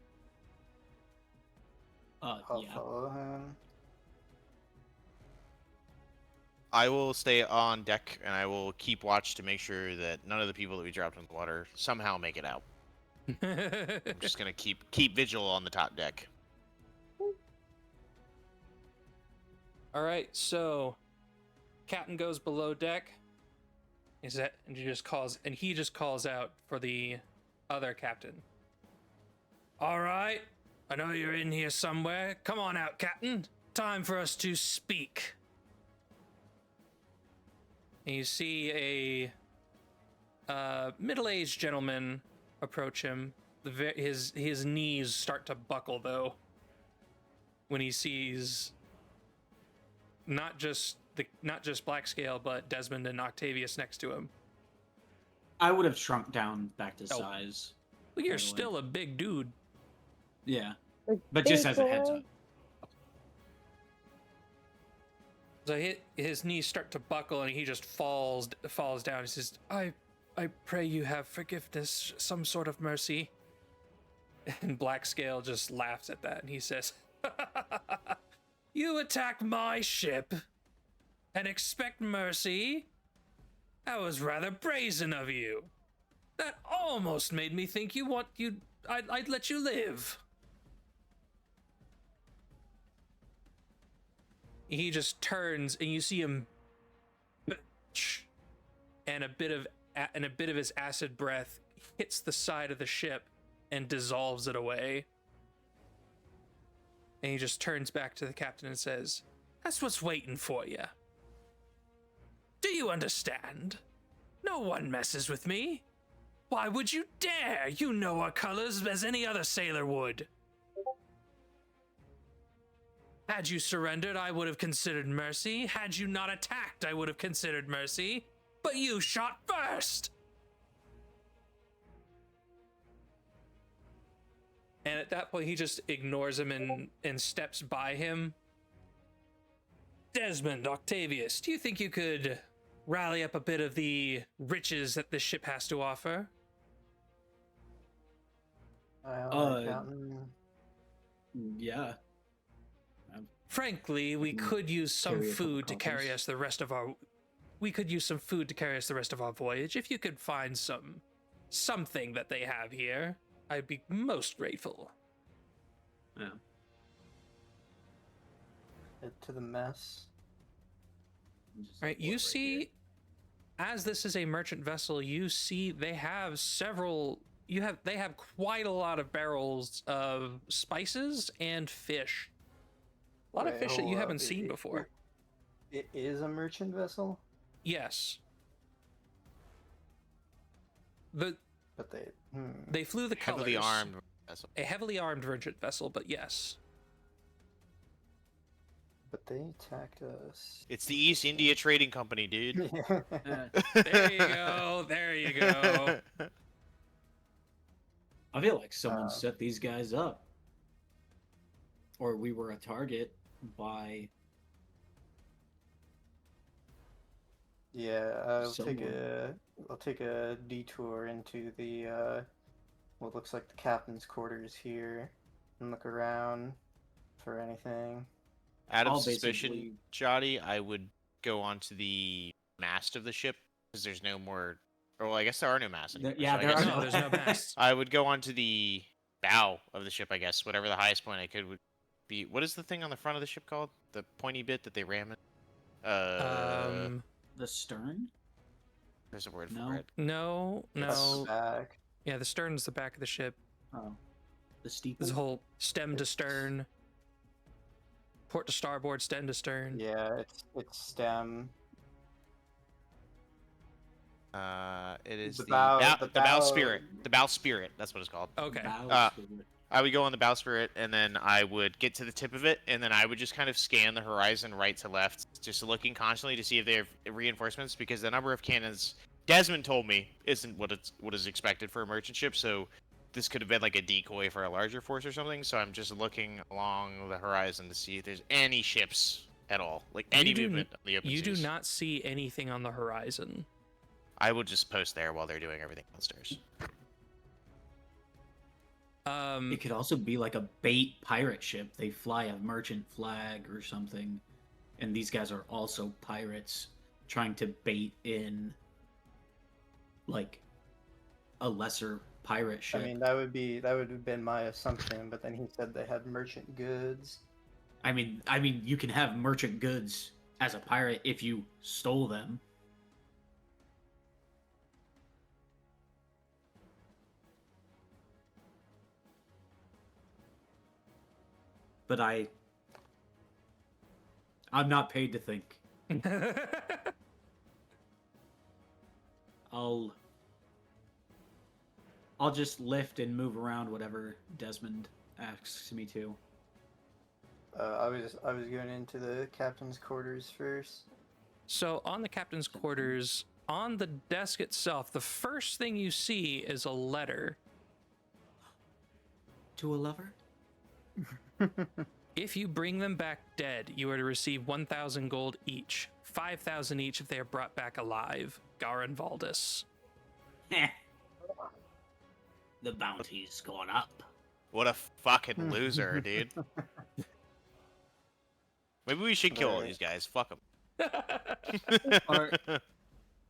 I'll Yeah. follow him. I will stay on deck, and I will keep watch to make sure that none of the people that we dropped in the water somehow make it out. I'm just gonna keep vigil on the top deck. All right. So Captain goes below deck. He just calls out for the other captain. All right. I know you're in here somewhere. Come on out, Captain. Time for us to speak. And you see a middle-aged gentleman approach him. His knees start to buckle, though, when he sees not just Blackscale, but Desmond and Octavius next to him. I would have shrunk down back to Oh. size. Well, you're by the way. still a big dude. Yeah, Like, but just big as a heads boy. up. So his knees start to buckle, and he just falls down. He says, I pray you have forgiveness, some sort of mercy." And Blackscale just laughs at that, and he says, "You attack my ship and expect mercy? That was rather brazen of you. That almost made me think I'd let you live." He just turns, and you see him, and a bit of his acid breath hits the side of the ship and dissolves it away. And he just turns back to the captain and says, "That's what's waiting for you. Do you understand? No one messes with me. Why would you dare? You know our colors as any other sailor would. Had you surrendered, I would have considered mercy. Had you not attacked, I would have considered mercy. But you shot first!" And at that point, he just ignores him and steps by him. "Desmond, Octavius, do you think you could rally up a bit of the riches that this ship has to offer?" Captain. Yeah. "Frankly, we could use some Carry a couple food to carry coffees. us the rest of our. We could use some food to carry us the rest of our voyage. If you could find something that they have here, I'd be most grateful." Yeah. Head to the mess. Just All right, you right see, here. as this is a merchant vessel, you see they have they have quite a lot of barrels of spices and fish. A lot of Wait, fish that you hold haven't up. seen before. It is a merchant vessel, Yes. but They flew the colors. Heavily armed vessel. A heavily armed merchant vessel, but yes. but they attacked us. It's the East India Trading Company, dude. There you go. There you go. I feel like someone Uh, set these guys up. Or we were a target by Yeah, Somewhat. I'll take a detour into the what looks like the captain's quarters here and look around for anything. Out of I'll suspicion, basically- Jotty, I would go onto the mast of the ship because there's no more. Or well, I guess there are no masts anymore. Yeah, so I there guess are No, there's no masts. I would go onto the bow of the ship. I guess whatever the highest point I could would be. What is the thing on the front of the ship called? The pointy bit that they ram it. The stern? There's a word No. for it. No, That's the no. back. Yeah, the stern's the back of the ship. Oh. The steeple? This whole stem to It's- stern, port to starboard, stem to stern. Yeah, it's stem. It is The the bow- the the bow- bowsprit. The bowsprit. That's what it's called. Okay. Bowsprit. I would go on the bowsprit, and then I would get to the tip of it, and then I would just kind of scan the horizon right to left, just looking constantly to see if they have reinforcements, because the number of cannons Desmond told me isn't what is expected for a merchant ship, so this could have been like a decoy for a larger force or something. So I'm just looking along the horizon to see if there's any ships at all, like any movement on the open You do seas. not see anything on the horizon. I would just post there while they're doing everything downstairs. It could also be like a bait pirate ship. They fly a merchant flag or something. And these guys are also pirates trying to bait in like a lesser pirate ship. I mean, that would have been my assumption, but then he said they had merchant goods. I mean you can have merchant goods as a pirate if you stole them. But I'm not paid to think. I'll just lift and move around whatever Desmond asks me to. I was going into the captain's quarters first. So on the captain's quarters, on the desk itself, the first thing you see is a letter. To a lover? If you bring them back dead, you are to receive 1,000 gold each, 5,000 each if they are brought back alive. Garin Valdis. The bounty's gone up. What a fucking loser, dude. Maybe we should kill all these guys. Fuck them. Or-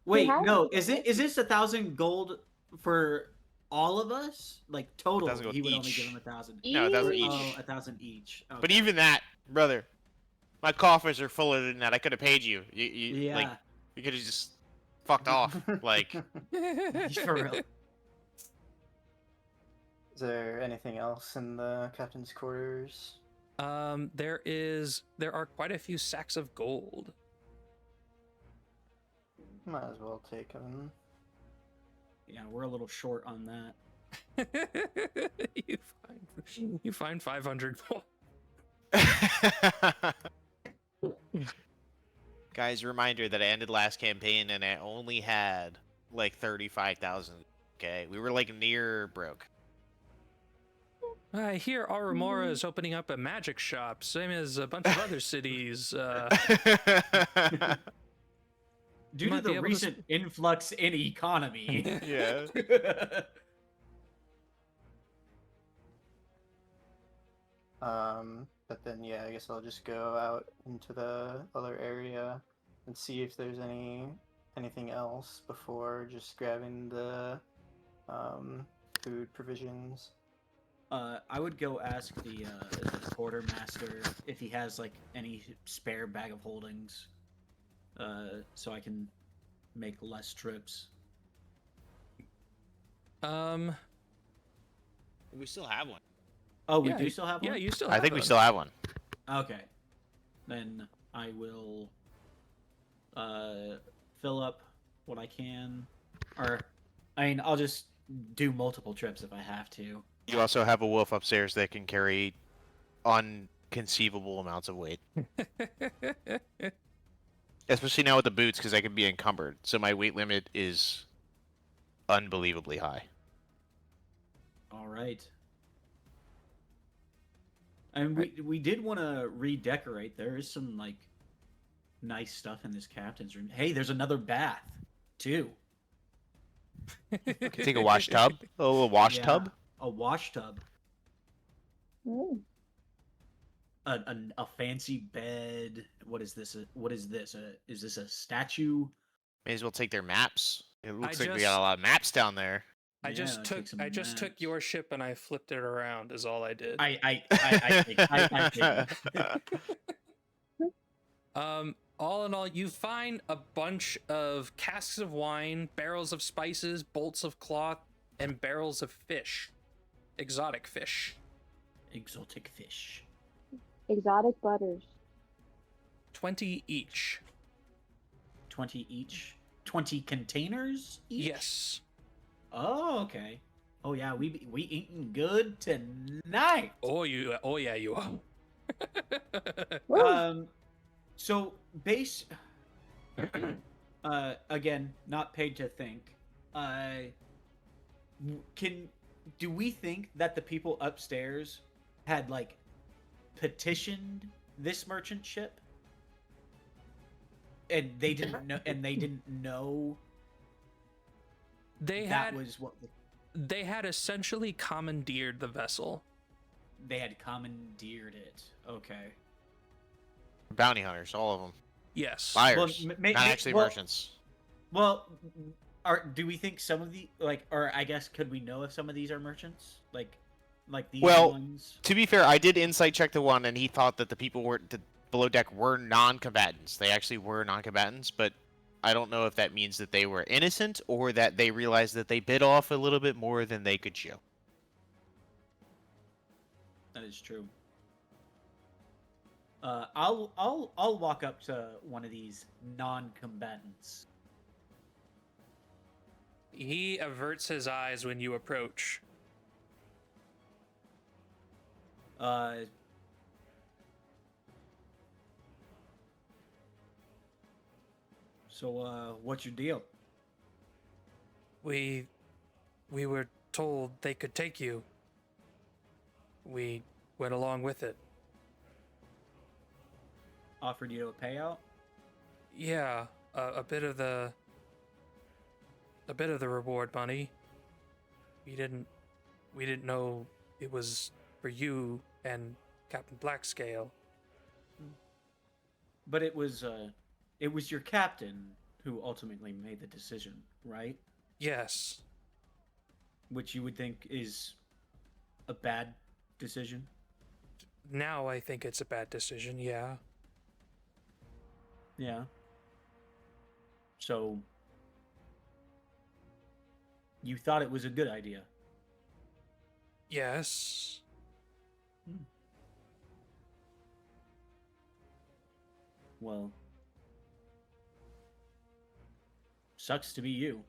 Wait, how- no, is this 1,000 gold for all of us? Like total, 1,000 gold he would only each. give him 1,000. No, 1,000 each. Oh, 1,000 each. But Okay. even that, brother, my coffers are fuller than that. I could have paid you. Yeah, Like, you could have just fucked off. Like, for real. Is there anything else in the captain's quarters? There are quite a few sacks of gold. Might as well take them. Yeah, we're a little short on that. you find 500 gold. guys, reminder that I ended last campaign and I only had like 35,000. Okay, we were like near broke. I hear Aurora is opening up a magic shop, same as a bunch of other cities. Due to might be the able to recent influx in economy. Yeah. But then yeah, I guess I'll just go out into the other area and see if there's anything else before just grabbing the food provisions. I would go ask the quartermaster if he has like any spare bag of holdings, so I can make less trips. We still have one. Oh, we Yeah, do still have one. Yeah, you still. I have think we them. still have one. Okay, then I will fill up what I can, or I mean, I'll just do multiple trips if I have to. You also have a wolf upstairs that can carry unconceivable amounts of weight. Especially now with the boots, because I can be encumbered. So my weight limit is unbelievably high. All right. And we did want to redecorate. There is some like nice stuff in this captain's room. Hey, there's another bath, too. Take a wash tub. A little wash Yeah, tub. a wash tub. Ooh. A fancy bed. What is this? What is this? Is this a statue? May as well take their maps. It looks like we just- got a lot of maps down there. I Yeah, just take some took maps. your ship and I flipped it around. Is all I did. I All in all, you find a bunch of casks of wine, barrels of spices, bolts of cloth, and barrels of fish, exotic fish. exotic fish. Exotic butters. 20 each. 20 each. 20 containers each? Yes. Oh, okay. Oh yeah, we eating good tonight. Oh yeah, you are. Woo. So base again, not paid to think. Do we think that the people upstairs had like petitioned this merchant ship? And they didn't know They that had was what they had essentially commandeered the vessel. they had commandeered it. Okay. Bounty hunters, all of them. Yes. Buyers, Well, not actually merchants. Well, do we think some of the or I guess could we know if some of these are merchants? Like these Well, ones? To be fair, I did insight check the one, and he thought that the people below deck were non-combatants. They actually were non-combatants, but I don't know if that means that they were innocent or that they realized that they bit off a little bit more than they could chew. That is true. I'll walk up to one of these non-combatants. He averts his eyes when you approach. So what's your deal? We were told they could take you. We went along with it. Offered you a payout? Yeah, a bit of the reward money. We didn't know it was for you and Captain Blackscale. But it was your captain who ultimately made the decision, right? Yes. Which you would think is a bad decision. Now I think it's a bad decision, yeah. Yeah. So you thought it was a good idea. Yes. Well, sucks to be you.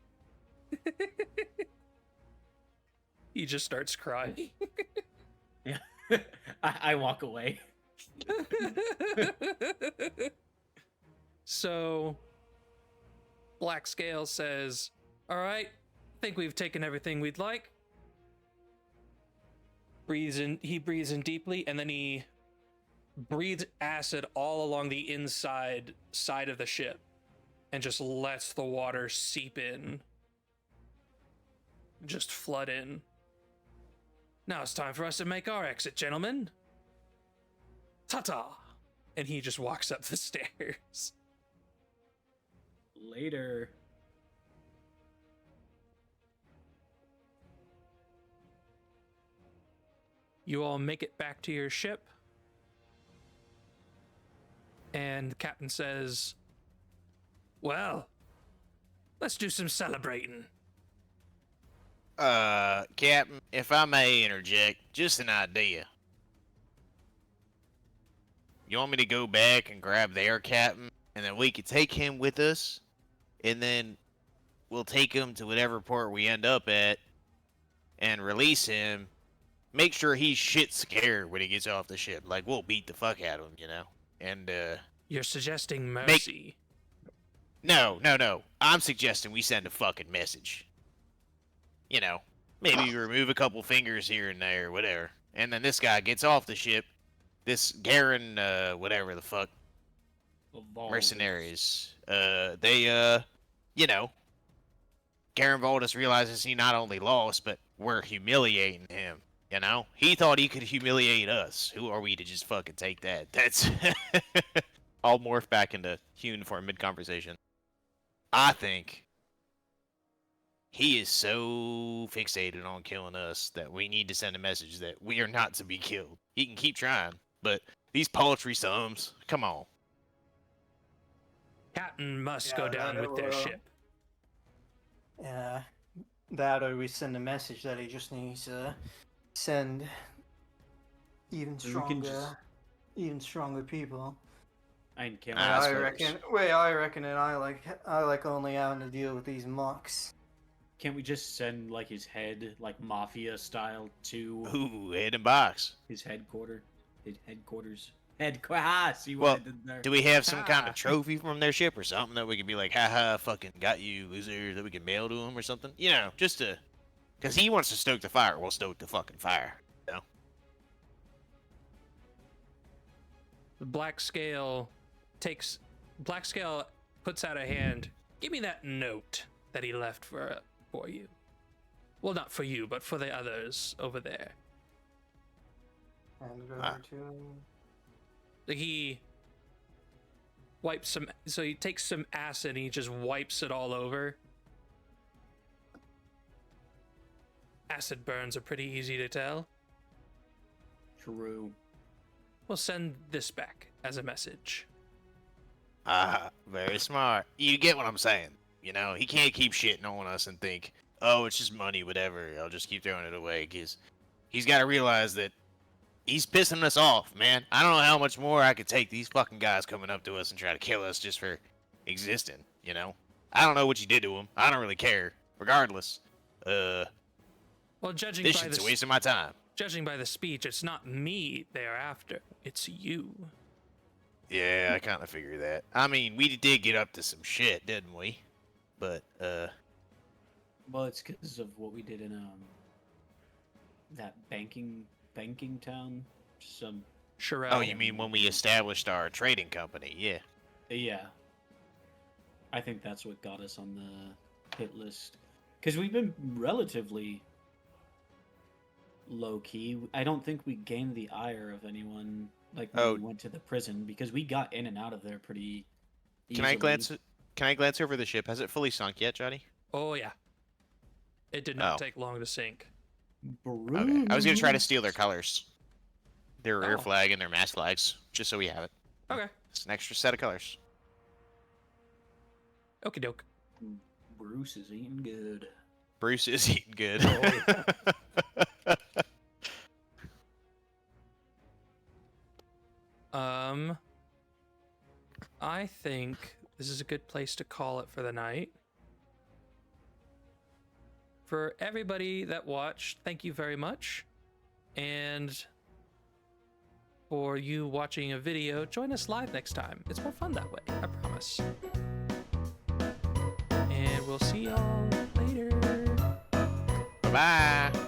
He just starts crying. Yeah. I walk away. So Blackscale says, "All right, think we've taken everything we'd like." He breathes in deeply, and then he breathes acid all along the inside side of the ship and just lets the water seep in. Just flood in. Now it's time for us to make our exit, gentlemen. Ta-ta! And he just walks up the stairs. Later. You all make it back to your ship. And the captain says, "Well, let's do some celebrating." Captain, if I may interject, just an idea. You want me to go back and grab their captain, and then we could take him with us, and then we'll take him to whatever port we end up at, and release him. Make sure he's shit scared when he gets off the ship. Like, we'll beat the fuck out of him, you know? And, You're suggesting mercy. No. I'm suggesting we send a fucking message. You know, maybe remove a couple fingers here and there, whatever. And then this guy gets off the ship. This Garen, whatever the fuck. mercenaries. They you know, Garen Voldus realizes he not only lost, but we're humiliating him. You know, he thought he could humiliate us. Who are we to just fucking take that? That's. I'll morph back into Hune for mid-conversation. I think he is so fixated on killing us that we need to send a message that we are not to be killed. He can keep trying, but these paltry sums, come on. Captain must go Yeah, down that with their or- ship. Yeah, that or we send a message that he just needs to send even We can stronger, just- even stronger people. I can't. Ah, I I suppose. reckon. Wait, I reckon, and I like only having to deal with these mucks. Can't we just send like his head, like mafia style, to Ooh, head and box. his headquarters? His headquarters. See what Well, I did there? Do we have some kind Ah. of trophy from their ship or something that we could be like, haha, fucking got you, loser, that we can mail to him or something? You know, just to. Because he wants to stoke the fire, we'll stoke the fucking fire. You know? The Black Scale puts out a hand. Give me that note that he left for you. Well, not for you, but for the others over there. Hand it over Ah. to him. He wipes some. So he takes some acid and he just wipes it all over. Acid burns are pretty easy to tell. True. We'll send this back as a message. Ah, very smart. You get what I'm saying. You know, he can't keep shitting on us and think, oh, it's just money, whatever. I'll just keep throwing it away. Because he's got to realize that he's pissing us off, man. I don't know how much more I could take these fucking guys coming up to us and try to kill us just for existing, you know? I don't know what you did to him. I don't really care. Regardless, Well, judging this by shit's a the waste of my time. judging by the speech, it's not me they're after. It's you. Yeah, I kind of figure that. I mean, we did get up to some shit, didn't we? But, Well, it's because of what we did in that banking town. Some Sherelle. oh, you mean when we established our trading company? Yeah. yeah. I think that's what got us on the hit list. Because we've been relatively low key. I don't think we gained the ire of anyone like when Oh. we went to the prison because we got in and out of there pretty Can I easily. glance over the ship? Has it fully sunk yet, Johnny? Oh yeah. It did not Oh. take long to sink. Okay. I was gonna try to steal their colors. Their rear Oh. flag and their mast flags, just so we have it. Okay. It's an extra set of colors. Okie doke. Bruce is eating good. Bruce is eating good. I think this is a good place to call it for the night. For everybody that watched, thank you very much. And for you watching a video, join us live next time. It's more fun that way, I promise. And we'll see y'all later. Bye-bye.